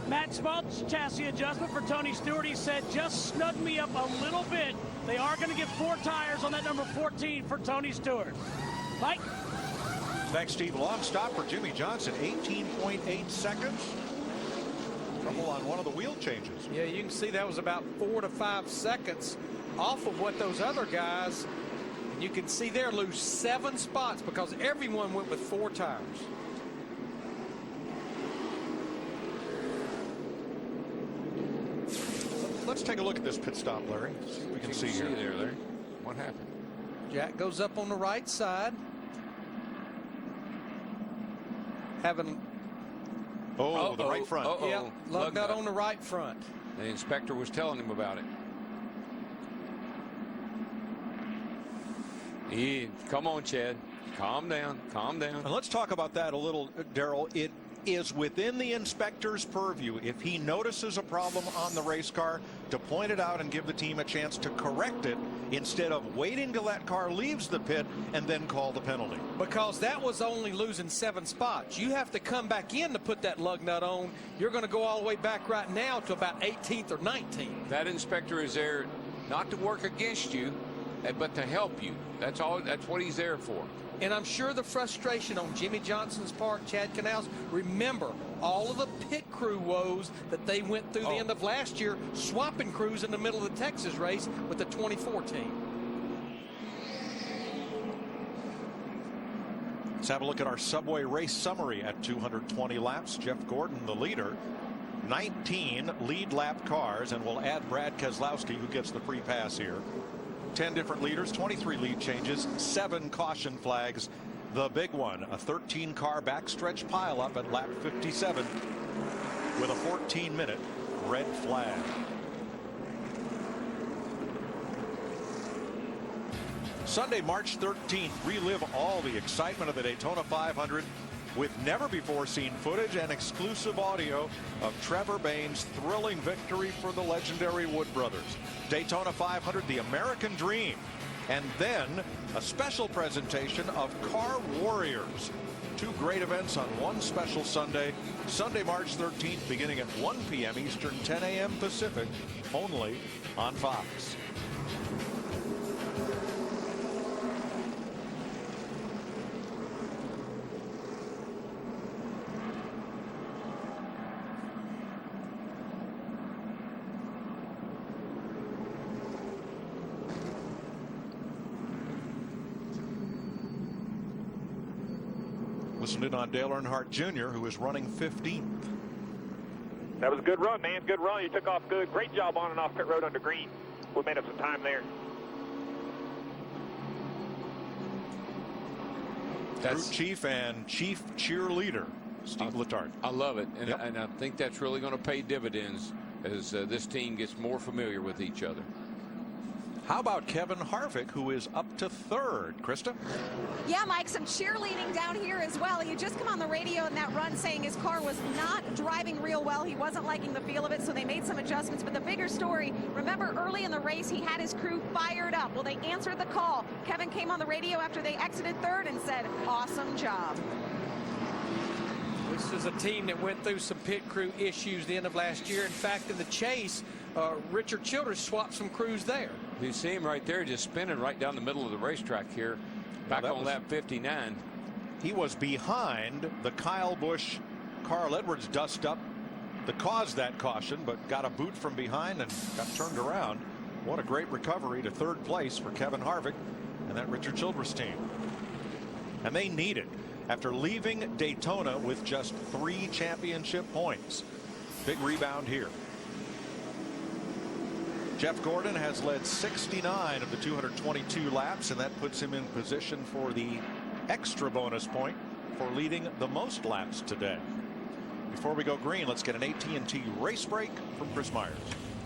Matt Schmaltz, chassis adjustment for Tony Stewart. He said, just snug me up a little bit. They are going to get 4 tires on that number 14 for Tony Stewart. Mike? Thanks, Steve. Long stop for Jimmie Johnson, 18.8 seconds. Trouble on one of the wheel changes. Yeah, you can see that was about 4 to 5 seconds off of what those other guys, and you can see there, lose 7 spots because everyone went with 4 tires. Let's take a look at this pit stop, Larry. We can see here. There, Larry. What happened? Jack goes up on the right side. Having the right front. Yeah, lug nut on the right front. The inspector was telling him about it. Come on, Chad. Calm down. Calm down. And let's talk about that a little, Daryl. It is within the inspector's purview, if he notices a problem on the race car, to point it out and give the team a chance to correct it instead of waiting till that car leaves the pit and then call the penalty. Because that was only losing 7 spots. You have to come back in to put that lug nut on. You're going to go all the way back right now to about 18th or 19th. That inspector is there not to work against you, but to help you. That's all. That's what he's there for. And I'm sure the frustration on Jimmy Johnson's part, Chad Canals, remember all of the pit crew woes that they went through the end of last year, swapping crews in the middle of the Texas race with the 24 team. Let's have a look at our Subway race summary at 220 laps. Jeff Gordon, the leader. 19 lead lap cars, and we'll add Brad Keselowski, who gets the free pass here. 10 different leaders, 23 lead changes, 7 caution flags. The big one, a 13-car backstretch pileup at lap 57 with a 14-minute red flag. Sunday, March 13th, relive all the excitement of the Daytona 500 with never-before-seen footage and exclusive audio of Trevor Bayne's thrilling victory for the legendary Wood Brothers. Daytona 500, the American Dream. And then a special presentation of Car Warriors. 2 great events on one special Sunday. Sunday, March 13th, beginning at 1 p.m. Eastern, 10 a.m. Pacific, only on Fox. Listened in on Dale Earnhardt Jr., who is running 15th. That was a good run, man. Good run. You took off good. Great job on and off pit road under green. We made up some time there. That's Crew chief and chief cheerleader, Steve Letarte. I love it, and, and I think that's really going to pay dividends as this team gets more familiar with each other. How about Kevin Harvick, who is up to 3rd? Krista? Yeah, Mike, some cheerleading down here as well. He had just come on the radio in that run saying his car was not driving real well. He wasn't liking the feel of it, so they made some adjustments. But the bigger story, remember early in the race, he had his crew fired up. Well, they answered the call. Kevin came on the radio after they exited 3rd and said, awesome job. This is a team that went through some pit crew issues the end of last year. In fact, in the chase, Richard Childress swapped some crews there. You see him right there just spinning right down the middle of the racetrack here, back on lap 59. He was behind the Kyle Busch, Carl Edwards dust-up that caused that caution, but got a boot from behind and got turned around. What a great recovery to 3rd place for Kevin Harvick and that Richard Childress team. And they need it after leaving Daytona with just 3 championship points. Big rebound here. Jeff Gordon has led 69 of the 222 laps, and that puts him in position for the extra bonus point for leading the most laps today. Before we go green, let's get an AT&T race break from Chris Myers.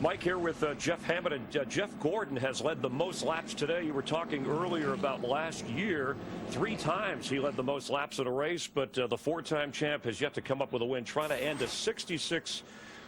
Mike here with Jeff Hammond, and Jeff Gordon has led the most laps today. You were talking earlier about last year. 3 times he led the most laps in a race, but the 4-time champ has yet to come up with a win, trying to end a 66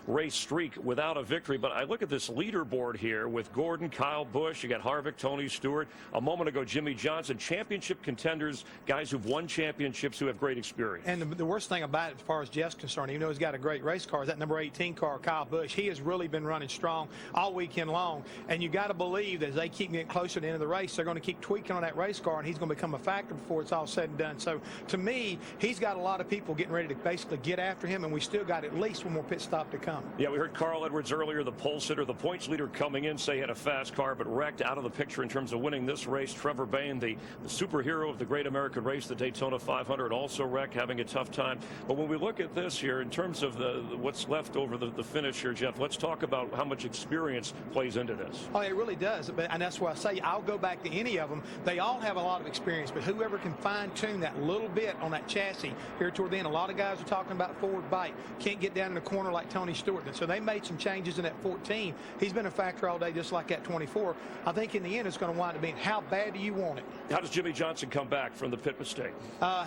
race streak without a victory. But I look at this leaderboard here with Gordon, Kyle Busch, you got Harvick, Tony Stewart, a moment ago Jimmy Johnson, championship contenders, guys who've won championships who have great experience. And the worst thing about it, as far as Jeff's concerned, even though he's got a great race car, is that number 18 car, Kyle Busch. He has really been running strong all weekend long, and you got to believe that as they keep getting closer to the end of the race, they're going to keep tweaking on that race car, and he's going to become a factor before it's all said and done. So to me, he's got a lot of people getting ready to basically get after him, and we still got at least one more pit stop to come. Yeah, we heard Carl Edwards earlier, the pole sitter, the points leader coming in, say he had a fast car, but wrecked out of the picture in terms of winning this race. Trevor Bayne, the superhero of the great American race, the Daytona 500, also wrecked, having a tough time. But when we look at this here, in terms of what's left over the finish here, Jeff, let's talk about how much experience plays into this. Oh, it really does. And that's why I say I'll go back to any of them. They all have a lot of experience, but whoever can fine-tune that little bit on that chassis here toward the end. A lot of guys are talking about forward bite. Can't get down in the corner like Tony Stewart. And so they made some changes in that 14. He's been a factor all day, just like that 24. I think in the end, it's going to wind up being how bad do you want it? How does Jimmy Johnson come back from the pit mistake?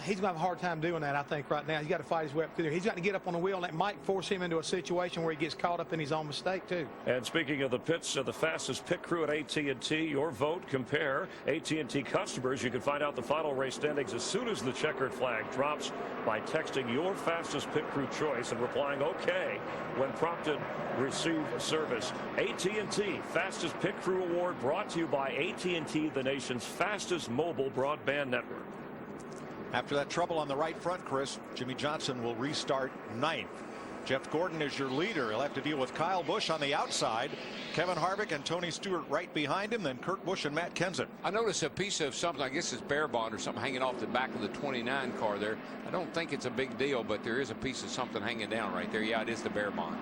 He's going to have a hard time doing that, I think, right now. He's got to fight his way up through there. He's got to get up on the wheel, and that might force him into a situation where he gets caught up in his own mistake, too. And speaking of the pits, the fastest pit crew at AT&T, your vote, compare. AT&T customers, you can find out the final race standings as soon as the checkered flag drops by texting your fastest pit crew choice and replying OK when When prompted, receive service. AT&T Fastest Pit Crew Award brought to you by AT&T, the nation's fastest mobile broadband network. After that trouble on the right front, Chris, Jimmie Johnson will restart ninth. Jeff Gordon is your leader. He'll have to deal with Kyle Busch on the outside. Kevin Harvick and Tony Stewart right behind him. Then Kurt Busch and Matt Kenseth. I noticed a piece of something, I guess it's bear bond or something hanging off the back of the 29 car there. I don't think it's a big deal, but there is a piece of something hanging down right there. Yeah, it is the bear bond.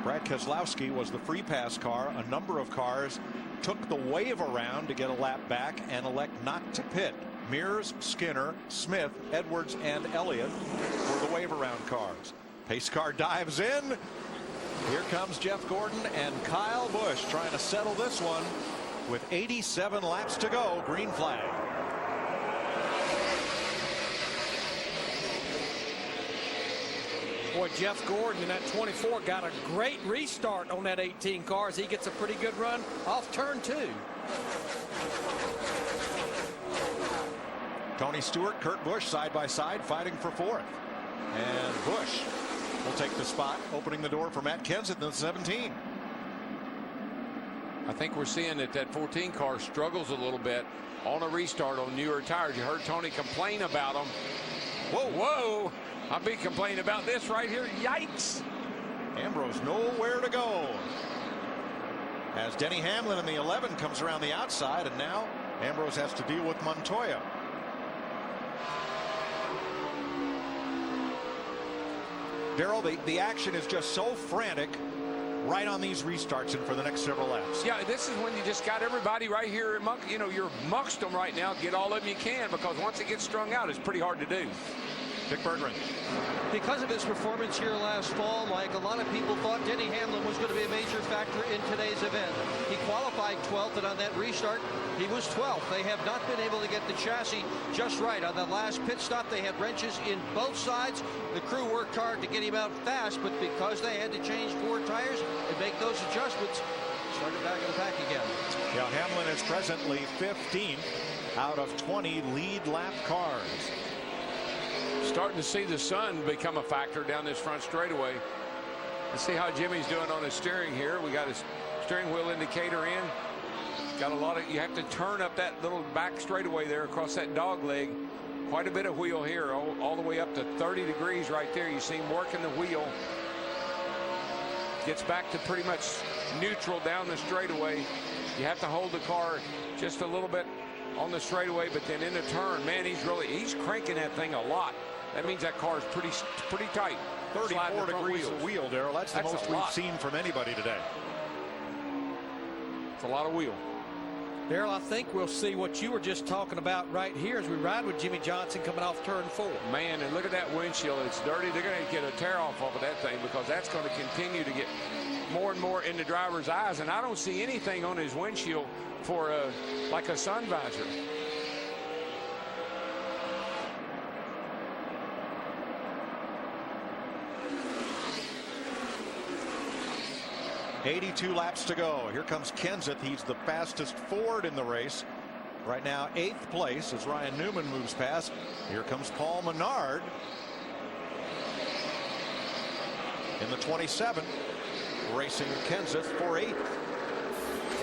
Brad Keselowski was the free pass car. A number of cars took the wave around to get a lap back and elect not to pit. Mears, Skinner, Smith, Edwards, and Elliott were the wave around cars. Pace car dives in. Here comes Jeff Gordon and Kyle Busch trying to settle this one with 87 laps to go. Green flag. Boy, Jeff Gordon in that 24 got a great restart on that 18 car as he gets a pretty good run off turn 2. Tony Stewart, Kurt Busch side by side fighting for fourth. And Busch will take the spot, opening the door for Matt Kenseth in the 17. I think we're seeing that that 14 car struggles a little bit on a restart on newer tires. You heard Tony complain about them. Whoa. I'll be complaining about this right here. Yikes. Ambrose nowhere to go. As Denny Hamlin in the 11 comes around the outside, and now Ambrose has to deal with Montoya. Darrell, the action is just so frantic right on these restarts and for the next several laps. Yeah, this is when you just got everybody right here. You're amongst them right now. Get all of them you can, because once it gets strung out, it's pretty hard to do. Dick Berggren. Because of his performance here last fall, Mike, a lot of people thought Denny Hamlin was going to be a major factor in today's event. He qualified 12th, and on that restart, he was 12th. They have not been able to get the chassis just right. On the last pit stop, they had wrenches in both sides. The crew worked hard to get him out fast, but because they had to change 4 tires and make those adjustments, started back in the pack again. Yeah, Hamlin is presently 15th out of 20 lead lap cars. Starting to see the sun become a factor down this front straightaway. Let's see how Jimmy's doing on his steering here. We got his steering wheel indicator in. Got a lot of, you have to turn up that little back straightaway there across that dog leg. Quite a bit of wheel here, all the way up to 30 degrees right there. You see him working the wheel. Gets back to pretty much neutral down the straightaway. You have to hold the car just a little bit on the straightaway, but then in the turn, man, he's cranking that thing a lot. That means that car is pretty tight. 34 degrees of wheel, Darrell. That's the most we've seen from anybody today. It's a lot of wheel. Darrell, I think we'll see what you were just talking about right here as we ride with Jimmie Johnson coming off turn 4. Man, and look at that windshield. It's dirty. They're going to get a tear off of that thing, because that's going to continue to get more and more in the driver's eyes. And I don't see anything on his windshield for like a sun visor. .82 laps to go. Here comes Kenseth. He's the fastest Ford in the race. Right now, 8th place as Ryan Newman moves past. Here comes Paul Menard in the 27, racing Kenseth for 8th.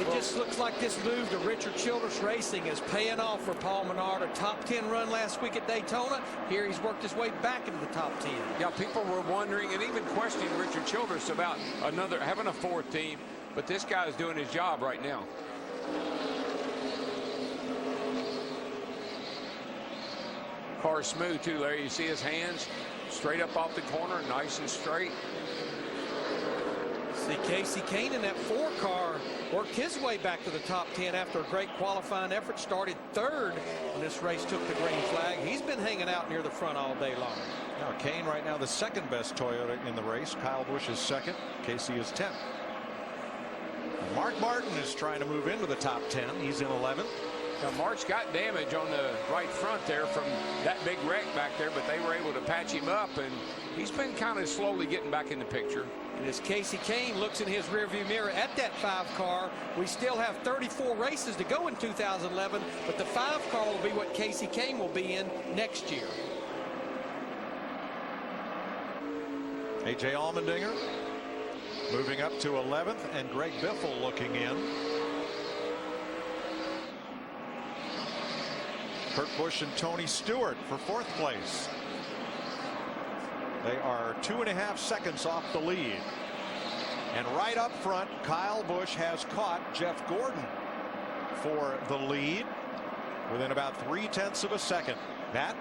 It just looks like this move to Richard Childress Racing is paying off for Paul Menard. A top 10 run last week at Daytona. Here he's worked his way back into the top 10. Yeah, people were wondering and even questioning Richard Childress about having a 4th team, but this guy is doing his job right now. Car smooth too, Larry. You see his hands straight up off the corner, nice and straight. See Casey Kane in that 4 car worked his way back to the top 10 after a great qualifying effort. Started 3rd when this race took the green flag. He's been hanging out near the front all day long. Now Kane right now the 2nd best Toyota in the race. Kyle Busch is 2nd. Casey is 10th. Mark Martin is trying to move into the top 10. He's in 11th. Now Mark's got damage on the right front there from that big wreck back there, but they were able to patch him up, and he's been kind of slowly getting back in the picture. And as Casey Kane looks in his rearview mirror at that 5 car, we still have 34 races to go in 2011, but the 5 car will be what Casey Kane will be in next year. A.J. Allmendinger Moving up to 11th, and Greg Biffle looking in. Kurt Busch and Tony Stewart for 4th place. They are 2.5 seconds off the lead. And right up front, Kyle Busch has caught Jeff Gordon for the lead within about 0.3 of a second. Matt?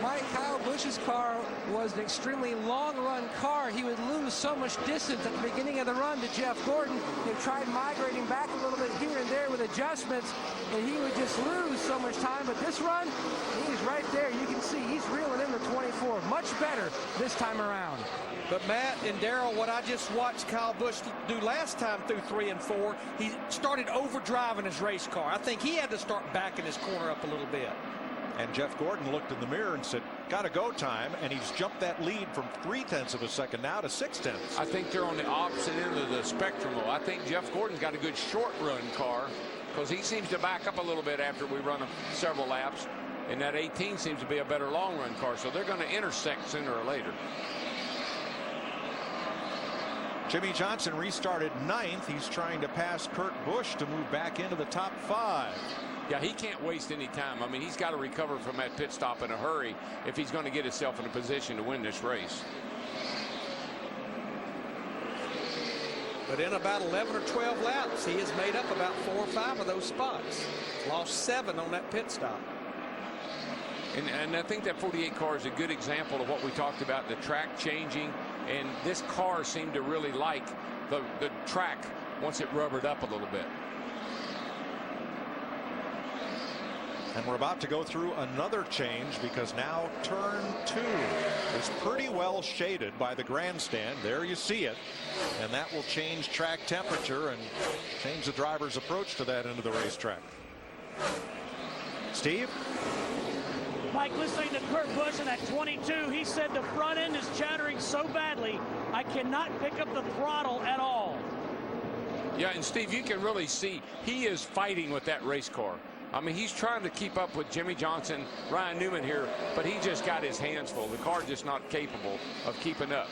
Mike, Kyle Busch's car was an extremely long-run car. He would lose so much distance at the beginning of the run to Jeff Gordon. He tried migrating back a little bit here and there with adjustments, and he would just lose so much time. But this run, he's right there. You can see he's reeling in the 24. Much better this time around. But Matt and Darrell, what I just watched Kyle Busch do last time through 3 and 4, he started overdriving his race car. I think he had to start backing his corner up a little bit. And Jeff Gordon looked in the mirror and said, got to go time, and he's jumped that lead from 0.3 of a second now to 0.6. I think they're on the opposite end of the spectrum. I think Jeff Gordon's got a good short run car because he seems to back up a little bit after we run several laps, and that 18 seems to be a better long run car, so they're going to intersect sooner or later. Jimmie Johnson restarted 9th. He's trying to pass Kurt Busch to move back into the top 5. Yeah, he can't waste any time. I mean, he's got to recover from that pit stop in a hurry if he's going to get himself in a position to win this race. But in about 11 or 12 laps, he has made up about 4 or 5 of those spots. Lost 7 on that pit stop. And I think that 48 car is a good example of what we talked about, the track changing. And this car seemed to really like the track once it rubbered up a little bit. And we're about to go through another change because now turn 2 is pretty well shaded by the grandstand. There you see it. And that will change track temperature and change the driver's approach to that end of the racetrack. Steve? Mike, listening to Kurt Busch in that 22, he said the front end is chattering so badly, I cannot pick up the throttle at all. Yeah, and Steve, you can really see he is fighting with that race car. I mean, he's trying to keep up with Jimmie Johnson, Ryan Newman here, but he just got his hands full. The car's just not capable of keeping up.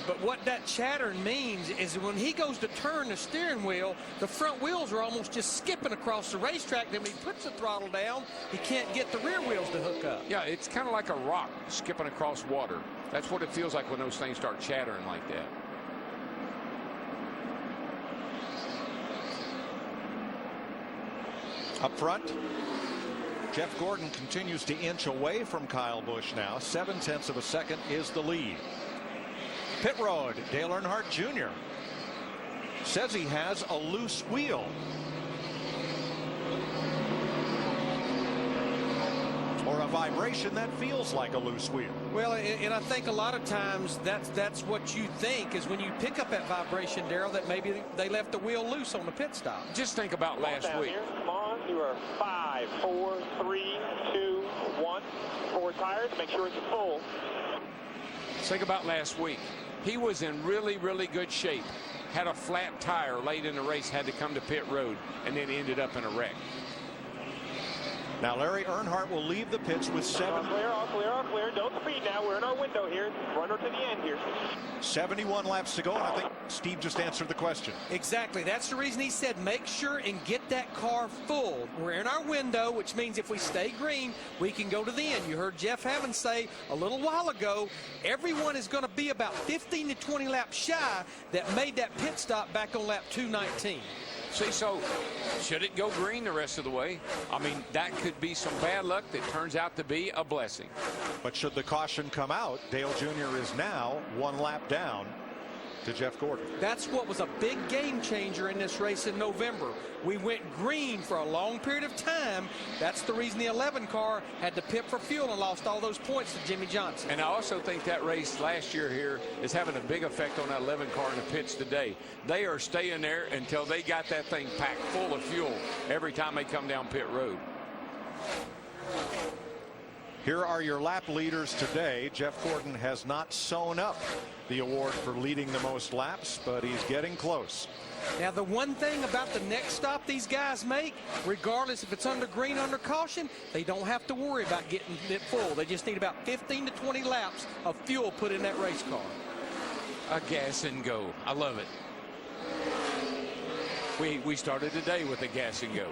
But what that chattering means is when he goes to turn the steering wheel, the front wheels are almost just skipping across the racetrack. Then when he puts the throttle down, he can't get the rear wheels to hook up. Yeah, it's kind of like a rock skipping across water. That's what it feels like when those things start chattering like that. Up front, Jeff Gordon continues to inch away from Kyle Busch now. 0.7 of a second is the lead. Pit road, Dale Earnhardt Jr. says he has a loose wheel. Or a vibration that feels like a loose wheel. Well, and I think a lot of times that's what you think is when you pick up that vibration, Darrell, that maybe they left the wheel loose on the pit stop. Just think about last week. Here. Come on, you are 5, 4, 3, 2, 1. 4 tires. Make sure it's full. Think about last week. He was in really, really good shape. Had a flat tire late in the race, had to come to pit road, and then ended up in a wreck. Now Larry Earnhardt will leave the pits with 7. All clear, all clear, all clear. Don't speed now. We're in our window here. Run her to the end here. 71 laps to go, and I think Steve just answered the question. Exactly. That's the reason he said make sure and get that car full. We're in our window, which means if we stay green, we can go to the end. You heard Jeff Hammond say a little while ago, everyone is going to be about 15 to 20 laps shy that made that pit stop back on lap 219. See, so should it go green the rest of the way? I mean, that could be some bad luck that turns out to be a blessing. But should the caution come out, Dale Jr. is now 1 lap down to Jeff Gordon. That's what was a big game changer in this race in November. We went green for a long period of time. That's the reason the 11 car had to pit for fuel and lost all those points to Jimmie Johnson. And I also think that race last year here is having a big effect on that 11 car in the pits today. They are staying there until they got that thing packed full of fuel every time they come down pit road. Here are your lap leaders today. Jeff Gordon has not sewn up the award for leading the most laps, but he's getting close. Now, the one thing about the next stop these guys make, regardless if it's under green or under caution, they don't have to worry about getting it full. They just need about 15 to 20 laps of fuel put in that race car. A gas and go. I love it. We started today with a gas and go.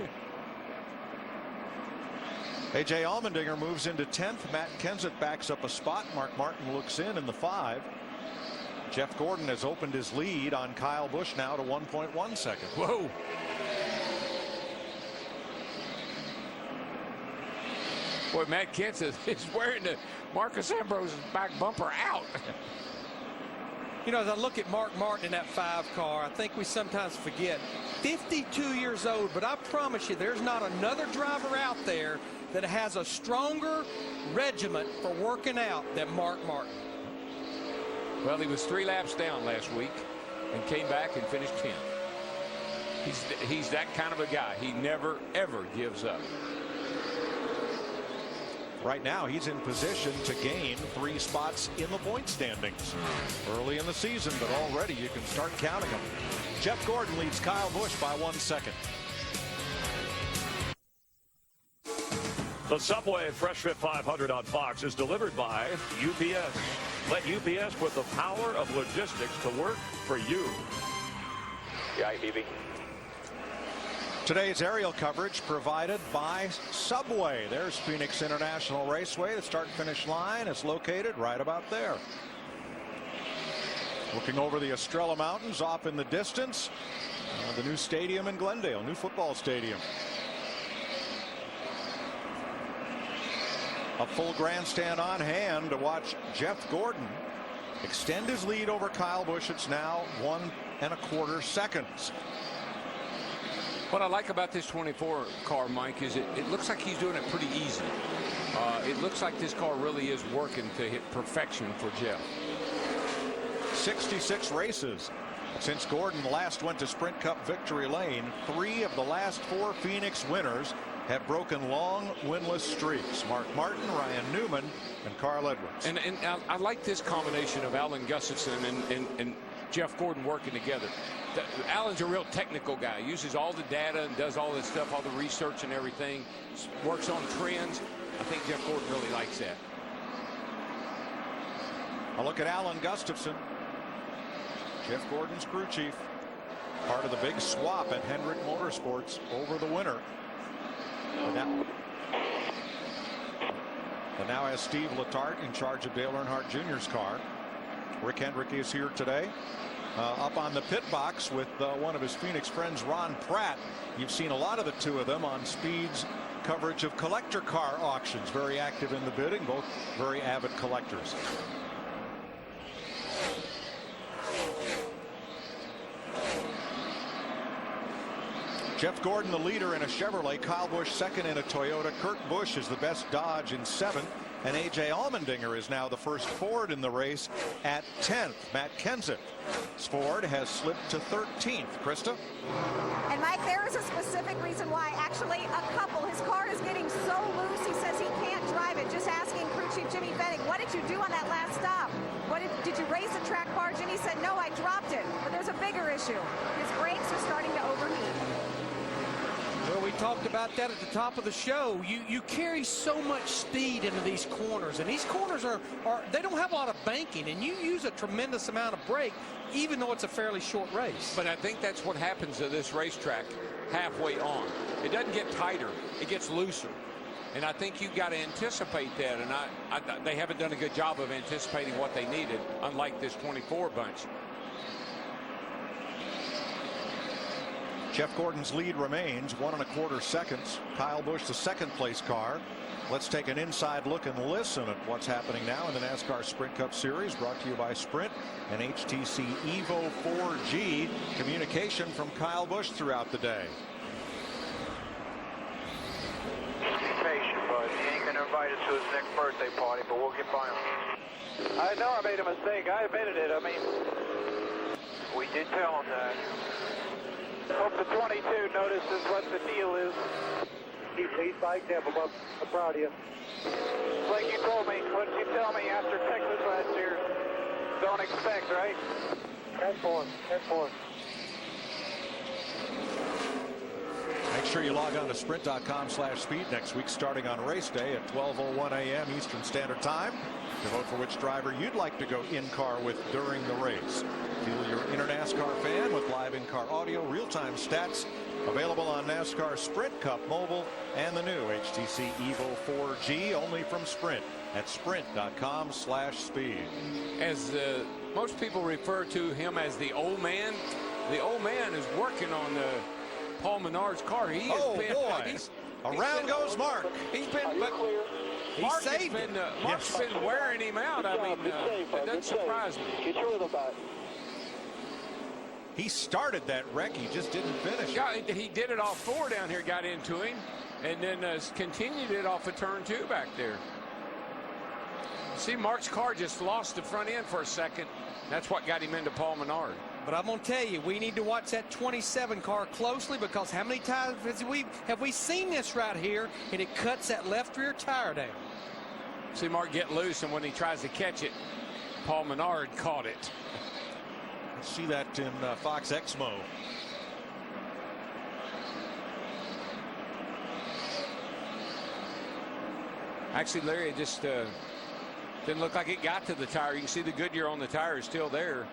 A.J. Allmendinger moves into 10th. Matt Kenseth backs up a spot. Mark Martin looks in the 5. Jeff Gordon has opened his lead on Kyle Busch now to 1.1 seconds. Whoa. Boy, Matt Kenseth is wearing the Marcus Ambrose's back bumper out. You know, as I look at Mark Martin in that 5 car, I think we sometimes forget 52 years old, but I promise you there's not another driver out there that has a stronger regiment for working out than Mark Martin. Well, he was 3 laps down last week and came back and finished 10th. He's that kind of a guy. He never, ever gives up. Right now, he's in position to gain 3 spots in the point standings. Early in the season, but already you can start counting them. Jeff Gordon leads Kyle Busch by 1 second. The Subway Fresh Fit 500 on Fox is delivered by UPS. Let UPS put the power of logistics to work for you. Yeah, BB. Today's aerial coverage provided by Subway. There's Phoenix International Raceway. The start-finish line is located right about there. Looking over the Estrella Mountains off in the distance, the new stadium in Glendale, new football stadium. A full grandstand on hand to watch Jeff Gordon extend his lead over Kyle Busch. It's now 1 1/4 seconds. What I like about this 24 car, Mike, is it looks like he's doing it pretty easy. It looks like this car really is working to hit perfection for Jeff. 66 races since Gordon last went to Sprint Cup victory lane. 3 of the last 4 Phoenix winners have broken long winless streaks. Mark Martin, Ryan Newman, and Carl Edwards. And I like this combination of Alan Gustafson and Jeff Gordon working together. Alan's a real technical guy, uses all the data and does all this stuff, all the research and everything, works on trends. I think Jeff Gordon really likes that. A look at Alan Gustafson, Jeff Gordon's crew chief, part of the big swap at Hendrick Motorsports over the winter. And now has Steve Letarte in charge of Dale Earnhardt Jr.'s car. Rick Hendrick is here today. Up on the pit box with one of his Phoenix friends, Ron Pratt. You've seen a lot of the two of them on Speed's coverage of collector car auctions. Very active in the bidding, both very avid collectors. Jeff Gordon the leader in a Chevrolet, Kyle Busch second in a Toyota. Kurt Busch is the best Dodge in 7th, and A.J. Allmendinger is now the first Ford in the race at 10th. Matt Kenseth's Ford has slipped to 13th. Krista? And Mike, there is a specific reason why. Actually, a couple. His car is getting so loose, he says he can't drive it. Just asking crew chief Jimmy Fennig, what did you do on that last stop? Did you raise the track bar? Jimmy said, no, I dropped it. But there's a bigger issue. His brakes are starting to overheat. Well, we talked about that at the top of the show. You carry so much speed into these corners, and these corners are they don't have a lot of banking, and you use a tremendous amount of brake, even though it's a fairly short race. But I think that's what happens to this racetrack halfway on. It doesn't get tighter, it gets looser. And I think you've got to anticipate that, and they haven't done a good job of anticipating what they needed, unlike this 24 bunch. Jeff Gordon's lead remains 1 1/4 seconds. Kyle Busch, the second place car. Let's take an inside look and listen at what's happening now in the NASCAR Sprint Cup Series, brought to you by Sprint and HTC Evo 4G. Communication from Kyle Busch throughout the day. Be patient, bud. He ain't gonna invite us to his next birthday party, but we'll get by him. I know I made a mistake. I admitted it. I mean, we did tell him that. Hope the 22 notices what the deal is. He's biked up. I'm proud of you. Like you told me, what did you tell me after Texas last year? Don't expect, right? That's for him. That's for him. sure you log on to sprint.com/speed next week, starting on race day at 12:01 a.m. Eastern Standard Time, to vote for which driver you'd like to go in-car with during the race. Feel your inner NASCAR fan with live in-car audio, real-time stats, available on NASCAR Sprint Cup Mobile and the new HTC Evo 4G, only from Sprint at sprint.com/speed. As most people refer to him as the old man is working on Paul Menard's car. He has been. Around goes Mark. He's been. Mark's been wearing him out. I mean, that doesn't surprise me. He started that wreck. He just didn't finish. Yeah, he did it off 4 down here, got into him, and then continued it off of turn 2 back there. See, Mark's car just lost the front end for a second. That's what got him into Paul Menard. But I'm going to tell you, we need to watch that 27 car closely, because how many times have we seen this right here, and it cuts that left rear tire down. See Mark get loose, and when he tries to catch it, Paul Menard caught it. Let's see that in Fox Exmo. Actually, Larry, it just didn't look like it got to the tire. You can see the Goodyear on the tire is still there.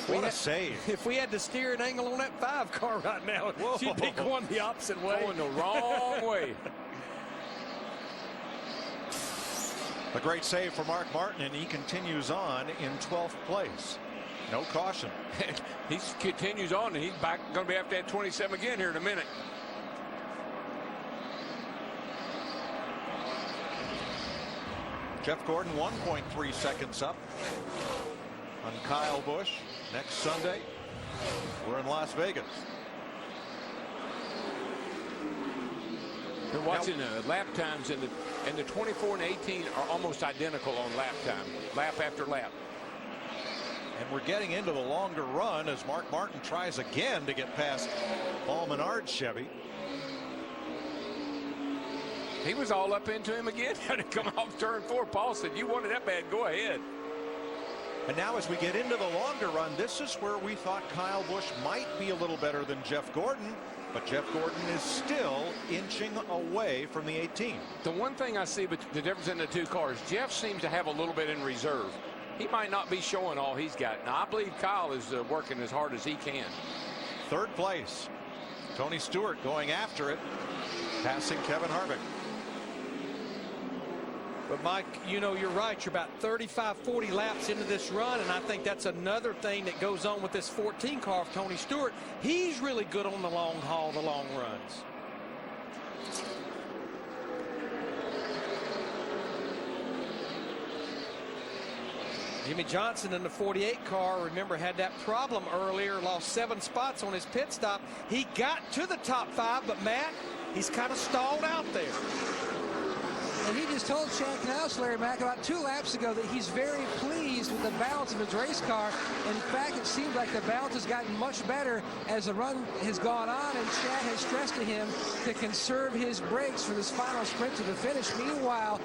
What a save. If we had the steering angle on that 5 car right now, she'd be going the opposite way. Going the wrong way. A great save for Mark Martin, and he continues on in 12th place. No caution. He continues on, and he's back going to be after that 27 again here in a minute. Jeff Gordon 1.3 seconds up on Kyle Busch. Next Sunday, we're in Las Vegas. They're watching lap times, and the 24 and 18 are almost identical on lap time, lap after lap. And we're getting into the longer run as Mark Martin tries again to get past Paul Menard's Chevy. He was all up into him again. Had to come off turn 4. Paul said, "You wanted that bad, go ahead." And now as we get into the longer run, this is where we thought Kyle Busch might be a little better than Jeff Gordon, but Jeff Gordon is still inching away from the 18. The one thing I see, but the difference in the 2 cars, Jeff seems to have a little bit in reserve. He might not be showing all he's got. Now, I believe Kyle is working as hard as he can. 3rd place. Tony Stewart going after it, passing Kevin Harvick. But Mike, you know, you're right. You're about 35, 40 laps into this run, and I think that's another thing that goes on with this 14 car of Tony Stewart. He's really good on the long haul, the long runs. Jimmy Johnson in the 48 car, remember, had that problem earlier, lost 7 spots on his pit stop. He got to the top 5, but Matt, he's kind of stalled out there. And he just told Chad Knaus, Larry Mack, about 2 laps ago that he's very pleased with the balance of his race car. In fact, it seems like the balance has gotten much better as the run has gone on, and Chad has stressed to him to conserve his brakes for this final sprint to the finish. Meanwhile,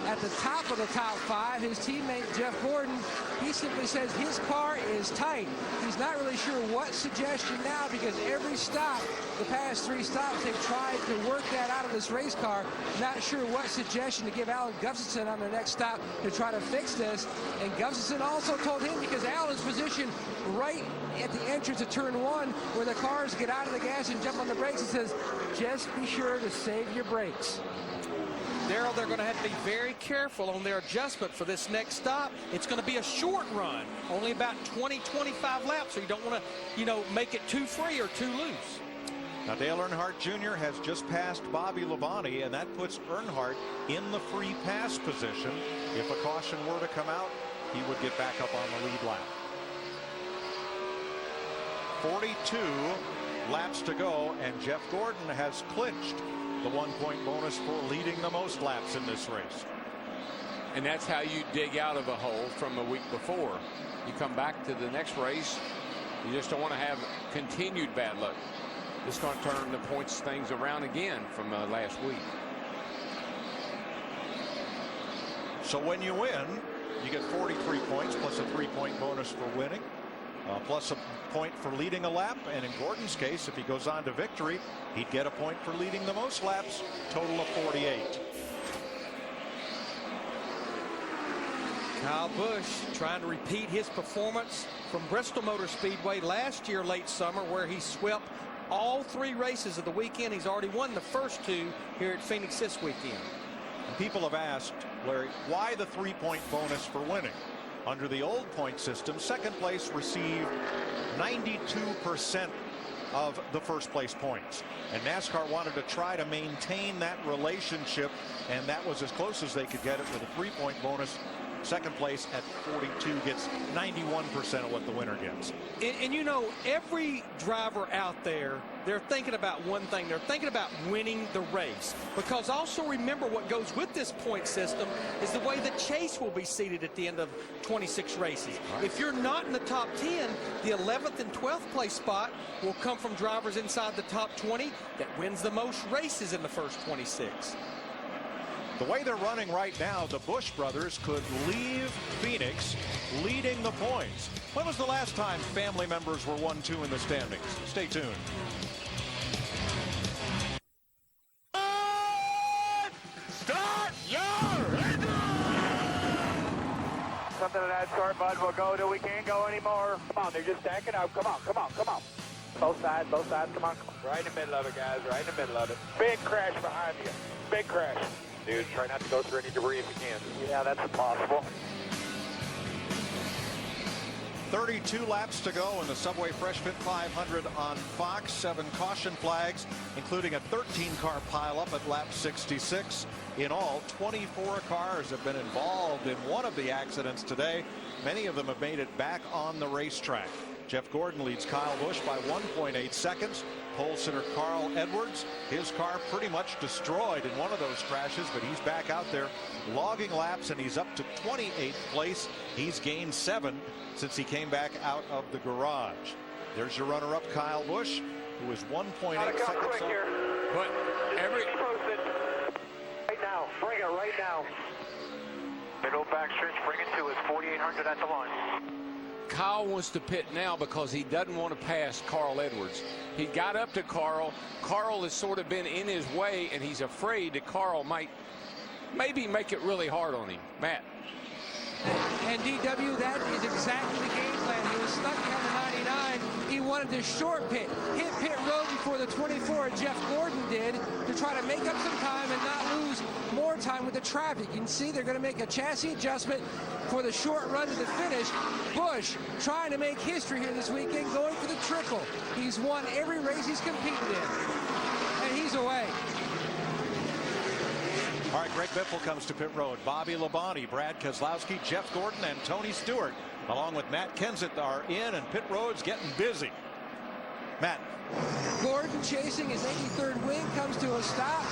at the top of the top 5, his teammate Jeff Gordon, he simply says his car is tight. He's not really sure what suggestion now, because every stop, the past 3 stops, they've tried to work that out of this race car. Not sure what suggestion to give Alan Gustafson on the next stop to try to fix this. And Gustafson also told him, because Alan's positioned right at the entrance of turn 1 where the cars get out of the gas and jump on the brakes, he says, just be sure to save your brakes. Darrell, they're going to have to be very careful on their adjustment for this next stop. It's going to be a short run, only about 20, 25 laps, so you don't want to, you know, make it too free or too loose. Now, Dale Earnhardt Jr. has just passed Bobby Labonte, and that puts Earnhardt in the free pass position. If a caution were to come out, he would get back up on the lead lap. 42 laps to go, and Jeff Gordon has clinched the 1-point bonus for leading the most laps in this race. And that's how you dig out of a hole from the week before. You come back to the next race, you just don't want to have continued bad luck. It's going to turn the points things around again from last week. So when you win, you get 43 points plus a 3-point bonus for winning, plus a point for leading a lap, and in Gordon's case, if he goes on to victory, he'd get a point for leading the most laps, total of 48. Kyle Busch trying to repeat his performance from Bristol Motor Speedway last year late summer, where he swept all 3 races of the weekend. He's already won the first 2 here at Phoenix this weekend. And people have asked, Larry, why the 3-point bonus for winning? Under the old point system, second place received 92% of the first place points. And NASCAR wanted to try to maintain that relationship, and that was as close as they could get it with a 3-point bonus. Second place at 42 gets 91% of what the winner gets. And you know, every driver out there, they're thinking about one thing. They're thinking about winning the race. Because also remember, what goes with this point system is the way the chase will be seated at the end of 26 races. Right. If you're not in the top 10, the 11th and 12th place spot will come from drivers inside the top 20 that wins the most races in the first 26. The way they're running right now, the Busch brothers could leave Phoenix leading the points. When was the last time family members were 1-2 in the standings? Stay tuned. Start your engine! Something of that sort, bud. We'll go till we can't go anymore. Come on, they're just stacking up. Come on, come on, come on. Both sides, come on. Right in the middle of it, guys, right in the middle of it. Big crash behind you. Big crash. Dude, try not to go through any debris if you can. Yeah, that's impossible. 32 laps to go in the Subway Fresh Fit 500 on Fox. 7 caution flags, including a 13-car pileup at lap 66. In all, 24 cars have been involved in one of the accidents today. Many of them have made it back on the racetrack. Jeff Gordon leads Kyle Busch by 1.8 seconds. Pole sitter Carl Edwards, his car pretty much destroyed in one of those crashes, but he's back out there logging laps, and he's up to 28th place. He's gained 7 since he came back out of the garage. There's your runner-up, Kyle Busch, who was 1.8 seconds quick here. But every... Right now, bring it right now. Middle backstretch, bring it to us, 4,800 at the line. Kyle wants to pit now because he doesn't want to pass Carl Edwards. He got up to Carl. Carl has sort of been in his way, and he's afraid that Carl might maybe make it really hard on him. Matt. And DW, that is exactly the game plan. He was stuck behind the 99. He wanted to short pit, hit pit road before the 24, Jeff Gordon did, to try to make up some time and not lose more time with the traffic. You can see they're going to make a chassis adjustment for the short run to the finish. Busch trying to make history here this weekend, going for the triple. He's won every race he's competed in, and he's away. All right, Greg Biffle comes to pit road. Bobby Labonte, Brad Keselowski, Jeff Gordon, and Tony Stewart, along with Matt Kenseth, are in, and pit road's getting busy. Matt. Gordon chasing his 83rd win comes to a stop.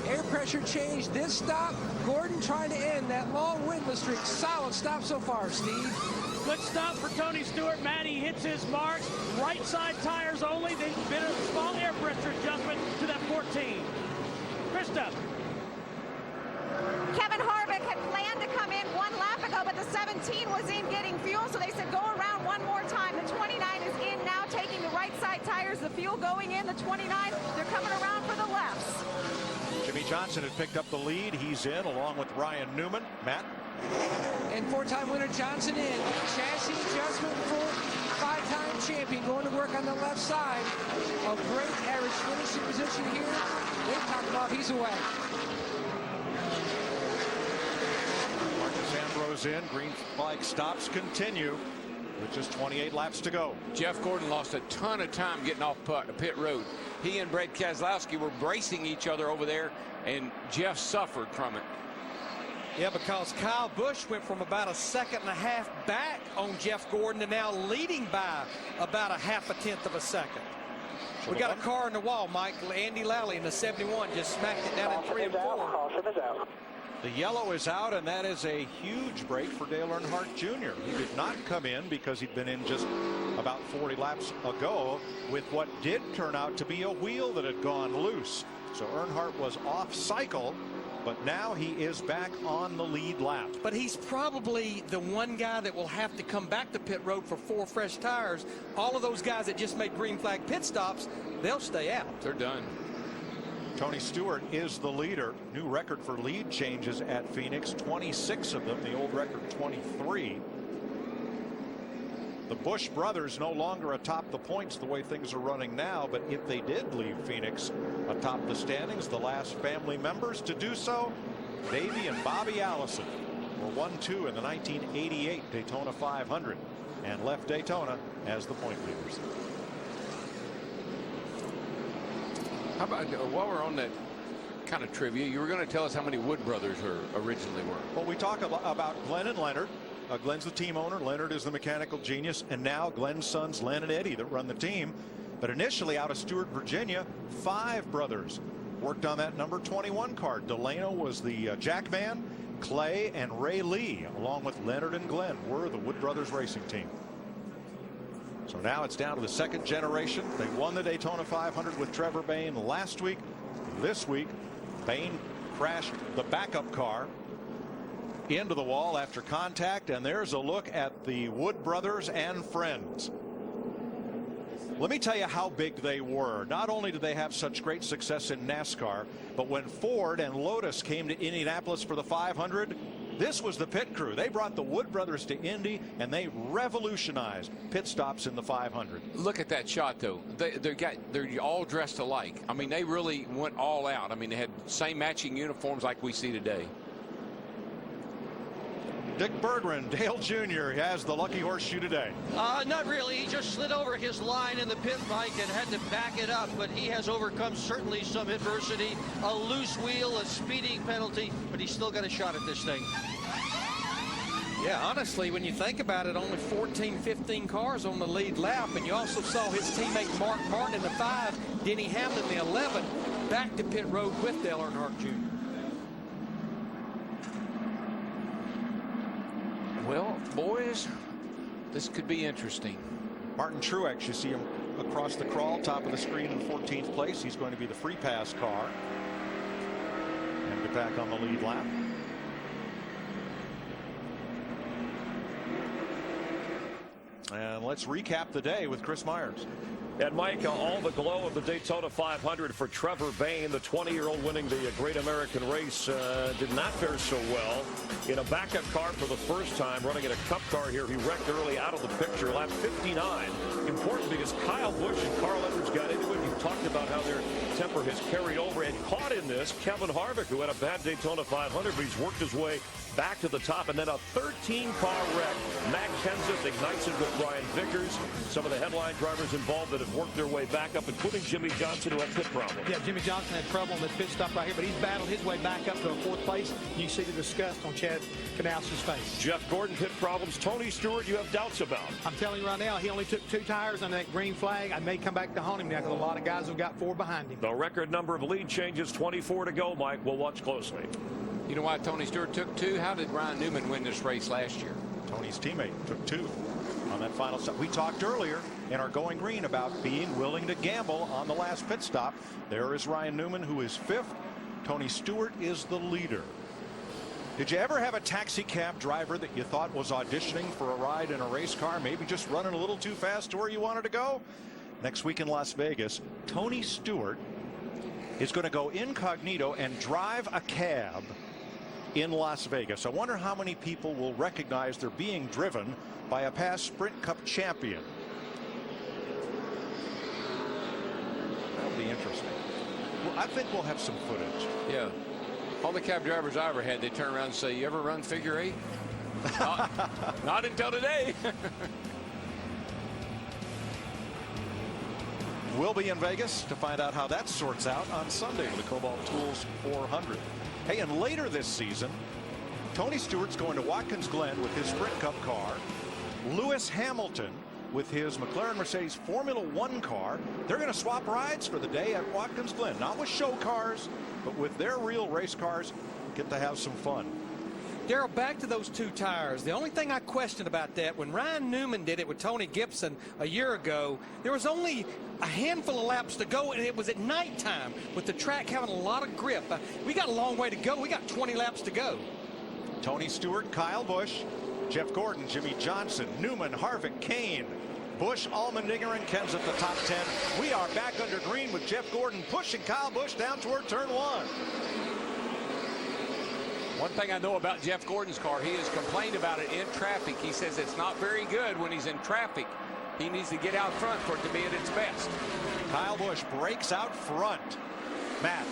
Air pressure change this stop. Gordon trying to end that long winless streak. Solid stop so far, Steve. Good stop for Tony Stewart. Matty hits his marks. Right side tires only. Then been a small air pressure adjustment to that 14. Krista. Kevin Harvick had planned to come in 1 lap ago, but the 17 was in getting fuel, so they said go around one more time. The 29 is in now, taking the right side tires. The fuel going in. The 29, they're coming around for the lefts. Jimmy Johnson had picked up the lead. He's in, along with Ryan Newman. Matt. And 4-time winner Johnson in. Chassis adjustment for 5-time champion going to work on the left side. A great average finishing position here. They talk about he's away. Marcus Ambrose in. Green flag stops continue with just 28 laps to go. Jeff Gordon lost a ton of time getting off pit road. He and Brad Keselowski were bracing each other over there, and Jeff suffered from it. Yeah, because Kyle Busch went from about 1.5 seconds back on Jeff Gordon to now leading by about 0.5 of a second. We got a car in the wall, Mike. Andy Lally in the 71 just smacked it down in 3 and 4. Caution is out. The yellow is out, and that is a huge break for Dale Earnhardt Jr. He did not come in because he'd been in just about 40 laps ago with what did turn out to be a wheel that had gone loose. So Earnhardt was off cycle, but now he is back on the lead lap. But he's probably the one guy that will have to come back to pit road for 4 fresh tires. All of those guys that just made green flag pit stops, they'll stay out. They're done. Tony Stewart is the leader. New record for lead changes at Phoenix, 26 of them. The old record 23. The Busch brothers no longer atop the points the way things are running now, but if they did leave Phoenix atop the standings, the last family members to do so, Davey and Bobby Allison, were 1-2 in the 1988 Daytona 500 and left Daytona as the point leaders. How about, while we're on that kind of trivia, you were going to tell us how many Wood brothers originally were. Well, we talk about Glenn and Leonard. Glenn's the team owner. Leonard is the mechanical genius. And now Glenn's sons, Len and Eddie, that run the team. But initially out of Stewart, Virginia, 5 brothers worked on that number 21 car. Delano was the jackman. Clay and Ray Lee, along with Leonard and Glenn, were the Wood Brothers racing team. So now it's down to the second generation. They won the Daytona 500 with Trevor Bayne last week. This week, Bayne crashed the backup car into the wall after contact, and there's a look at the Wood brothers and friends. Let me tell you how big they were. Not only did they have such great success in NASCAR, but when Ford and Lotus came to Indianapolis for the 500, this was the pit crew. They brought the Wood brothers to Indy, and they revolutionized pit stops in the 500. Look at that shot, though. They're all dressed alike. I mean, they really went all out. I mean, they had same matching uniforms like we see today. Dick Berggren, Dale Jr. has the lucky horseshoe today. Not really. He just slid over his line in the pit bike and had to back it up, but he has overcome certainly some adversity, a loose wheel, a speeding penalty, but he's still got a shot at this thing. Yeah, honestly, when you think about it, only 14, 15 cars on the lead lap, and you also saw his teammate Mark Martin in the 5, Denny Hamlin in the 11, back to pit road with Dale Earnhardt Jr. Well, boys, this could be interesting. Martin Truex, you see him across the crawl, top of the screen in 14th place. He's going to be the free pass car and get back on the lead lap. And let's recap the day with Chris Myers. And Mike, all the glow of the Daytona 500 for Trevor Bayne, the 20-year-old winning the Great American Race, did not fare so well. In a backup car for the first time, running in a cup car here, he wrecked early out of the picture, lap 59. Important because Kyle Busch and Carl Edwards got into it. You talked about how their temper has carried over, and caught in this Kevin Harvick, who had a bad Daytona 500, but he's worked his way back to the top. And then a 13-car wreck. Matt Kenseth ignites it with Brian Vickers. Some of the headline drivers involved that have worked their way back up, including Jimmy Johnson, who had pit problems. Yeah, Jimmy Johnson had trouble on this pit stop right here, but he's battled his way back up to a 4th place. You see the disgust on Chad Knaus's face. Jeff Gordon, pit problems. Tony Stewart, you have doubts about. I'm telling you right now, he only took 2 tires on that green flag. I may come back to haunt him now because a lot of guys have got 4 behind him. The record number of lead changes, 24 to go, Mike. We'll watch closely. You know why Tony Stewart took 2? How did Ryan Newman win this race last year? Tony's teammate took 2 on that final stop. We talked earlier in our Going Green about being willing to gamble on the last pit stop. There is Ryan Newman, who is 5th. Tony Stewart is the leader. Did you ever have a taxi cab driver that you thought was auditioning for a ride in a race car, maybe just running a little too fast to where you wanted to go? Next week in Las Vegas, Tony Stewart is going to go incognito and drive a cab in Las Vegas. I wonder how many people will recognize they're being driven by a past Sprint Cup champion. That'll be interesting. Well, I think we'll have some footage. Yeah. All the cab drivers I ever had, they turn around and say, "You ever run figure 8?" Not until today. We'll be in Vegas to find out how that sorts out on Sunday with the Cobalt Tools 400. Hey, and later this season, Tony Stewart's going to Watkins Glen with his Sprint Cup car. Lewis Hamilton with his McLaren Mercedes Formula One car. They're going to swap rides for the day at Watkins Glen. Not with show cars, but with their real race cars. Get to have some fun. Daryl, back to those 2 tires. The only thing I question about that, when Ryan Newman did it with Tony Gibson a year ago, there was only a handful of laps to go, and it was at nighttime with the track having a lot of grip. We got a long way to go. We got 20 laps to go. Tony Stewart, Kyle Busch, Jeff Gordon, Jimmy Johnson, Newman, Harvick, Kane, Busch, Allmendinger, and Kenseth, the top 10. We are back under green with Jeff Gordon pushing Kyle Busch down toward turn 1. One thing I know about Jeff Gordon's car, he has complained about it in traffic. He says it's not very good when he's in traffic. He needs to get out front for it to be at its best. Kyle Busch breaks out front. Matt.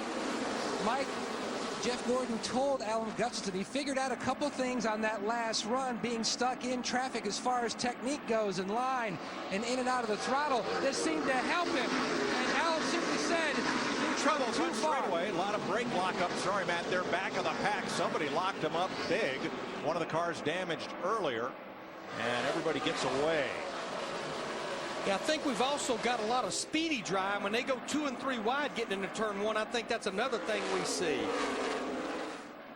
Mike, Jeff Gordon told Alan Gustafson he figured out a couple things on that last run, being stuck in traffic as far as technique goes and line and in and out of the throttle that seemed to help him. And Alan simply said, Troubles on straightaway, a lot of brake lockup. Sorry, Matt, they're back of the pack. Somebody locked them up big. One of the cars damaged earlier, and everybody gets away. Yeah, I think we've also got a lot of speedy drive when they go 2 and 3 wide getting into turn 1. I think that's another thing we see.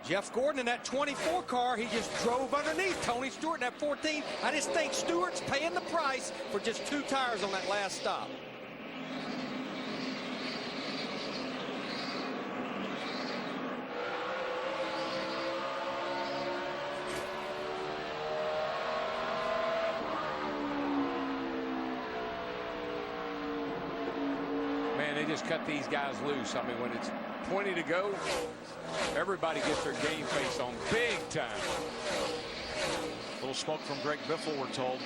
Jeff Gordon in that 24 car, he just drove underneath Tony Stewart in that 14. I just think Stewart's paying the price for just 2 tires on that last stop. Man, they just cut these guys loose. I mean, when it's 20 to go, everybody gets their game face on big time. A little smoke from Greg Biffle, we're told.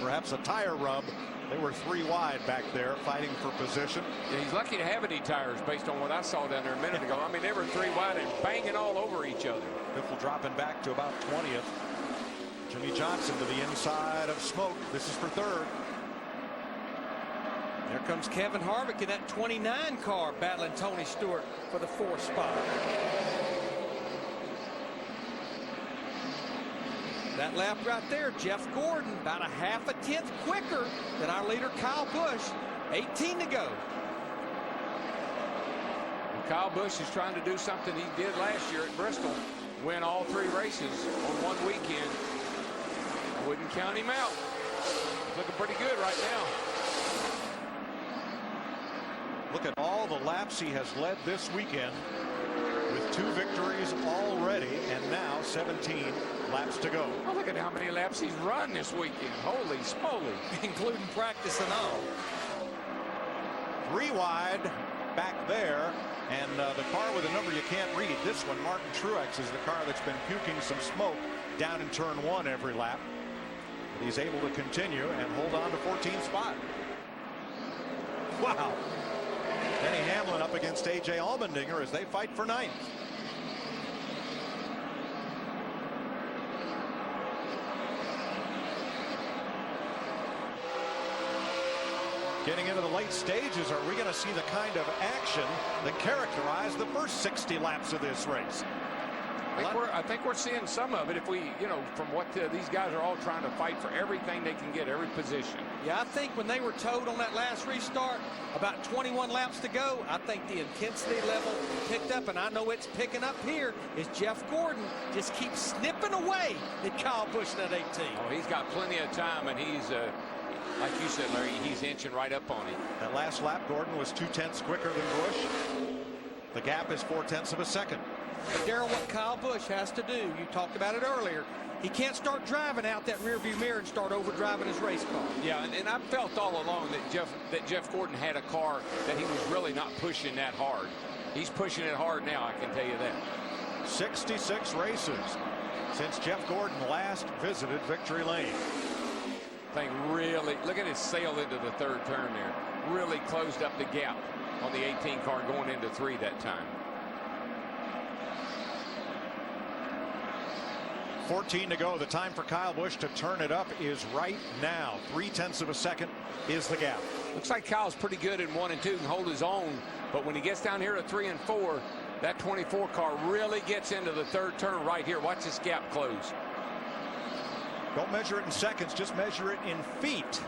Perhaps a tire rub. They were 3 wide back there fighting for position. Yeah, he's lucky to have any tires based on what I saw down there a minute ago. I mean, they were 3 wide and banging all over each other. Biffle dropping back to about 20th. Jimmy Johnson to the inside of smoke. This is for 3rd. There comes Kevin Harvick in that 29 car battling Tony Stewart for the 4th spot. That lap right there, Jeff Gordon about a half a tenth quicker than our leader Kyle Busch. 18 to go. Well, Kyle Busch is trying to do something he did last year at Bristol. Win all 3 races on one weekend. I wouldn't count him out. He's looking pretty good right now. Look at all the laps he has led this weekend with 2 victories already and now 17 laps to go. Oh, look at how many laps he's run this weekend. Holy smoly. Including practice and all. 3 wide back there, and the car with a number you can't read. This one, Martin Truex, is the car that's been puking some smoke down in turn 1 every lap. But he's able to continue and hold on to 14th spot. Wow. Denny Hamlin up against A.J. Allmendinger as they fight for 9th. Getting into the late stages, are we going to see the kind of action that characterized the first 60 laps of this race? I think we're seeing some of it. If we, from what these guys are all trying to fight for everything they can get, every position. Yeah, I think when they were towed on that last restart, about 21 laps to go, I think the intensity level picked up, and I know it's picking up here as Jeff Gordon just keeps snipping away at Kyle Busch in that 18. Oh, he's got plenty of time, and he's, like you said, Larry, he's inching right up on him. That last lap, Gordon was 0.2 quicker than Busch. The gap is 0.4 of a second. But Darrell, what Kyle Busch has to do, you talked about it earlier, he can't start driving out that rearview mirror and start overdriving his race car. Yeah, and I felt all along that Jeff Gordon had a car that he was really not pushing that hard. He's pushing it hard now, I can tell you that. 66 races since Jeff Gordon last visited Victory Lane. Thing really, look at his sail into the 3rd turn there. Really closed up the gap on the 18 car going into 3 that time. 14 to go. The time for Kyle Busch to turn it up is right now. 0.3 of a second is the gap. Looks like Kyle's pretty good in 1 and 2, can hold his own, but when he gets down here to 3 and 4, that 24 car really gets into the 3rd turn right here. Watch this gap close. Don't measure it in seconds, just measure it in feet.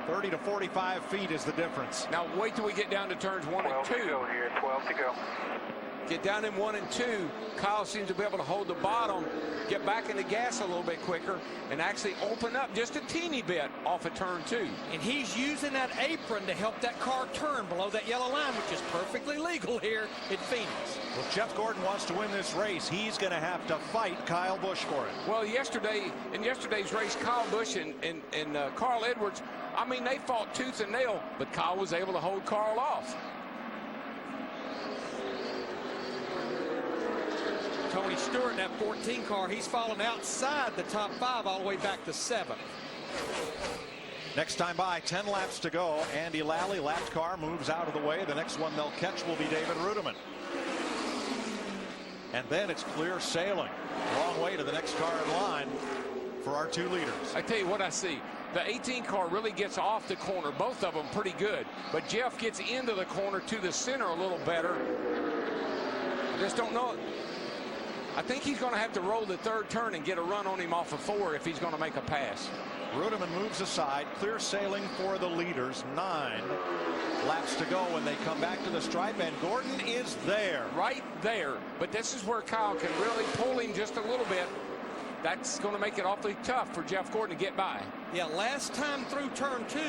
30 to 45 feet is the difference. Now wait till we get down to turns 1 and 2. 12 to go here, 12 to go. get down in 1 and 2, Kyle seems to be able to hold the bottom, get back in the gas a little bit quicker, and actually open up just a teeny bit off of turn 2. And he's using that apron to help that car turn below that yellow line, which is perfectly legal here at Phoenix. Well, if Jeff Gordon wants to win this race, he's going to have to fight Kyle Busch for it. Well, in yesterday's race, Kyle Busch and Carl Edwards, I mean, they fought tooth and nail, but Kyle was able to hold Carl off. Tony Stewart in that 14 car, he's fallen outside the top 5 all the way back to 7th. Next time by, 10 laps to go. Andy Lally, lapped car, moves out of the way. The next one they'll catch will be David Rudiman. And then it's clear sailing. Long way to the next car in line for our 2 leaders. I tell you what I see. The 18 car really gets off the corner, both of them pretty good. But Jeff gets into the corner to the center a little better. I just don't know. I think he's going to have to roll the 3rd turn and get a run on him off of 4 if he's going to make a pass. Rudiman moves aside. Clear sailing for the leaders. 9 laps to go when they come back to the stripe, and Gordon is there. Right there. But this is where Kyle can really pull him just a little bit. That's going to make it awfully tough for Jeff Gordon to get by. Yeah, last time through turn 2,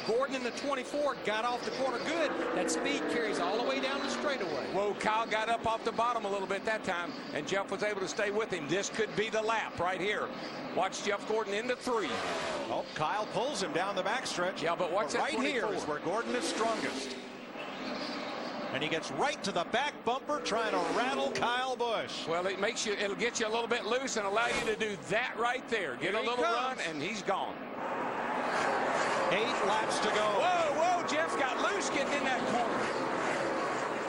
Gordon in the 24 got off the corner good. That speed carries all the way down the straightaway. Well, Kyle got up off the bottom a little bit that time, and Jeff was able to stay with him. This could be the lap right here. Watch Jeff Gordon into 3. Oh, Kyle pulls him down the backstretch. Yeah, but watch that right 24. here is where Gordon is strongest. And he gets right to the back bumper trying to rattle Kyle Busch. Well, it'll get you a little bit loose and allow you to do that right there. Get a little run, and he's gone. 8 laps to go. Whoa, Jeff got loose getting in that corner.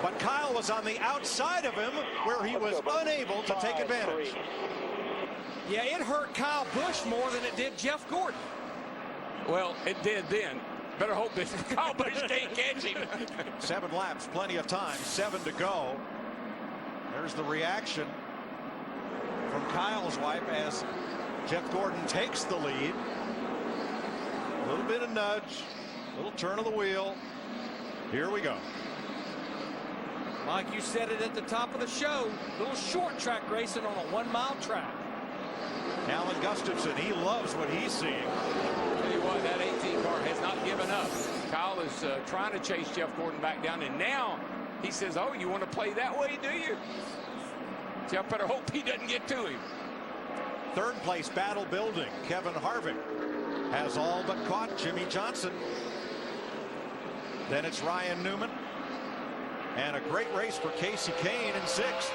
But Kyle was on the outside of him where he was unable to take advantage. Yeah, it hurt Kyle Busch more than it did Jeff Gordon. Well, it did then. Better hope that Kyle Busch can't catch him. 7 laps, plenty of time. 7 to go. There's the reaction from Kyle's wife as Jeff Gordon takes the lead. A little bit of nudge, a little turn of the wheel. Here we go. Mike, you said it at the top of the show. Little short track racing on a 1-mile track. Alan Gustafson, he loves what he's seeing. I'll tell you what, that 18 car has not given up. Kyle is trying to chase Jeff Gordon back down, and now he says, oh, you want to play that way, do you? Jeff better hope he doesn't get to him. 3rd place battle building. Kevin Harvick has all but caught Jimmy Johnson. Then it's Ryan Newman. And a great race for Casey Kane in 6th.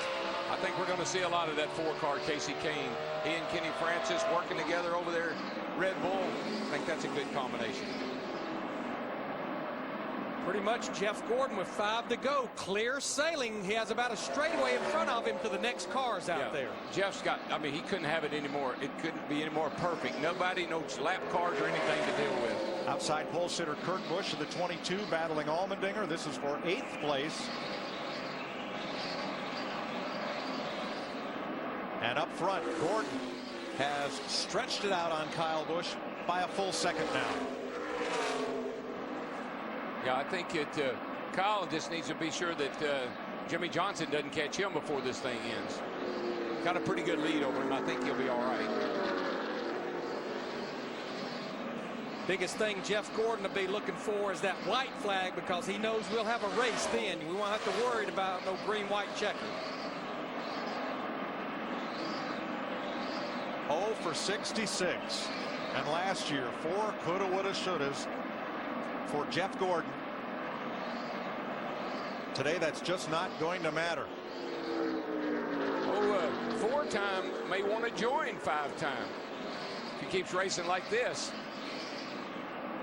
I think we're going to see a lot of that 4-car Casey Kane. He and Kenny Francis working together over there. Red Bull. I think that's a good combination. Pretty much Jeff Gordon with 5 to go. Clear sailing. He has about a straightaway in front of him to the next cars out there. Jeff's got, I mean, he couldn't have it anymore. It couldn't be any more perfect. Nobody, no lap cars or anything to deal with. Outside pole sitter Kurt Busch of the 22 battling Allmendinger. This is for 8th place. And up front, Gordon has stretched it out on Kyle Busch by a full second now. Yeah, I think Kyle just needs to be sure that Jimmy Johnson doesn't catch him before this thing ends. Got a pretty good lead over him. I think he'll be all right. Biggest thing Jeff Gordon will be looking for is that white flag, because he knows we'll have a race then. We won't have to worry about no green-white checker. 0 for 66. And last year, 4 coulda, woulda, shouldas for Jeff Gordon. Today, that's just not going to matter. Oh, 4-time may want to join 5-time if he keeps racing like this.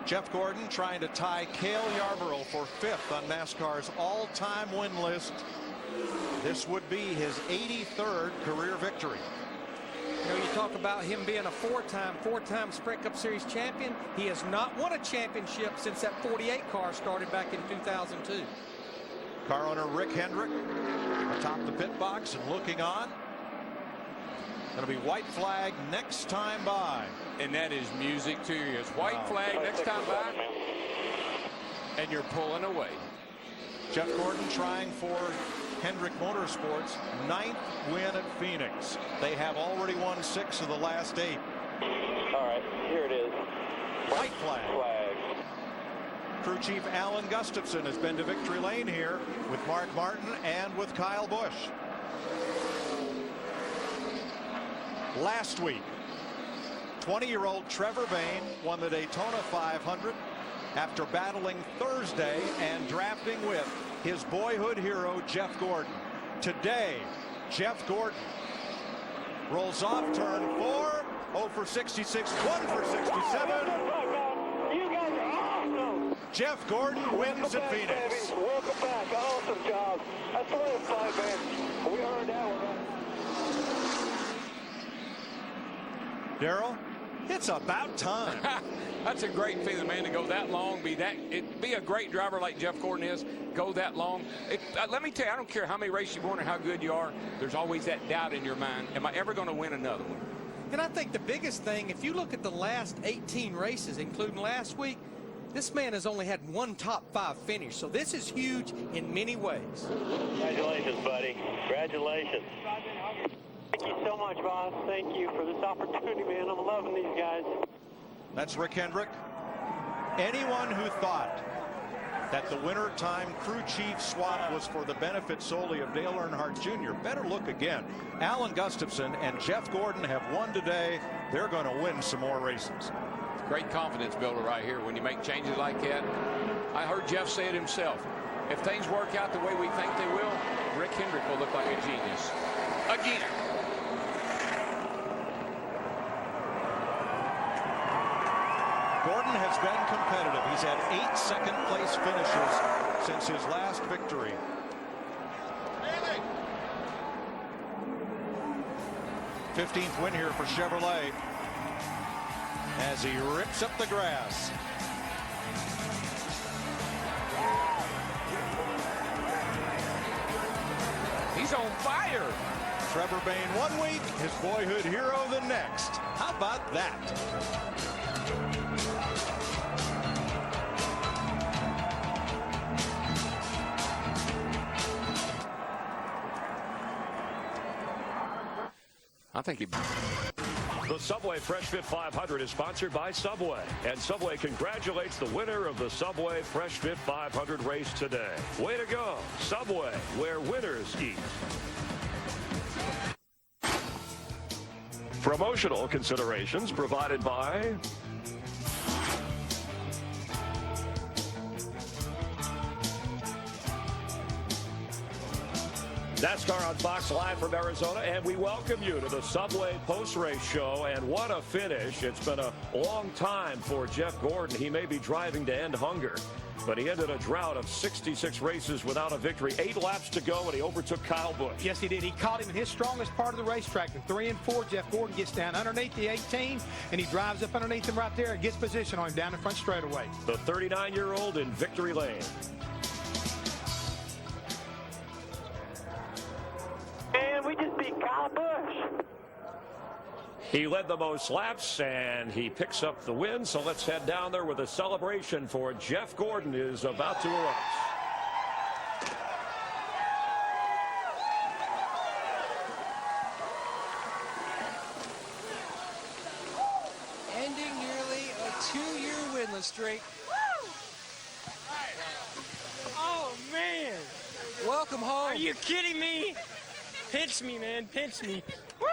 Jeff Gordon trying to tie Cale Yarborough for 5th on NASCAR's all-time win list. This would be his 83rd career victory. You know, you talk about him being a 4-time Sprint Cup Series champion. He has not won a championship since that 48 car started back in 2002. Car owner Rick Hendrick atop the pit box and looking on. Going to be white flag next time by. And that is music to your ears. White flag next time by. And you're pulling away. Jeff Gordon trying for Hendrick Motorsports' 9th win at Phoenix. They have already won 6 of the last 8. All right, here it is. White flag. Crew Chief Alan Gustafson has been to victory lane here with Mark Martin and with Kyle Busch. Last week, 20-year-old Trevor Bayne won the Daytona 500 after battling Thursday and drafting with his boyhood hero Jeff Gordon. Today, Jeff Gordon rolls off turn 4, 0 for 66, 1 for 67. You guys are awesome. Jeff Gordon wins at Phoenix. Baby. Welcome back. Awesome job. That's the way it's like, man. We heard that one. Darrell, it's about time. That's a great feeling, man, to go that long, be a great driver like Jeff Gordon is, go that long. Let me tell you, I don't care how many races you've won or how good you are, there's always that doubt in your mind, am I ever going to win another one? And I think the biggest thing, if you look at the last 18 races, including last week, this man has only had one top 5 finish, so this is huge in many ways. Congratulations, buddy. Congratulations. Thank you so much, boss. Thank you for this opportunity, man. I'm loving these guys. That's Rick Hendrick. Anyone who thought that the winter time crew chief swap was for the benefit solely of Dale Earnhardt Jr. better look again. Alan Gustafson and Jeff Gordon have won today. They're going to win some more races. Great confidence builder right here when you make changes like that. I heard Jeff say it himself. If things work out the way we think they will, Rick Hendrick will look like a genius. Again. Gordon has been competitive. He's had 8 second-place finishes since his last victory. Really? 15th win here for Chevrolet as he rips up the grass. He's on fire. Trevor Bayne 1 week, his boyhood hero the next. How about that? I think he... The Subway Fresh Fit 500 is sponsored by Subway, and Subway congratulates the winner of the Subway Fresh Fit 500 race today. Way to go, Subway, where winners eat. Promotional considerations provided by NASCAR on Fox live from Arizona, and we welcome you to the Subway post-race show. And what a finish. It's been a long time for Jeff Gordon. He may be driving to end hunger, but he ended a drought of 66 races without a victory. 8 laps to go, and he overtook Kyle Busch. Yes, he did. He caught him in his strongest part of the racetrack. The 3 and 4, Jeff Gordon gets down underneath the 18, and he drives up underneath him right there and gets position on him down the front straightaway. The 39-year-old in victory lane. And we just beat Kyle Busch. He led the most laps, and he picks up the win. So let's head down there with a celebration for Jeff Gordon is about to erupt. Ending nearly a 2-year winless streak. Oh, man. Welcome home. Are you kidding me? Pinch me, man. Pinch me. Woo!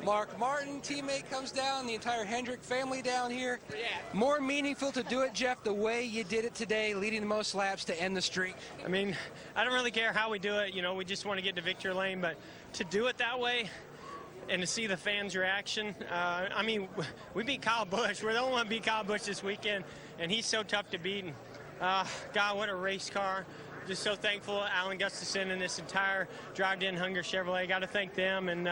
Mark Martin, teammate, comes down, the entire Hendrick family down here. Yeah. More meaningful to do it, Jeff, the way you did it today, leading the most laps to end the streak. I mean, I don't really care how we do it. You know, we just want to get to victory lane, but to do it that way and to see the fans' reaction, I mean, we beat Kyle Busch. We're the only one to beat Kyle Busch this weekend, and he's so tough to beat. And, God, what a race car. Just so thankful, Alan Gustafson and this entire Drive to End Hunger Chevrolet. Got to thank them and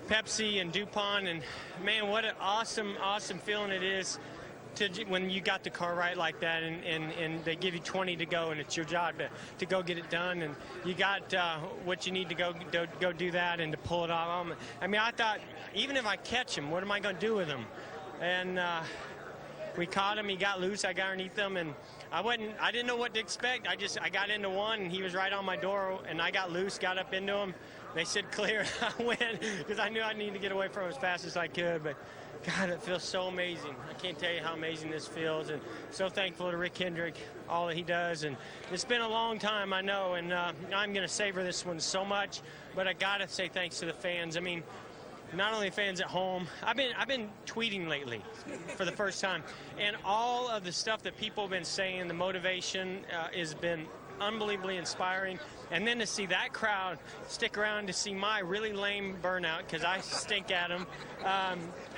Pepsi and DuPont. And, man, what an awesome, awesome feeling it is to when you got the car right like that and they give you 20 to go and it's your job to go get it done. And you got what you need to go do that and to pull it off. I mean, I thought, even if I catch him, what am I going to do with him? And we caught him. He got loose. I got underneath him, and I didn't know what to expect. I got into one, and he was right on my door, and I got loose, got up into him. They said clear. I went because I knew I needed to get away from him as fast as I could, but God, it feels so amazing. I can't tell you how amazing this feels, and so thankful to Rick Hendrick, all that he does. And it's been a long time, I know, and I'm going to savor this one so much, but I got to say thanks to the fans. I mean, not only fans at home. I've been tweeting lately for the first time, and all of the stuff that people have been saying, the motivation has been unbelievably inspiring. And then to see that crowd stick around to see my really lame burnout, because I stink at them.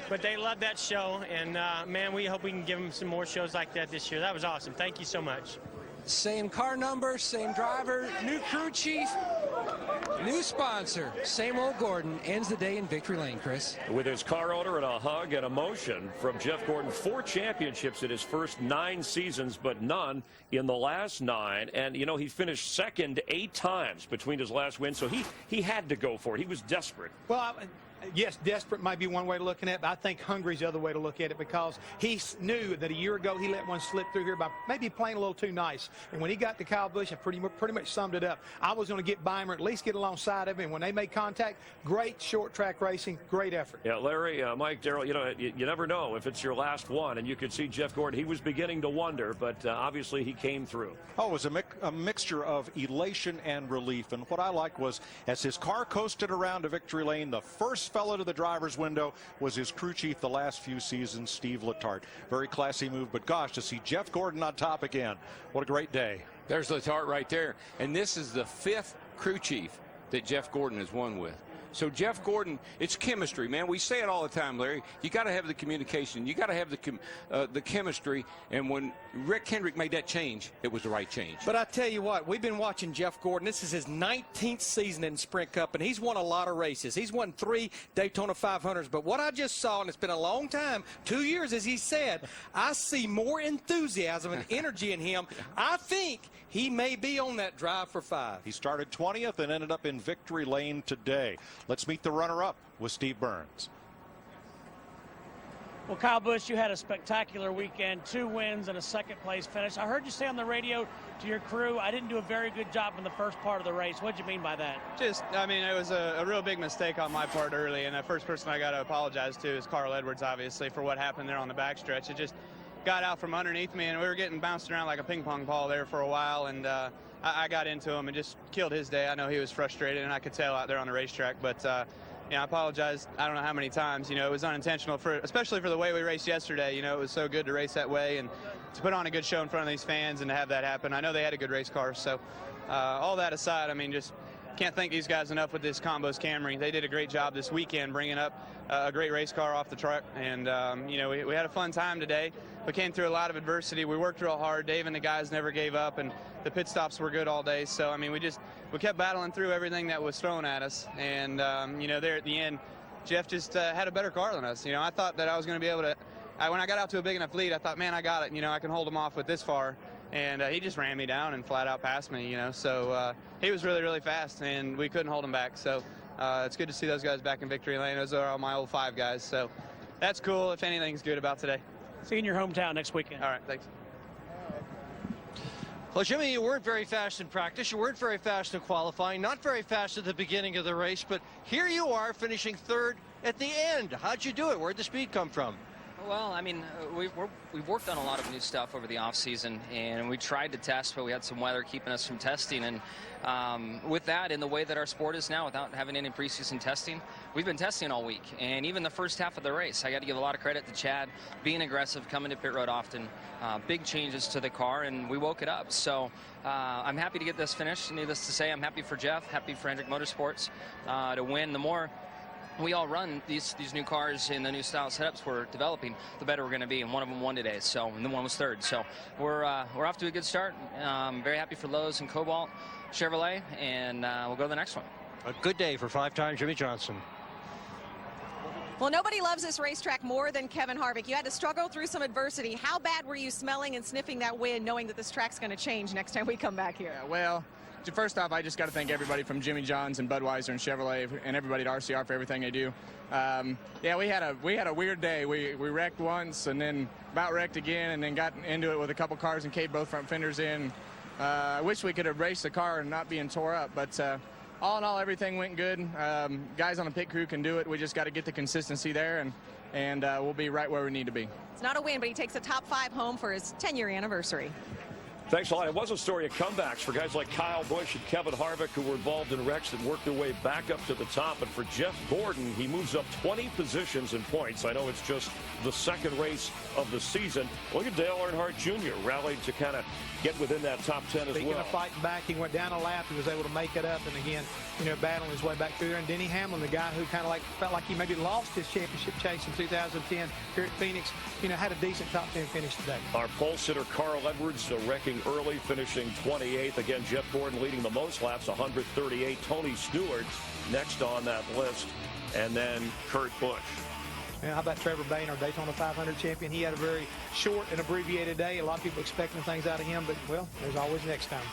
But they love that show, and man, we hope we can give them some more shows like that this year. That was awesome. Thank you so much. Same car number, same driver, new crew chief, new sponsor. Same old Gordon ends the day in victory lane, Chris. With his car owner and a hug and emotion from Jeff Gordon. 4 championships in his first 9 seasons, but none in the last 9. And, you know, he finished second 8 times between his last wins, so he had to go for it. He was desperate. Well, yes, desperate might be one way of looking at it, but I think hungry is the other way to look at it, because he knew that a year ago he let one slip through here by maybe playing a little too nice. And when he got to Kyle Busch, I pretty much summed it up. I was going to get by him or at least get alongside of him. When they made contact, great short track racing, great effort. Yeah, Larry, Mike, Darrell, you know, you never know if it's your last one, and you could see Jeff Gordon. He was beginning to wonder, but obviously he came through. Oh, it was a mixture of elation and relief. And what I liked was, as his car coasted around to victory lane, the first fellow to the driver's window was his crew chief the last few seasons, Steve Letarte. Very classy move, but gosh, to see Jeff Gordon on top again, what a great day. There's Letarte right there. And this is the 5th crew chief that Jeff Gordon has won with. So Jeff Gordon, it's chemistry, man. We say it all the time, Larry. You got to have the communication. You got to have the chemistry. And when Rick Hendrick made that change, it was the right change. But I tell you what, we've been watching Jeff Gordon. This is his 19th season in Sprint Cup, and he's won a lot of races. He's won 3 Daytona 500s. But what I just saw, and it's been a long time, 2 years, as he said, I see more enthusiasm and energy in him. I think he may be on that drive for 5. He started 20th and ended up in victory lane today. Let's meet the runner-up with Steve Burns. Well, Kyle Busch, you had a spectacular weekend, 2 wins and a second-place finish. I heard you say on the radio to your crew, I didn't do a very good job in the first part of the race. What did you mean by that? I mean, it was a real big mistake on my part early, and the first person I got to apologize to is Carl Edwards, obviously, for what happened there on the backstretch. It just got out from underneath me, and we were getting bounced around like a ping-pong ball there for a while, and I got into him and just killed his day. I know he was frustrated, and I could tell out there on the racetrack, but you know, I apologize. I don't know how many times. You know, it was unintentional, especially for the way we raced yesterday. You know, it was so good to race that way and to put on a good show in front of these fans and to have that happen. I know they had a good race car, so all that aside, I mean, just can't thank these guys enough with this Combos Camry. They did a great job this weekend bringing up a great race car off the truck, and you know, we had a fun time today. We came through a lot of adversity. We worked real hard. Dave and the guys never gave up, and the pit stops were good all day. So I mean, we kept battling through everything that was thrown at us, and you know, there at the end, Jeff just had a better car than us. You know, I thought that I was going to be able to. When I got out to a big enough lead, I thought, man, I got it. You know, I can hold him off with this far. And he just ran me down and flat out passed me, you know. So he was really, really fast, and we couldn't hold him back. So it's good to see those guys back in victory lane. Those are all my old 5 guys. So that's cool, if anything's good about today. See you in your hometown next weekend. All right, thanks. Well, Jimmy, you weren't very fast in practice. You weren't very fast in qualifying. Not very fast at the beginning of the race. But here you are finishing 3rd at the end. How'd you do it? Where'd the speed come from? Well, I mean, we've worked on a lot of new stuff over the off-season, and we tried to test, but we had some weather keeping us from testing. And with that, in the way that our sport is now, without having any preseason testing, we've been testing all week. And even the first half of the race, I got to give a lot of credit to Chad, being aggressive, coming to pit road often, big changes to the car, and we woke it up. So I'm happy to get this finished. Needless to say, I'm happy for Jeff, happy for Hendrick Motorsports to win. The more we all run these new cars in the new style setups we're developing, the better we're going to be. And one of them won today, so, and the one was 3rd. So we're off to a good start. Very happy for Lowe's and Cobalt Chevrolet, and we'll go to the next one. A good day for 5-time Jimmy Johnson. Well, nobody loves this racetrack more than Kevin Harvick. You had to struggle through some adversity. How bad were you smelling and sniffing that wind, knowing that this track's going to change next time we come back here? Yeah, well, first off, I just got to thank everybody from Jimmy John's and Budweiser and Chevrolet and everybody at RCR for everything they do. Yeah, we had a weird day. We wrecked once and then about wrecked again and then got into it with a couple cars and caved both front fenders in. I wish we could have raced the car and not being tore up, but all in all, everything went good. Guys on the pit crew can do it. We just got to get the consistency there, and we'll be right where we need to be. It's not a win, but he takes a top 5 home for his 10-year anniversary. Thanks a lot. It was a story of comebacks for guys like Kyle Busch and Kevin Harvick, who were involved in wrecks that worked their way back up to the top. And for Jeff Gordon, he moves up 20 positions in points. I know it's just the second race of the season. Look at Dale Earnhardt Jr. rallied to kind of get within that top 10 as Speaking well. of fighting back, he went down a lap. He was able to make it up, and again, battling his way back through there. And Denny Hamlin, the guy who kind of felt like he maybe lost his championship chase in 2010 here at Phoenix, had a decent top 10 finish today. Our pole sitter Carl Edwards wrecking early, finishing 28th. Again, Jeff Gordon leading the most laps, 138. Tony Stewart next on that list, and then Kurt Busch. How about Trevor Bayne, our Daytona 500 champion? He had a very short and abbreviated day. A lot of people expecting things out of him, but, well, there's always next time.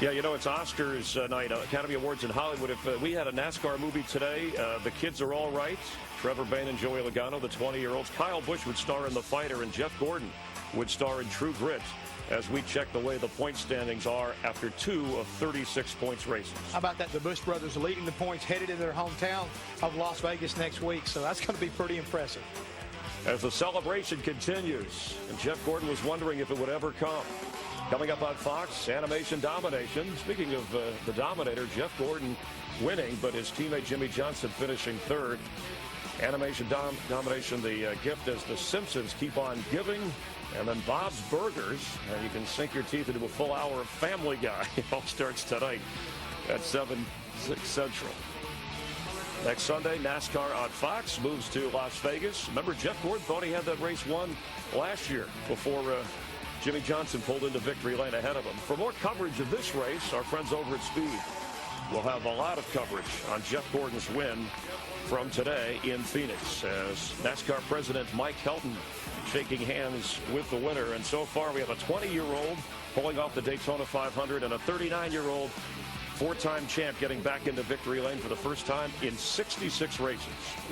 Yeah, it's Oscars night, Academy Awards in Hollywood. If we had a NASCAR movie today, the kids are all right. Trevor Bayne and Joey Logano, the 20-year-olds. Kyle Busch would star in The Fighter, and Jeff Gordon would star in True Grit, as we check the way the point standings are after 2 of 36 points races. How about that? The Busch brothers leading the points, headed into their hometown of Las Vegas next week, so that's going to be pretty impressive. As the celebration continues, and Jeff Gordon was wondering if it would ever come. Coming up on Fox, Animation Domination. Speaking of the Dominator, Jeff Gordon winning, but his teammate Jimmy Johnson finishing third. Animation Domination, the gift as the Simpsons keep on giving. And then Bob's Burgers, and you can sink your teeth into a full hour of Family Guy. It all starts tonight at 7, 6 Central. Next Sunday, NASCAR on Fox moves to Las Vegas. Remember, Jeff Gordon thought he had that race won last year before Jimmy Johnson pulled into victory lane ahead of him. For more coverage of this race, our friends over at Speed will have a lot of coverage on Jeff Gordon's win from today in Phoenix, as NASCAR President Mike Helton shaking hands with the winner. And so far, we have a 20-year-old pulling off the Daytona 500 and a 39-year-old four-time champ getting back into victory lane for the first time in 66 races.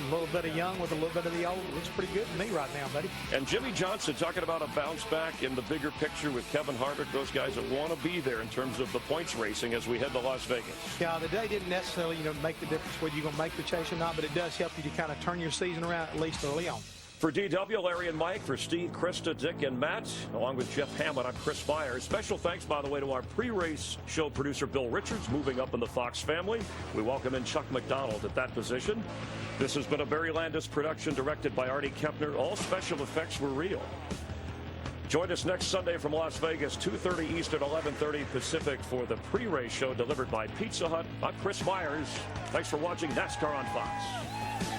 A little bit of young with a little bit of the old. Looks pretty good to me right now, buddy. And Jimmy Johnson talking about a bounce back in the bigger picture with Kevin Harvick, those guys that want to be there in terms of the points racing as we head to Las Vegas. Yeah, the day didn't necessarily, make the difference whether you're going to make the chase or not, but it does help you to kind of turn your season around at least early on. For DW, Larry and Mike, for Steve, Krista, Dick, and Matt, along with Jeff Hammond, I'm Chris Byers. Special thanks, by the way, to our pre-race show producer, Bill Richards, moving up in the Fox family. We welcome in Chuck McDonald at that position. This has been a Barry Landis production directed by Artie Kempner. All special effects were real. Join us next Sunday from Las Vegas, 2:30 Eastern, 11:30 Pacific, for the pre-race show delivered by Pizza Hut. I'm Chris Byers. Thanks for watching NASCAR on Fox.